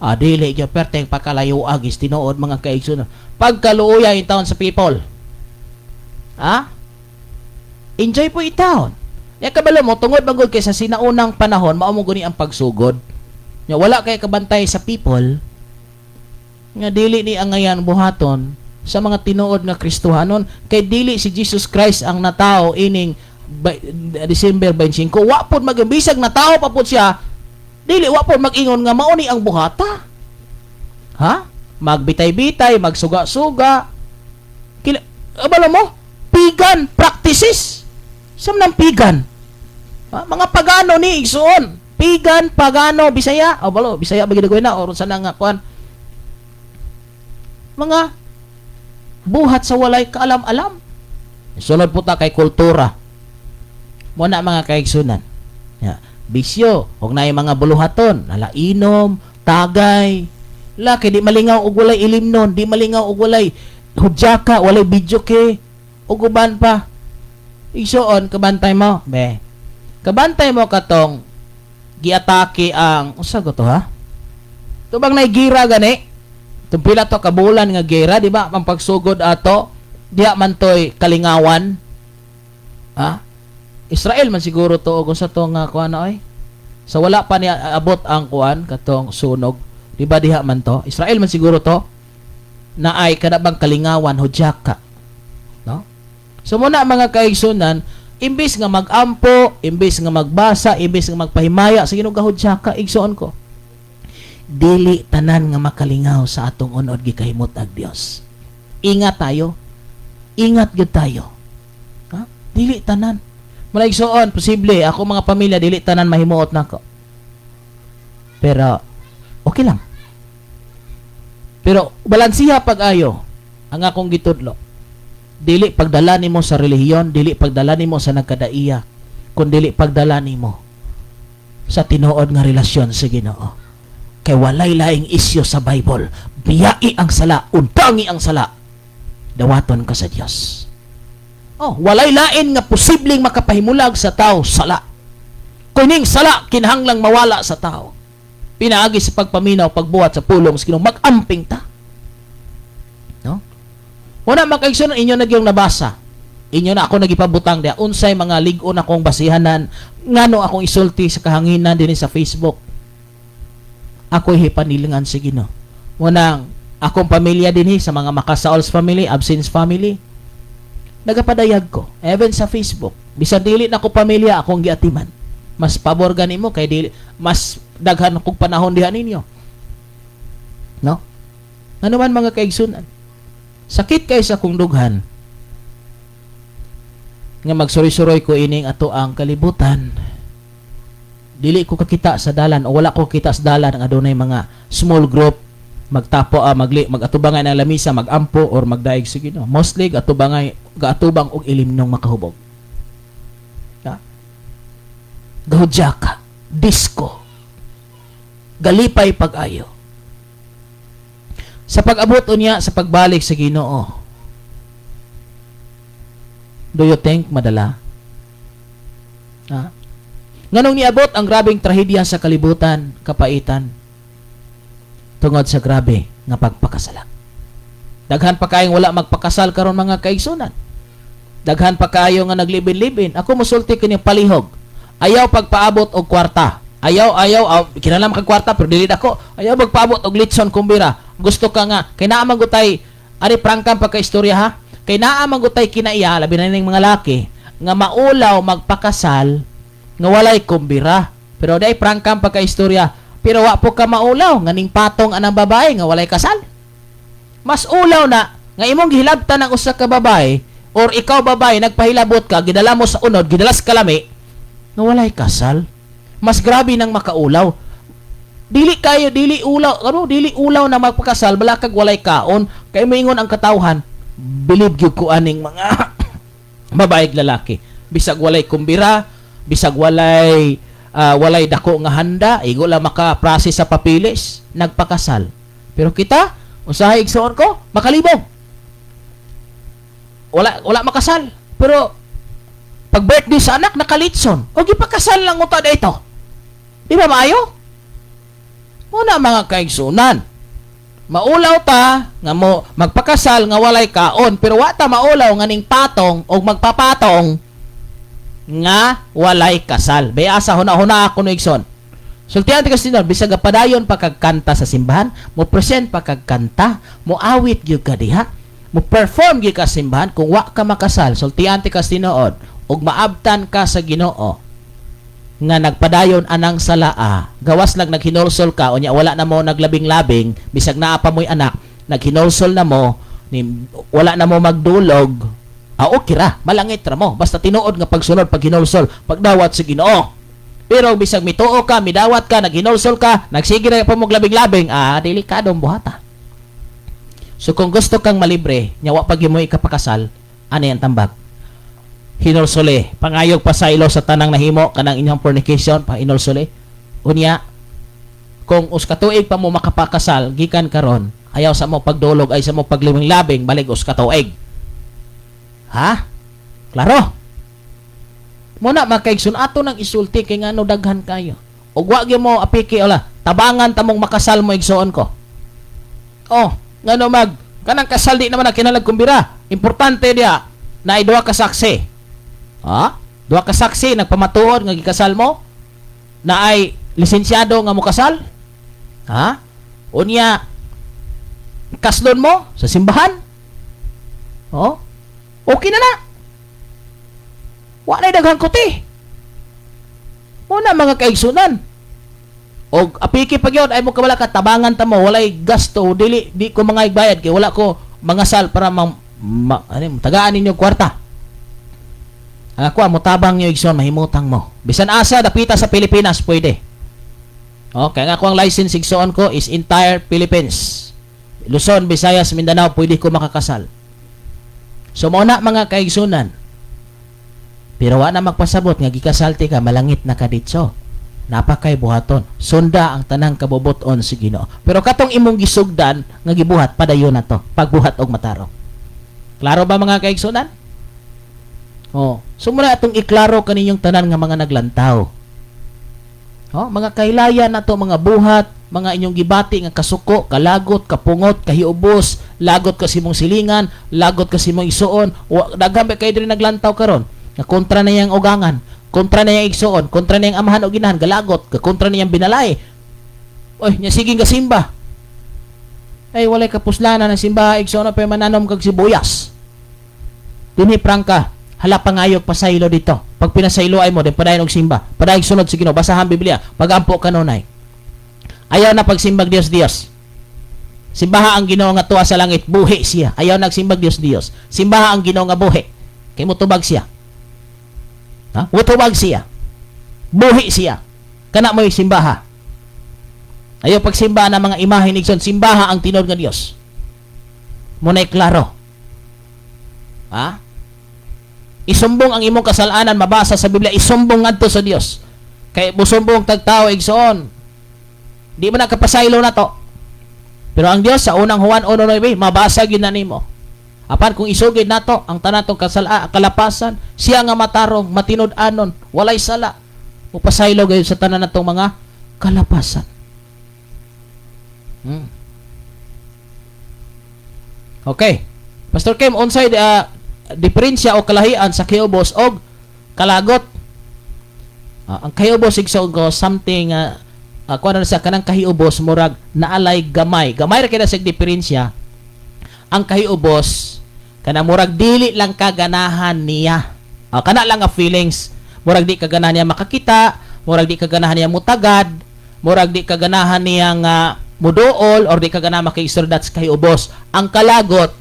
Dili gyud perteng pakalayo agis tinuod mga kaigsunan. Pagkaluoya in town sa people. Ha? Enjoy po itaon. Ya kabalo mo tungod bangod kay sa sinaunang panahon mao mo guni ang pagsugod. Nya wala kay kabantay sa people. Nga dili ni angayan buhaton sa mga tinuod nga Kristohanon kay dili si Jesus Christ ang natao ining December 25. Wa pod magabisag natao pa pod siya. Dili wa po mag-ingon nga mauni ang buhata. Ha? Magbitay-bitay, magsuga-suga. Abala mo? Pagan practices. Sam nang pagan. Ha? Mga pagano ni igsuon. Pagan, pagano, Bisaya. Abalo, Bisaya bagi dagoy na or sa nga kuan. Mga buhat sa walay kaalam-alam. Sunod po ta kay kultura. Muna mga kaigsunan. Ya. Bisyo, og na mga buluhaton, nalainom, tagay, laki di malingaw og walay ilimnon, di malingaw og walay hudyaka, walay bidyoke, og uban pa. Igsuon, kabantay mo, be. Kabantay mo katong giatake ang, usa ko to ha? Tubang nay gira gani, itong pila to kabulan nga gira, di ba? Ang pagsugod ato, diha man toy kalingawan. Ha? Israel man siguro to kung sa to nga kuan oy. Sa wala pa niya abot ang kuan katong sunog. Di ba diha man to? Israel man siguro to na ay kanabang kalingawan hudyaka. No? So muna mga kaigsunan, imbis nga magampo, imbis nga magbasa, imbis nga magpahimaya sa Ginoo hudyaka, igsuon ko. Dili tanan nga makalingaw sa atong unod gikahimot ag Dios. Ingat tayo. Ingat gyud tayo. Ha? Dili tanan. Malaigsoon, posible ako mga pamilya dili tanan mahimuot nako. Pero okay lang. Pero balansiha pag-ayo ang akong gitudlo. Dili pagdala nimo sa relihiyon, dili pagdala nimo sa nagkadaiya, kun dili pagdala nimo sa tinuod nga relasyon sa Ginoo. Kay walay laing isyu sa Bible. Biyai ang sala, untangi ang sala. Dawaton ka sa Dios. Oh, walay lain nga posibleng makapahimulag sa tao sala. Kuning sala kinahanglang mawala sa tao. Pinaagi sa pagpaminaw, pagbuhat sa pulong sa Ginoo, mag-amping ta. No? Wala makaigsuon inyo nagyong nabasa. Inyo na ako nagipabutang dia unsay mga lig-on akong basihanan ngano akong isulti sa kahanginan dinhi sa Facebook. Ako hipanilingan sa Ginoo. Munang akong pamilya dinhi sa mga Makasaols family, Absence family. Nagapadayag ko even sa Facebook. Bisan dili na ko pamilya akong giatiman. Mas pabor gani mo kay dili mas daghan kog panahon diha ninyo. No? Ano man mga kaigsunan? Sakit kay sa kong dughan nga magsuri-suroy ko ining ato ang kalibutan. Dili ko kakita sa dalan o wala ko kita sa dalan nga adunay mga small group magtapo magatubangay ng lamisa, magampo or magdaig sa Ginoo. Mostly gaatubang og ilimnong makahubog. Ha? Gahudyaka, disco, galipay pag-ayo. Sa pag-abot unya sa pagbalik sa Ginoo, do you think madala? Ha? Nganong niabot ang grabing trahedya sa kalibutan, kapaitan, tungod sa grabe nga pagpakasala. Daghan pa kayong wala magpakasal karon mga kaigsunan. Daghan pa kayo nga naglibin-libin. Ako mosulti kini palihog. Ayaw pagpaabot og kwarta. Ayaw kinahanglan kag kwarta pero dili ako. Ayaw magpaabot og litson kumbira. Gusto ka nga kay naa man gutay ari prangkam pagka-istorya ha. Kay naa man gutay kinaiya labi na ning mga laki nga maulaw magpakasal nga walay kumbira. Pero dai prangkam pagka-istorya. Pero wa po ka maulaw nga ning patong anang babae nga walay kasal. Mas ulaw na nga imong gihilabtan ang usa ka babae or ikaw babae nagpahilabot ka gidala mo sa unod gidala sa kalami nga walay kasal. Mas grabe nang makaulaw. Dili dili ulaw na magpakasal bala kag walay kaon kay moingon ang katawhan bilib gyud ko aning mga babae ug lalaki bisag walay kumbira, bisag walay dako nga handa, igo lang maka-process sa papilis, nagpakasal. Pero kita, usahay igsoon ko, makalibog. Wala makasal. Pero pag birthday sa anak nakalitson, o gipakasal lang uta dito. Di ba maayo? Una mga kaigsunan. Maulaw ta nga mo magpakasal nga walay kaon, pero wa ta maulaw nga ning patong o magpapatong nga walay kasal. Bayasa huna ako no igsoon. Sultihan ti kasi bisag padayon pa kagkanta sa simbahan, mo present pa kagkanta, mo awit gyud ka diha, mo perform gyud ka sa simbahan kung wa ka makasal. Sultihan ti kasi nood ug maabtan ka sa Ginoo nga nagpadayon anang salaa, gawas lang naghinulsol ka unya wala na mo naglabing-labing bisag naa pa mo'y anak, naghinulsol na mo wala na mo magdulog. Okay ra, malangit ra mo. Basta tinuod nga pagsunod, paghinulsol, pagdawat sa Ginoo. Pero bisag mituo ka, midawat ka, naghinulsol ka, nagsige na pa mo labing-labing, delikadong buhata. So kung gusto kang malibre, nyawa pag mo ikapakasal, ano yan tambag? Hinulsole, pangayog pa sa ilo sa tanang nahimo, kanang inyong fornication, pa hinulsole. Unya, kung uskatuig pa mo makapakasal, gikan karon, ayaw sa mo pagdulog, ay sa mo paglibing-labing, balik uskatuig. Ha? Klaro. Muna makaigsun ato nang isulti kay ngano daghan kayo. Og wa gyud mo apiki tabangan tamong makasal mo igsuon ko. Oh, ngano kanang kasal di naman na kinalag kumbira. importante dia na ay duha ka saksi. Ha? Duha ka saksi nagpamatuod nga gikasal mo na ay lisensyado nga mo kasal. Ha? Unya kaslon mo sa simbahan. Oh? Okay na na. Wa na daghang kuti. Muna mga kaigsunan. O apiki pag yun, ay mo kabala ka, tabangan ta mo, walay gasto, di ko mga igbayad, kaya wala ko mangasal para tagaan ninyo kwarta. Ako, mo tabang nyo igsoon, mahimutang mo. Bisan asa, dapita sa Pilipinas, pwede. Okay, nga ako ang license igsoon ko is entire Philippines. Luzon, Visayas, Mindanao, pwede ko makakasal. So, muna mga kaigsunan. Pero wa na magpasabot, nga gikasalti ka, malangit na ka ditso. Napakay buhaton. Sunda ang tanang kaboboton si Ginoo. Pero katong imong gisugdan nga gibuhat padayon na to. Pagbuhat og matarong. Klaro ba mga kaigsunan? Oh, sumura atong iklaro kaninyong tanan nga mga naglantaw. Oh, mga kahilayan na to, mga buhat, mga inyong gibati nga kasuko, kalagot, kapungot, kahiubos, lagot ka simong silingan, lagot ka simong isuon, daghan ba kayo din naglantaw karon? Nga kontra na yang ugangan, kontra na yang igsoon, kontra na yang amahan o ginahan, galagot, kontra na yang binalay. Oy, nya sige nga simba. Ay, walay kapuslanan ng simba, igsoon na pa mananom kag sibuyas. Dinhi prangka, hala pangayog pasaylo dito. Pag pinasaylo ay mo, din padayon og simba. Padayon sunod sa Ginoo, basahan Biblia, pagampo kanunay. Ayaw na pagsimbag Dios. Simbaha ang Ginoo nga tuwa sa langit, buhi siya. Ayaw nagsimbag Dios. Simbaha ang Ginoo nga buhi. Kay mutubag siya. Ha? Mutubag siya. Buhi siya. Kana mo'y simbaha. Ayaw pagsimba ng mga imahe ni Igsoon, simbaha ang tinod nga Dios. Muna'y klaro. Ha? Isumbong ang imong kasalanan, mabasa sa Biblia, isumbong ngadto sa Dios. Kay musumbong tagtao Igsoon. Di man nakapasaylo na to. Pero ang Dios sa unang Juan 1:9, mabasa gyud na nimo. Apan kung isugid nato ang tanan tong kalapasan, siya nga matarong, matinud-anon, walay sala. Upasaylo gayud sa tanan natong mga kalapasan. Okay. Pastor Kim, unsay diferensya o kalahian sa kiubos og kalagot? Ang kiubos igsoon ko something kuan na sa kanang kahiubos murag naalay gamay. Gamay ra kay sa diferensya. Ang kahiubos kana murag dili lang kaganahan niya. Kana lang nga feelings. Murag di kaganahan niya makakita, murag di kaganahan niya mutagad, murag di kaganahan niya nga muduol or di kaganahan makiistorya sa kahiubos. Ang kalagot,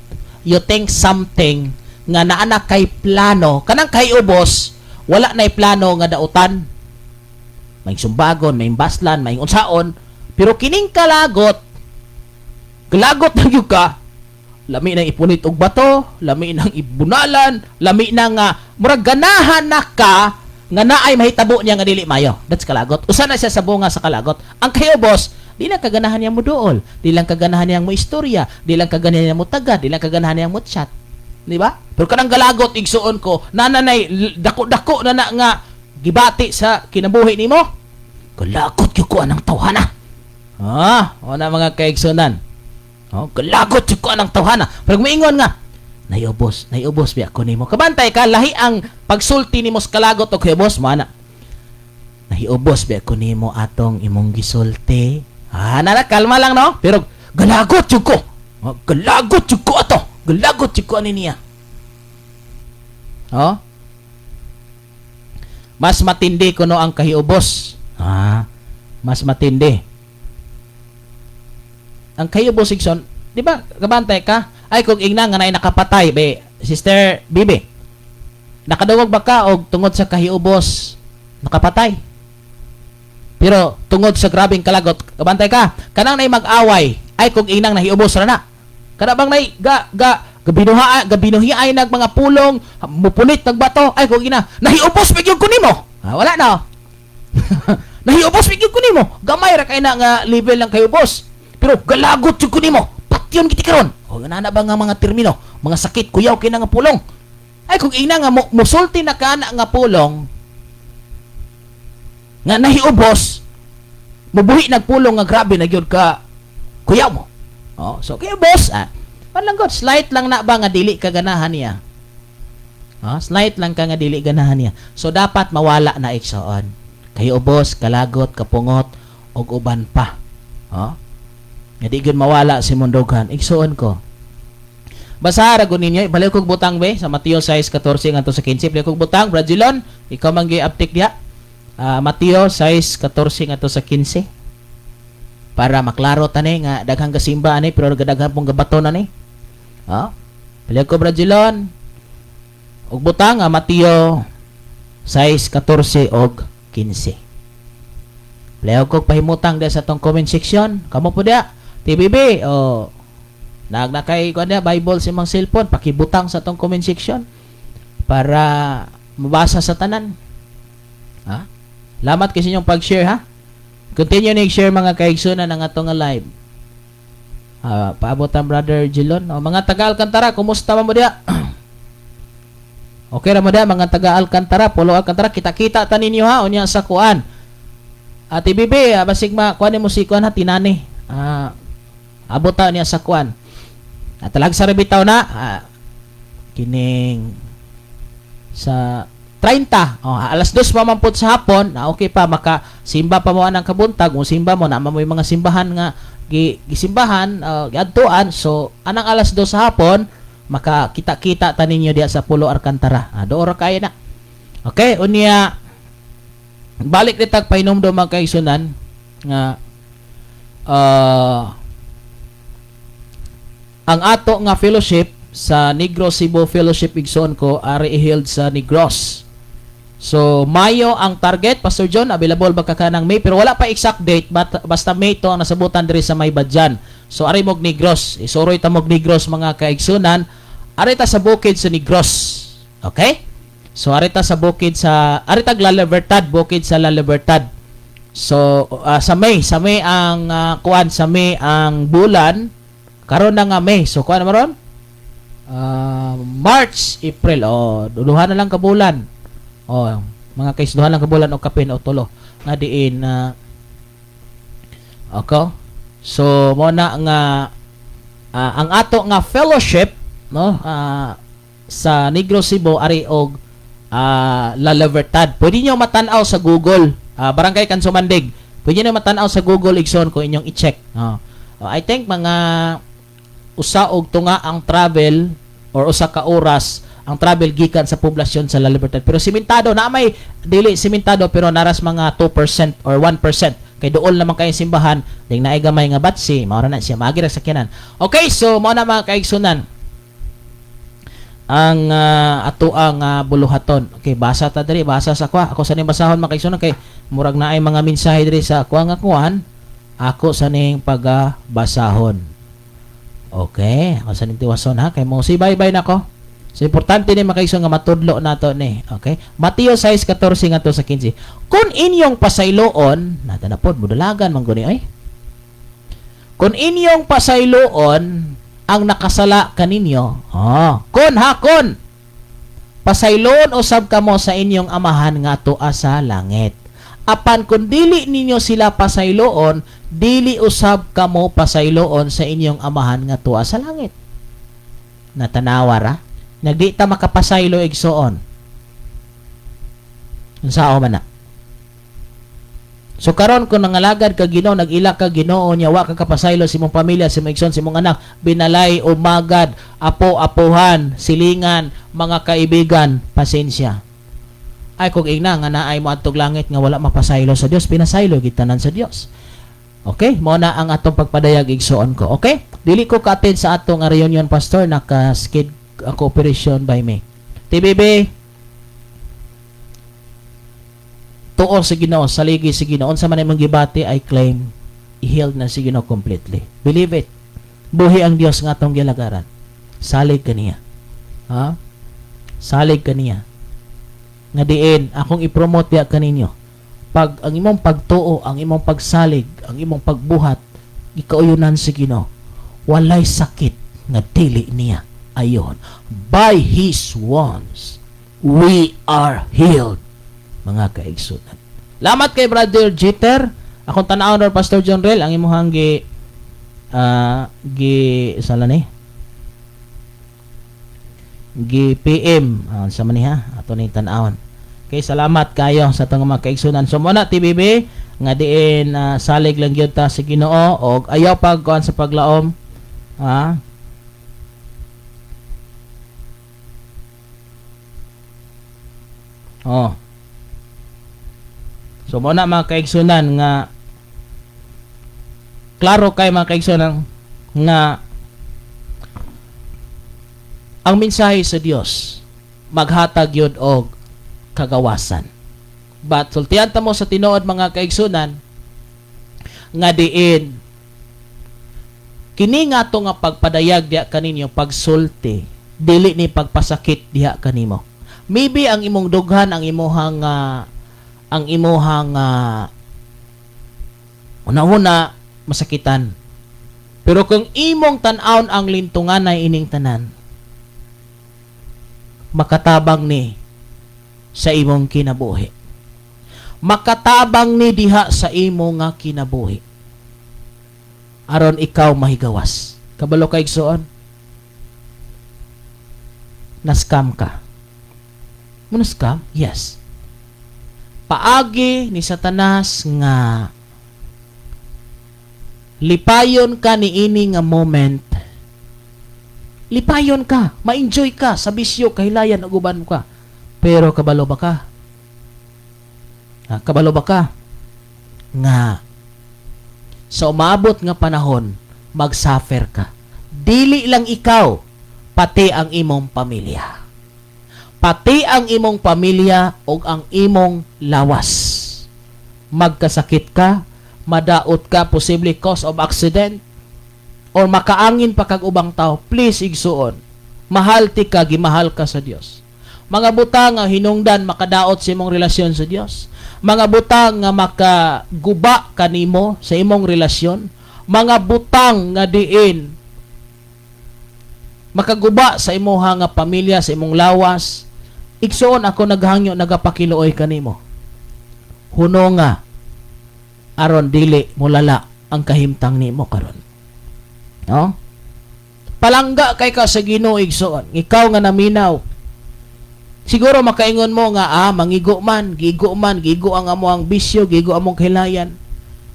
you think something nga naana kay plano. Kanang kahiubos, wala nay plano nga dautan. May sumbagon, may baslan, may unsaon. Pero kining kalagot, kalagot na yung ka, lami nang ipunit og bato, lami nang ibunalan, lami nang murag ganahan na ka, nga naay mahitabo niya nga dili mayo. That's kalagot. Usa na siya sa bunga sa kalagot. Ang kahiubos, di lang kaganahan niya mo duol, di lang kaganahan niya mo istorya, di lang kaganahan niya mo tagad, di lang kaganahan niya mo chat. Di ba? Pero kanang kalagot, igsuon ko, nananay, dako-dako na nga, gibati sa kinabuhi nimo. Kalagot yung ko anang tawhana. O na mga kaigsunan. Kalagot yung ko anang tawhana. Pero gumingon nga, naiubos biya ko nimo. Kabantay ka, lahi ang pagsulti nimo sa kalagot o kayubos mo, ana. Naiubos biya ko nimo atong imong gisulti. Kalma lang, no? Pero galagot yung ko. Galagot yung ko ato. Galagot yung ko ani niya. Mas matindi kuno ang kahiubos. Mas matindi. Ang kahiubos Igsoon, di ba, kabantay ka? Ay, kung ingna nga na nakapatay, Sister Bibi, nakadungog ba ka o tungod sa kahiubos nakapatay? Pero tungod sa grabing kalagot, kabantay ka, kanang nay mag-away, ay kung inang nahiubos ra na. Kana bang nay gabinuhi ay nag mga pulong, mupunit nagbato, ay kung ina, nahiubos bigyan ko nimo. Wala na. Nahiubos bigyan ko nimo. Gamay ra kay na nga level lang kahiubos. Pero galagot jud ko nimo. Patyon kiti karon. Ana ba nga mga termino, mga sakit kuyaw kay na nga pulong. Ay kung ina nga musulti na kana nga pulong, nga nahiubos, mubuhi nagpulong nga grabe na gyud ka kuyaw mo. So kaya boss, Manlanggot, slight lang na ba nga dili ka ganahan niya? Slight lang ka nga dili ganahan niya. So dapat mawala na igsoon. Kayo ubos, kalagot, kapungot, og uban pa. Nga di gyud mawala si mundugan. Igsoon ko. Basa ra gud ninyo, baliw kog butang be sa Mateo 6:14 ngadto sa 15. Baliw kog butang, Bradilon, ikaw man gi-uptick diha. Mateo 6:14 ngadto sa 15. Para maklaro tani nga daghang gasimba ani pero daghan pong gabaton ani. Baliw ko Bradilon. Og butang Mateo 6:14 og 15. Baliw kog pahimutang diha sa tong comment section. Kamo po diha. TBB nagnakay ko na Bible sa imong cellphone, pakibutang sa tong comment section para mabasa sa tanan. Salamat kasi inyong pag-share ha. Continue na i-share mga kaigsunan ng atong live. Paabot ang Brother Jilon. Mga taga Alcantara, kumusta mo diya? Okay ra mo diya mga taga Alcantara, Pulo Alcantara, kita-kita ta ninyo ha unya sa kuan. TBB, basig kuan mo si kuan ha tinani. Abot ta niya sa kuan. Talag sa bitaw na kining sa 30 alas 2 pa man pud sa hapon na okay pa makasimba pa mo anang kabuntag mo simba mo na mo mga simbahan nga gisimbahan giadtuan so anang alas 2 sa hapon makakita-kita ta ninyo diya sa Pulo Alcantara doora kaya na okay unya balik ditag painom do mga kaigsunan nga ang ato nga fellowship sa Negros Cebu Fellowship igsoon ko ari held sa Negros. So Mayo ang target, Pastor John, available ba ka kanang May pero wala pa exact date basta May to ang nasabutan diri sa May Badyan. So ari mog Negros, isuroy ta mog Negros mga kaigsunan, ari ta sa bukid sa Negros. Okay? So ari ta sa bukid sa ari ta La Libertad, bukid sa La Libertad. So sa May ang kuan sa May ang bulan karon na nga May. So kuan maron? March, April. Duluhan na lang ka bulan. Mga kais duhan lang ka bulan o kapin o tulo. Nga diin okay. So mo na nga ang ato nga fellowship no sa Negros Cebu ari og La Libertad. Pwede niyo matan-aw sa Google. Barangay Kansumandig. Pwede niyo matan-aw sa Google igsoon ko inyong i-check. I think mga usa og tunga ang travel or usa ka oras ang travel gikan sa poblasyon sa La Libertad. Pero simentado na may dili simentado pero naras mga 2% or 1%. Kay dool naman kay simbahan ding naay gamay nga batsi, mao na siya magi ra sakyanan. Okay, so mao na mga kaigsunan. Ang ato ang buluhaton. Okay, basa ta diri, basa sa kwa. Ako sa ning basahon mga kaigsunan kay murag naay mga mensahe diri sa kwa nga kuan. Ako sa ning pagbasahon. Okay, ako sa ning tiwason ha kay mo si bye-bye nako. So importante ni makaiso nga matudlo nato ni. Okay? Mateo 6:14 ngadto sa 15. Kung inyong pasayloon, nata na pod mudulagan man guni ay. Kung inyong pasayloon ang nakasala kaninyo, kun pasayloon usab kamo sa inyong amahan nga tuwa sa langit. Apan kung dili ninyo sila pasayloon, dili usab kamo pasayloon sa inyong amahan nga tuwa sa langit. Natanawa ra? Nagdi ta makapasaylo igsoon. Unsao man na? So karon kung nangalagad ka Ginoo, nag-ila ka Ginoo nya wa ka kapasaylo sa imong pamilya, sa imong igsoon, sa imong anak, binalay, umagad, apo-apuhan, silingan, mga kaibigan, pasensya. Ay kung igna nga naay mo adtog langit nga wala mapasaylo sa Dios, pinasaylo gitanan sa Dios. Okay, mo na ang atong pagpadayag igsoon ko. Okay? Dili ko ka-attend sa atong reunion pastor naka-skid cooperation by me. TBB tuo sa Ginoo, saligi sa Ginoo, unsa man imong gibati I claim i-healed na si Ginoo completely. Believe it. Buhi ang Dios nga atong gilagaran. Salig kaniya. Salig kaniya. Nga diin akong i-promote ya kaninyo. Pag ang imong pagtuo, ang imong pagsalig, ang imong pagbuhat gikauyunan sa Ginoo, walay sakit nga dili niya ayon. By His wounds we are healed. Mga kaigsunan. Lamat kay Brother Jeter. Akong tan-aw Pastor John Rel ang imong gi sala ni gi-PM sa maniha ato ni tan-awon. Okay, salamat kayo sa itong mga kaigsunan. So muna TBB nga diin salig lang gyud ta sa Ginoo og ayaw pagkuan sa paglaom. Ha? Oh. So muna mga kaigsunan nga klaro kay mga kaigsunan nga ang mensahe sa Dios maghatag yun og kagawasan. But sultihan ta mo sa tinuod mga kaigsunan nga diin kini nga to nga pagpadayag diha kaninyo pagsulti dili ni pagpasakit diha kanimo. Maybe ang imong dughan ang imuhang una-una masakitan. Pero kung imong tan-awon ang lintungan ay ining tanan, makatabang ni sa imong kinabuhi. Makatabang ni diha sa imo nga kinabuhi. Aron ikaw mahigawas. Kabalo kay igsoon. Na-scam ka. Mo na-scam? Yes. Paagi ni Satanas nga lipayon ka ni ini nga moment. Lipayon ka, ma-enjoy ka sa bisyo, kahilayan ug uban ka. Pero kabalo ba ka? Kabalo ba ka? Nga sa umabot nga panahon, mag-suffer ka. Dili lang ikaw, pati ang imong pamilya. Pati ang imong pamilya o ang imong lawas. Magkasakit ka, madaot ka, posible cause of accident, or makaangin pa kag ubang tao, please igsuon. Mahal ti ka, gimahal ka sa Dios. Mga butang nga hinungdan makadaot sa imong relasyon sa Dios. Mga butang nga makaguba kanimo sa imong relasyon. Mga butang nga diin makaguba sa imuha nga pamilya, sa imong lawas. Igsuon ako naghangyo nagapakiluoy kanimo. Huno nga aron dili mulala ang kahimtang nimo karon. No? Palangga kay ka sa Ginoo igsuon. Ikaw nga naminaw. Siguro makaingon mo nga mangigo man, gigo ang amo ang bisyo, gigo among kahilayan.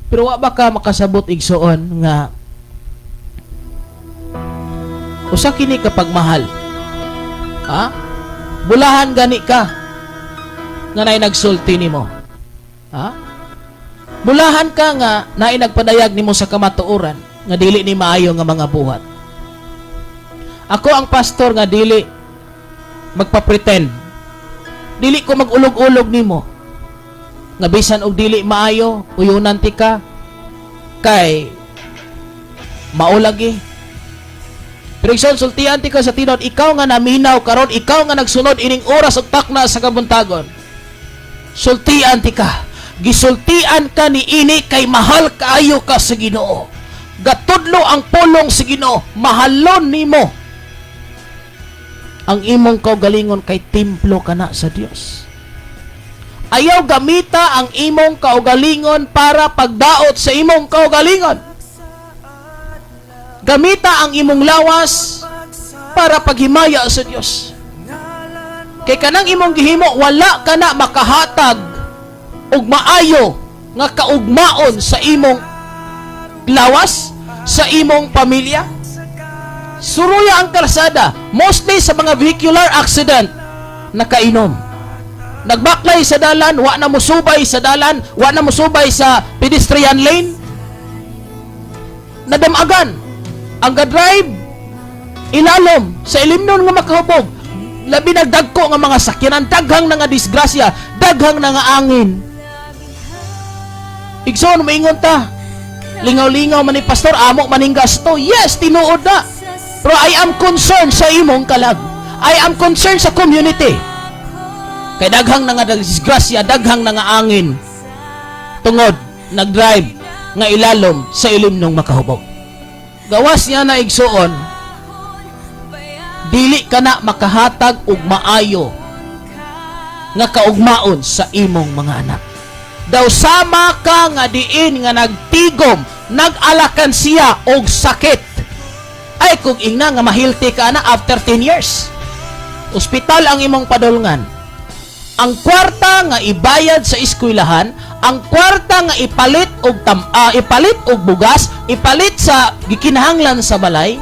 Pero wa ba ka makasabot igsuon nga usa kini kapag mahal. Ha? Bulahan gani ka nga naay nagsulti nimo. Ha? Bulahan ka nga naay nagpadayag nimo sa kamatuoran nga dili ni maayo nga mga buhat. Ako ang pastor nga dili magpa-pretend. Dili ko magulog-ulog nimo. Nga bisan og dili maayo, uyunan ti ka kay maulagi. Pero sultihan ti ka sa tinod, ikaw nga naminaw karon, ikaw nga nagsunod ining oras ug takna sa kabuntagon. Sultihan ti ka. Gisultian ka ni ini kay mahal kaayo ka sa Ginoo. Gatudlo ang pulong sa Ginoo, mahalon nimo. Ang imong kaugalingon kay templo kana sa Dios. Ayaw gamita ang imong kaugalingon para pagdaot sa imong kaugalingon. Gamita ang imong lawas para paghimaya sa Dios. Kay kanang imong gihimo wala kana makahatag og maayo nga kaugmaon sa imong lawas, sa imong pamilya. Suruya ang kalsada, mostly sa mga vehicular accident, nakainom. Nagbaklay sa dalan, wa na musubay sa dalan, wa na musubay sa pedestrian lane. Nadamagan ang ga-drive ilalom sa ilimnon nga makahubog. Labi nagdagko nga mga sakyanan, daghang na nga disgrasya, daghang na nga angin. Igsoon maingon ta. Lingaw-lingaw man ni pastor, amo maning gasto. Yes, tinuod na. Pero I am concerned sa imong kalag. I am concerned sa community. Kay daghang na nga disgrasya, daghang na nga angin. Tungod, nag-drive nga ilalom sa ilimnong makahubog. Gawas niya na igsuon, dili ka na makahatag og maayo nga kaugmaon sa imong mga anak. Daw sama ka nga diin nga nagtigom, nag-alakan siya og sakit. Ay kung ingna nga mahilti ka na after 10 years. ospital ang imong padulngan. Ang kwarta nga ibayad sa eskwelahan, ang kwarta nga ipalit og bugas, ipalit sa gikinahanglan sa balay,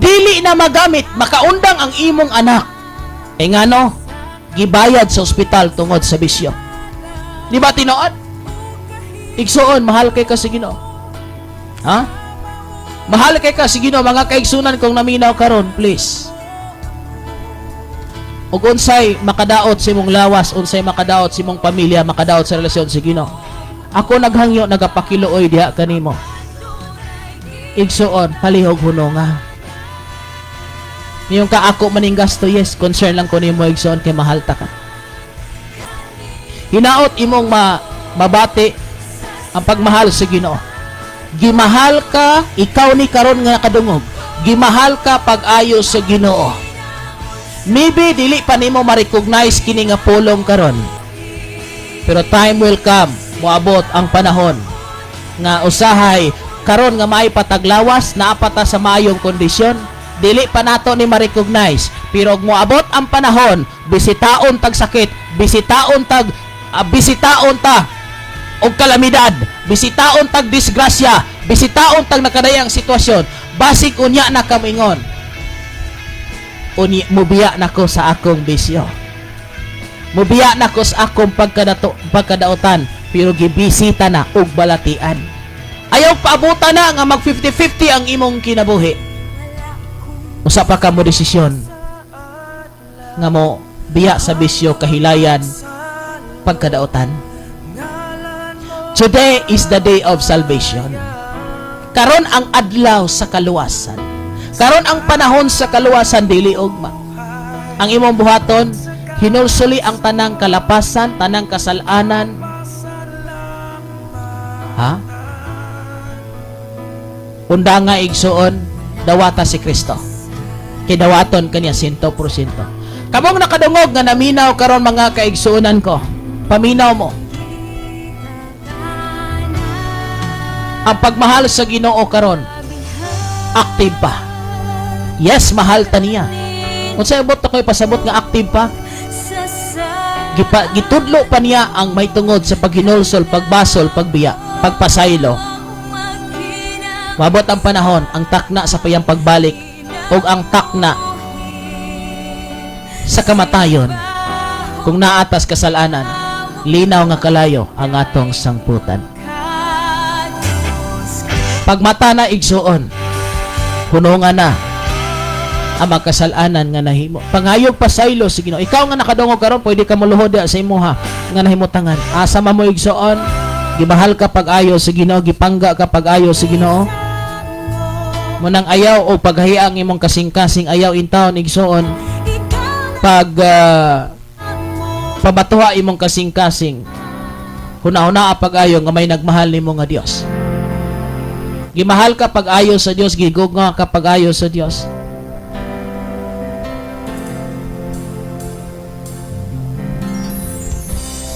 dili na magamit, makaundang ang imong anak. E ngano, gibayad sa ospital tungod sa bisyo. Di ba tinuod? Igsuon, mahal kay ka sa Ginoo. Ha? Mahal kay ka sa Ginoo, mga kaigsunan kong naminaw karon, please. Ug unsay makadaot sa imong lawas, unsay makadaot sa imong pamilya, makadaot sa relasyon sa Ginoo. Ako naghangyo nagapakiluoy diha kanimo. Igsuon, palihog hunonga. Yung ka ako maning gasto, yes, concern lang ko nimo igsuon kay mahal ta ka. Hinaot imong mabati ang pagmahal sa Ginoo. Gimahal ka, ikaw ni karon nga kadungog. Gimahal ka pag-ayo sa Ginoo. Maybe dili pa nimo ma-recognize kini nga pulong karon. Pero time will come, moabot ang panahon nga usahay karon nga may pataglawas, naapata sa maayong kondisyon, dili pa nato ni ma-recognize. Pero moabot ang panahon, bisitaon tag sakit, bisitaon ta og kalamidad, bisitaon tag disgrasya, bisitaon tag nakadayang sitwasyon, basig unya na kamingon. Mubiya nako sa akong bisyo. Mubiya nako sa akong pagkadaotan, pero gibisita na og balatian. Ayaw paabutan na nga mag 50-50 ang imong kinabuhi. Usa pa ka mo desisyon nga mo biya sa bisyo, kahilayan, pagkadaotan. Today is the day of salvation. Karon ang adlaw sa kaluwasan. Karon ang panahon sa kaluwasan, dili ugma. Ang imong buhaton, hinulsuli ang tanang kalapasan, tanang kasalanan. Ha? Unda nga igsuon, dawata si Kristo. Kidawaton kaniya 100%. Kamong nakadungog nga naminaw karon mga kaigsuonan ko, paminaw mo. Ang pagmahal sa Ginoo karon, active pa. Yes, mahal ta niya. Kung sa abot ako'y pasabot nga active pa, gitudlo pa niya ang may tungod sa paghinulsol, pagbasol, pagbiya, pagpasaylo. Mabot ang panahon, ang takna sa payang pagbalik o ang takna sa kamatayon. Kung naatas kasalanan, linaw nga kalayo ang atong sangputan. Pagmata na igsuon, hunungan na ang makasalanan nga nahimo. Pangayog pasaylo sa Ginoo. Ikaw nga nakadungog karon, pwede ka muluhod sa imuha nga nahimutangan. Asa man mo igsuon, gimahal ka pag-ayo sa Ginoo, gipangga ka pag-ayo sa Ginoo. Munang ayaw o paghahiya ang imong kasing-kasing, ayaw intawon igsuon pabatuha imong kasing-kasing. Huna-huna pag-ayo nga may nagmahal nimo nga Dios. Gimahal ka pag-ayo sa Dios, gigugma ka pag-ayo sa Dios.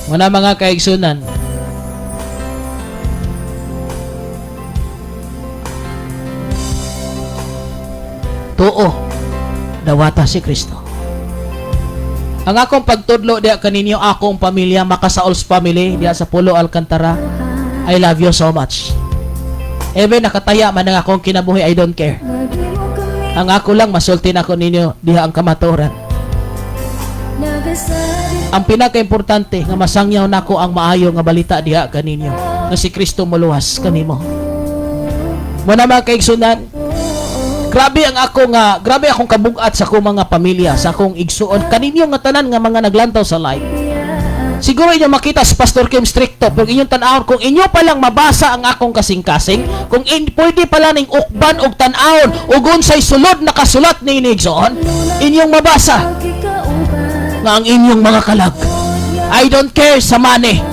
Muna mga kaigsunan, tuo, dawata si Kristo. Ang akong pagtudlo diya kaninyo, akong pamilya, Makasaols family, diya sa Pulo Alcantara, I love you so much. Even nakataya man ang akong kinabuhi, I don't care. Ang ako lang, masultin ako ninyo, diha ang kamaturan. Ang pinaka-importante nga masangyaw nako ang maayo nga balita diha kaninyo nga si Kristo moluwas kanimo. Muna mga kaigsunan, grabe akong kabugat sa akong mga pamilya, sa akong igsuon kaninyo nga tanan nga mga naglantaw sa live. Siguro inyo makita si Pastor Kim stricto, pero inyong tanawon kung inyo palang mabasa ang akong kasing-kasing, kung pwede pala ning ukban og tan-awon ug unsay sulod nakasulat ni igsuon, inyong mabasa nga ang inyong mga kalag, I don't care sa money,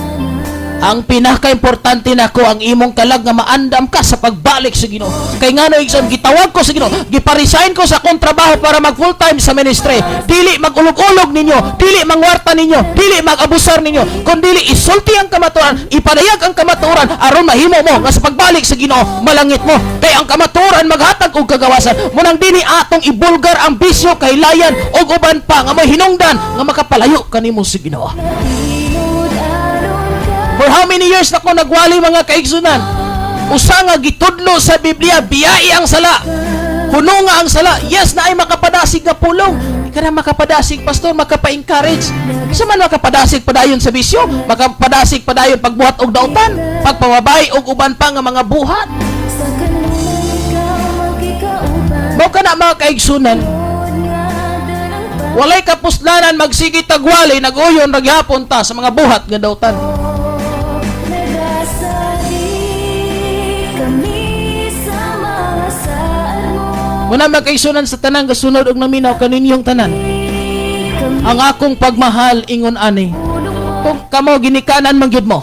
Ang pinaka-importante nako ang imong kalag nga maandam ka sa pagbalik sa Ginoo. Kay ngano igsoon gitawag ko sa Ginoo, giparesign ko sa akong trabaho para mag full time sa ministry. Dili magulog-ulog ninyo, dili mangwarta ninyo, dili magabusar ninyo, kun dili isulti ang kamatuoran, ipadayag ang kamatuoran aron mahimo mo nga sa pagbalik sa Ginoo malangit mo. Kay ang kamatuoran maghatag og kagawasan. Munang dini atong ibulgar ang bisyo, kahilayan og uban pa nga may hinungdan nga makapalayo kanimo sa Ginoo. For how many years na ko nagwali mga kaigsunan? Usa nga gitudlo sa Biblia, biyai ang sala. Puno nga ang sala. Yes, na ay makapadasig nga pulong. Ika na makapadasig, pastor, makapa-encourage. Sa man makapadasig padayon sa bisyo, makapadasig padayon pagbuhat og dautan, pagpamabay og uban pa nga mga buhat. Mao kana mga kaigsunan, walay kapuslanan magsigit tagwali, nag-uyon ragyapon ta sa mga buhat nga dautan. Muna magkaisunan sa tanang kasunod og naminaw kaninyong tanan. Ang akong pagmahal ingon ani. Kung kamo ginikanan man gyud mo.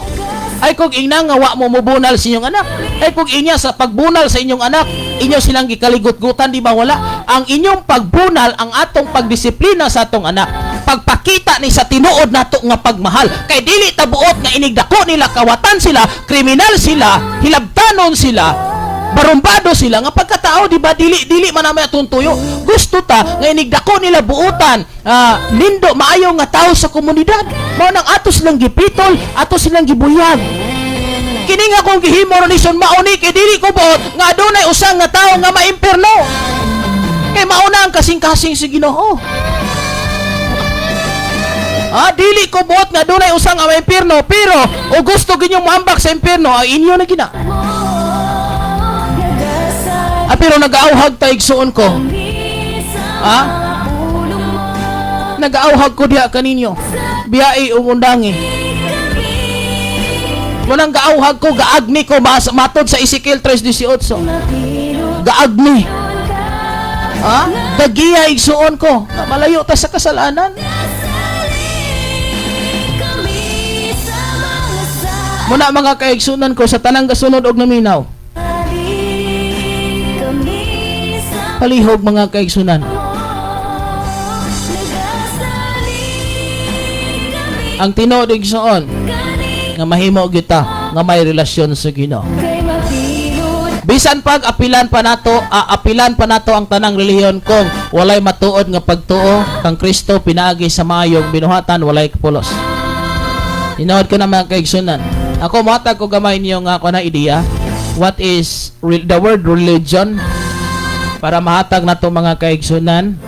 Ay kung ina nga wa mo mubunal sa inyong anak. Ay kung inya sa pagbunal sa inyong anak, inyo silang gikaligot-gutan di ba wala? Ang inyong pagbunal ang atong pagdisiplina sa atong anak. Pagpakita ni sa tinuod nato nga pagmahal. Kay dili tabuot nga inigdako nila, kawatan sila, kriminal sila, hilabtanon sila, barumbado sila nga pagkatao, di ba dili man namay atong tuyo. Gusto ta nga inigdako nila buutan, lindo maayo nga tao sa komunidad. Mao nang ato silang gipitol, ato silang gibuyag. Kini nga kung gihimo ni son mauni kay dili ko buot nga adunay usa nga tao nga maimperno. Kay mauna ang kasing-kasing sa Ginoo. Dili ko buot nga adunay usa nga maimperno, pero o gusto ginyong mahambak sa imperno, ay inyo na gina. Pero nag-aawhag ta igsuon ko. Nag-aawhag ko diha kaninyo. Biyai ug undangi. Munang gaawhag ko, gaagni ko matod sa Ezekiel 3:18. Gaagni. Dagiya igsuon ko. Malayo ta sa kasalanan. Muna mga kaigsunan ko sa tanang kasunod og naminaw. Palihog mga kaigsunan. Ang tinuod igsuon nga mahimo kita nga may relasyon sa Ginoo. Bisan pag apilan pa nato ang tanang relihiyon kung walay matuod nga pagtuo kang Kristo pinaagi sa mayong binuhatan walay kapulos. Tinuod ko na mga kaigsunan. Ako mohatag ko gamay niyo nga ako na ideya. What is the word religion? Para mahatag na to mga kaigsunan.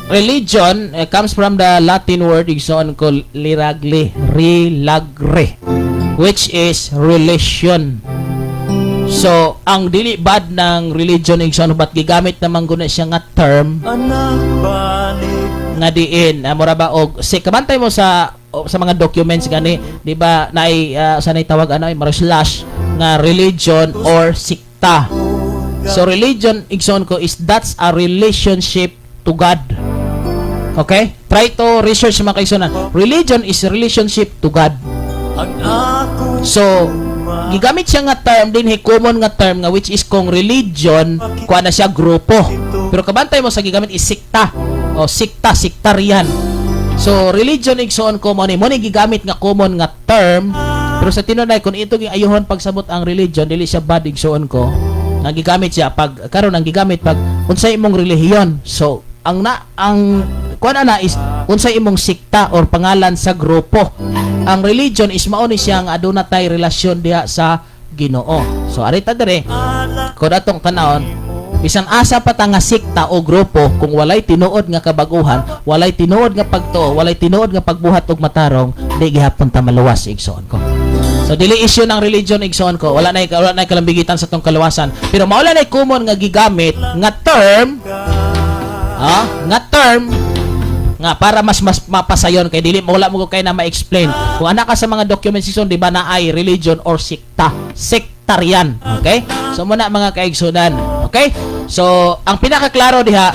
Religion comes from the Latin word igsoon ko liragli, rilagre, which is relation. So, ang dili bad ng religion igsoon bat gigamit naman guna siya nga term nga diin mura ba og kabantay mo sa mga documents gani, di ba naay sanay tawag slash nga religion or sikta. So religion igsoon ko is that's a relationship to God. Okay? Try to research mga kaigsunan. Religion is a relationship to God. So gigamit siya nga term din common nga term nga which is kung religion kuha na siya grupo. Pero kabantay mo sa gigamit is sikta o siktarian. So religion igsoon ko mo ni gigamit nga common nga term. Pero sa tinunay kung ito ayuhon pagsabot ang religion dili siya bad igsoon ko. Nagigamit siya pag karon ang gigamit pag unsay imong relihiyon. So ang kuan na is unsay imong sikta or pangalan sa grupo. Ang religion is mao ni siya nga aduna tay relasyon diha sa Ginoo. So arita dire kun atong tanawon bisan asa pa ta nga sikta o grupo kung walay tinuod nga kabaguhan, walay tinuod nga pagtuo, walay tinuod nga pagbuhat og matarong, di gihapon ta maluwas igsoon ko. So dili issue ng religion igsoon ko, wala nay kalambigitan sa tong kaluwasan. Pero maula nay common nga gigamit nga term nga para mas mapasayon kay dili wala mo kay na ma-explain. Kung ana ka sa mga documents ison di ba na ay religion or sektarian. Okay? So muna mga kaigsunan. Okay? So ang pinakaklaro diha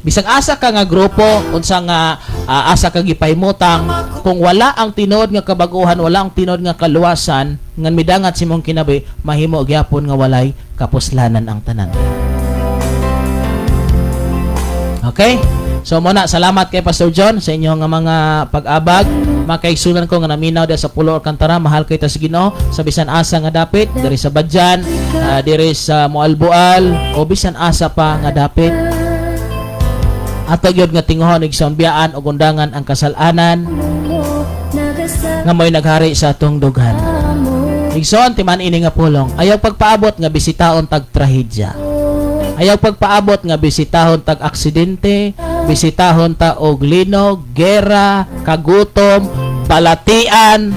bisag asa ka nga grupo unsa nga asa ka gipahimutang kung wala ang tinuod nga kabaguhan, wala ang tinuod nga kaluwasan, ngan midangat si mong kinabi, mahimo gyapon nga walay kapuslanan ang tanan. Okay? So muna, salamat kay Pastor John sa inyong nga mga pag-abag. Makaigsunan ko nga naminaw diya sa Pulo Alcantara, mahal kay ta sa Ginoo, sa bisan asa nga dapit, diri sa Badyan, diri sa Moalboal, o bisan asa pa nga dapit. Ato gyud nga tinguhon igsoon biyaan ug undangan ang kasalanan nga mo'y naghari sa atong dughan. Igsoon timan ini nga pulong, ayaw pagpaabot nga bisitaon tag trahedya. Ayaw pagpaabot nga bisitahon tag aksidente, bisitahon ta og linog, gera, kagutom, balatian,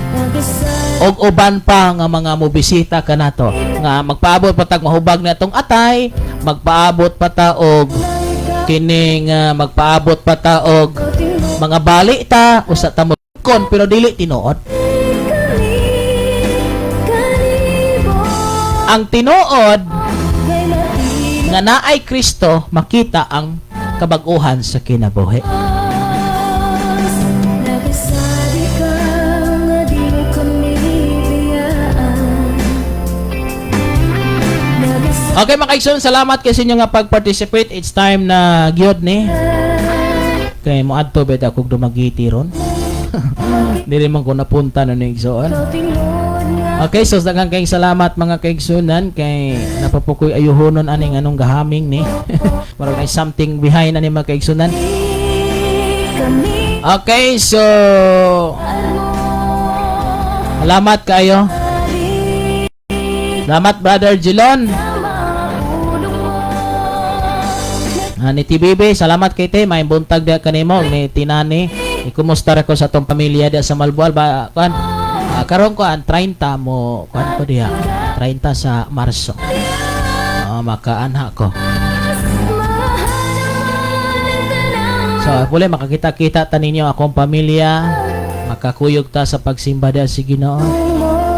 og uban pa nga mga mobisita kanato. Nga magpaabot pa tag mahubag na itong atay, magpaabot pa ta og kining magpaabot pa ta og mga bali ta usa ta mo kon pero dili tinuod. Ang tinuod nga naay Kristo, makita ang kabaguhan sa kinabuhi. Okay mga kaigsoon, salamat kasi inyo nga pag-participate. It's time na gyud ni kay mo adto bet ako dumagiti ron. Dili man ko napunta na ning igsoon. Okay, so daghang kayong salamat mga kaigsunan kay napapukoy ayuhonon aning anong gahaming ni. Murag ay something behind ani mga kaigsunan. Okay, so salamat kayo. Salamat Brother Jilon. Ni TBB, salamat kay te, may buntag dia kanimo ni Tinani. Ikumusta ra ko sa tong pamilya dia sa Malboal ba kan? Karon ko ang 30 mo kan ko diha. 30 sa Marso. Makaanha ko. So, puli makakita-kita ta ninyo akong pamilya. Makakuyog ta sa pagsimba dia si Ginoo.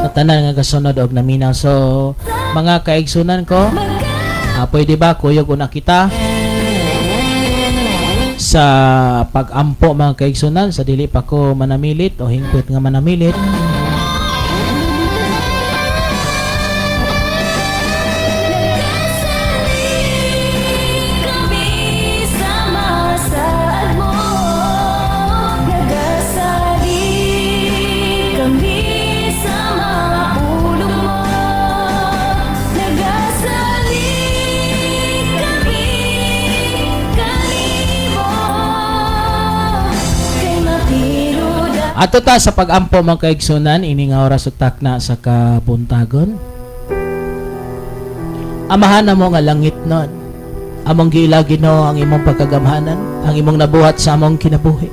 Sa tanan nga kasunod og naminaw. So, mga kaigsunan ko, pwede ba kuyog una kita sa pag-ampo mga kaigsunan sa dili pa ko manamilit o hingpit nga manamilit. Ato ta sa pag-ampo mga kaigsunan, ini nga oras ug takna sa kabuntagon. Amahan na mo nga langit nun. Among giilagi no ang imong pagkagamhanan, ang imong nabuhat sa among kinabuhi.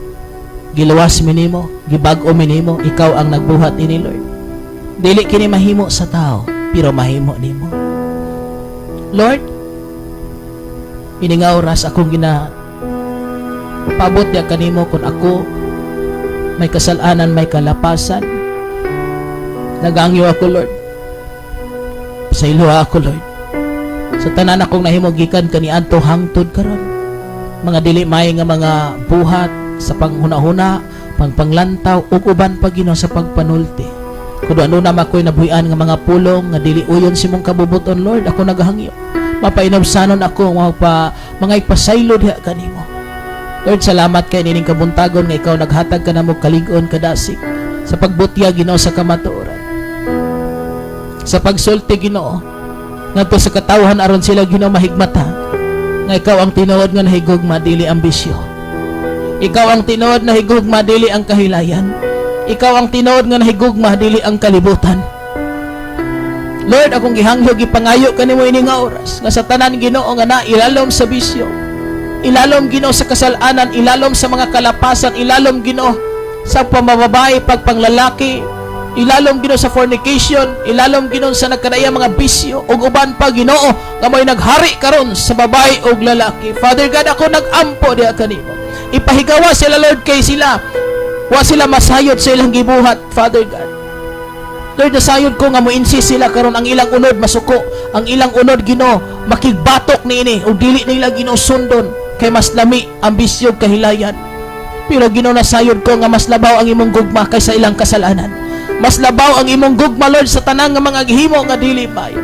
Giluwas minimo, gibag-o minimo, ikaw ang nagbuhat ini Lord. Dili kini mahimo sa tao, pero mahimo nimo. Lord, ini nga oras akong paabot niya kanimo kung ako may kasalanan, may kalapasan. Nagangyo ako, Lord. Sa iluha ako, Lord. Sa tanan akong nahimogikan kaniadto hangtod karon. Mga dili may nga mga buhat sa panghuna-huna, pangpanglantaw, ug uban pa Ginoo sa pagpanulti. Kuno ano na makoy nabuhian nga mga pulong nga dili uyon si mong kabubuton, Lord. Ako nagahangyo. Mapainomsanon ako mga ipasaylo diha kanimo. Lord, salamat kay nining kabuntagon nga ikaw naghatag ka namo kalig-on kadasig sa pagbutya Ginoo sa kamatuoran. Sa pagsulti Ginoo ngadto sa katawhan aron sila Ginoo mahigmata nga ikaw ang tinuod nga nahigugma dili ambisyo. Ikaw ang tinuod na higugma dili ang kahilayan. Ikaw ang tinuod nga nahigugma dili ang kalibutan. Lord, akong gihangyo gipangayo kanimo ini nga oras nga sa tanan Ginoo nga nailalom sa bisyo. Ilalom Ginoo sa kasalanan, ilalom sa mga kalapasan, ilalom Ginoo sa pambababae, pagpanglalaki, ilalom Ginoo sa fornication, ilalom Ginoo sa nagkadaya mga bisyo, ug uban pa Ginoo nga may naghari karon sa babae ug lalaki. Father God, ako nag-ampo diha kanimo. Ipahigawa sila Lord kay sila. Wa sila masayod sa ilang gibuhat, Father God. Lord, nasayod ko nga mo-insist sila karon ang ilang unod masuko, ang ilang unod Ginoo makigbatok niini ug dili nila Ginoo sundon kay mas lami ang bisyo kahilayan. Pero Ginoo, nasayod ko nga mas labaw ang imong gugma kaysa ilang kasalanan. Mas labaw ang imong gugma, Lord, sa tanang nga mga gihimo nga dili maayo.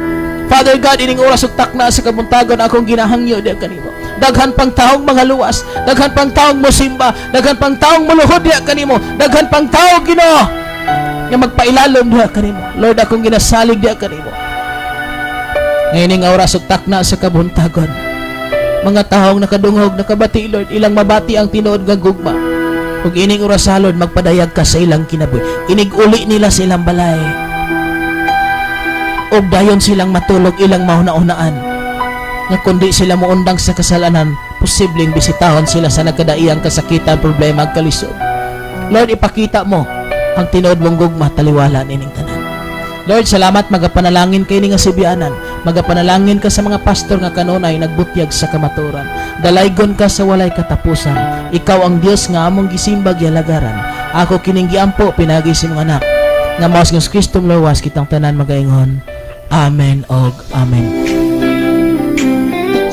Father God, ining oras ug takna sa kabuntagon akong ginahangyo diha kanimo. Daghan pang taong mga luwas, daghan pang taong mosimba, daghan pang taong muluhod diha kanimo, daghan pang tao, Ginoo, nga magpailalom diha kanimo. Lord, akong ginasalig diha kanimo. Ngayon ining oras ug takna sa kabuntagon, mga taong nakadungog, nakabati, Lord, ilang mabati ang tinuod nga gugma. Ug ining oras, Lord, magpadayag ka sa ilang kinabuhi. Inig-uli nila sa ilang balay. Ug dayon silang matulog ilang mahuna-unaan. Nga kundi sila muundang sa kasalanan, posibleng bisitahon sila sa nagkadaiyang kasakitan, problema, kalisod. Lord, ipakita mo ang tinuod mong gugma, taliwala nining tanan. Lord, salamat, magapanalangin kay ni nga sibianan. Magapanalangin ka sa mga pastor nga kanunay nagbutyag sa kamaturan. Dalaygon ka sa walay katapusan. Ikaw ang Dios nga among gisimbag yalagaran. Ako kining giampo pinagi sa mga anak. Nga maos ng Kristong lawas kitang tanan magaingon. Amen og amen.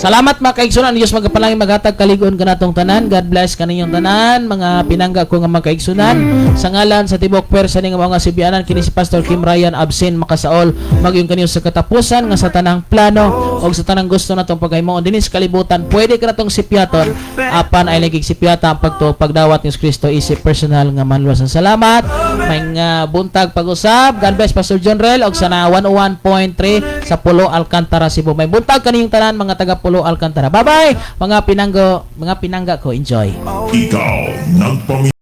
Salamat mga kaigsunan. Diyos magapanalangin maghatag kaligon ka natong tanan. God bless kaninyong tanan. Mga pinangga ko nga mga kaigsunan. Sa ngalan sa tibok pwersa ni nga mga sibianan, kini si Pastor Kim Ryan absent makasaol. Magyong kaniyo sa katapusan nga sa tanang plano o sa tanang gusto natong pagaymoon dinis kalibutan. Pwede ka natong sipiaton. Apan ay nagig sipiata ang pagdawat ni Kristo isip personal nga manluwas. Salamat. May buntag pag-usab. God bless Pastor John Rel og sana 101.3 sa Pulo Alcantara, Cebu. May buntag kaninyong tanan mga taga Pulo Alcantara. Bye-bye mga pinangga ko. Enjoy. Ikaw nagpaminaw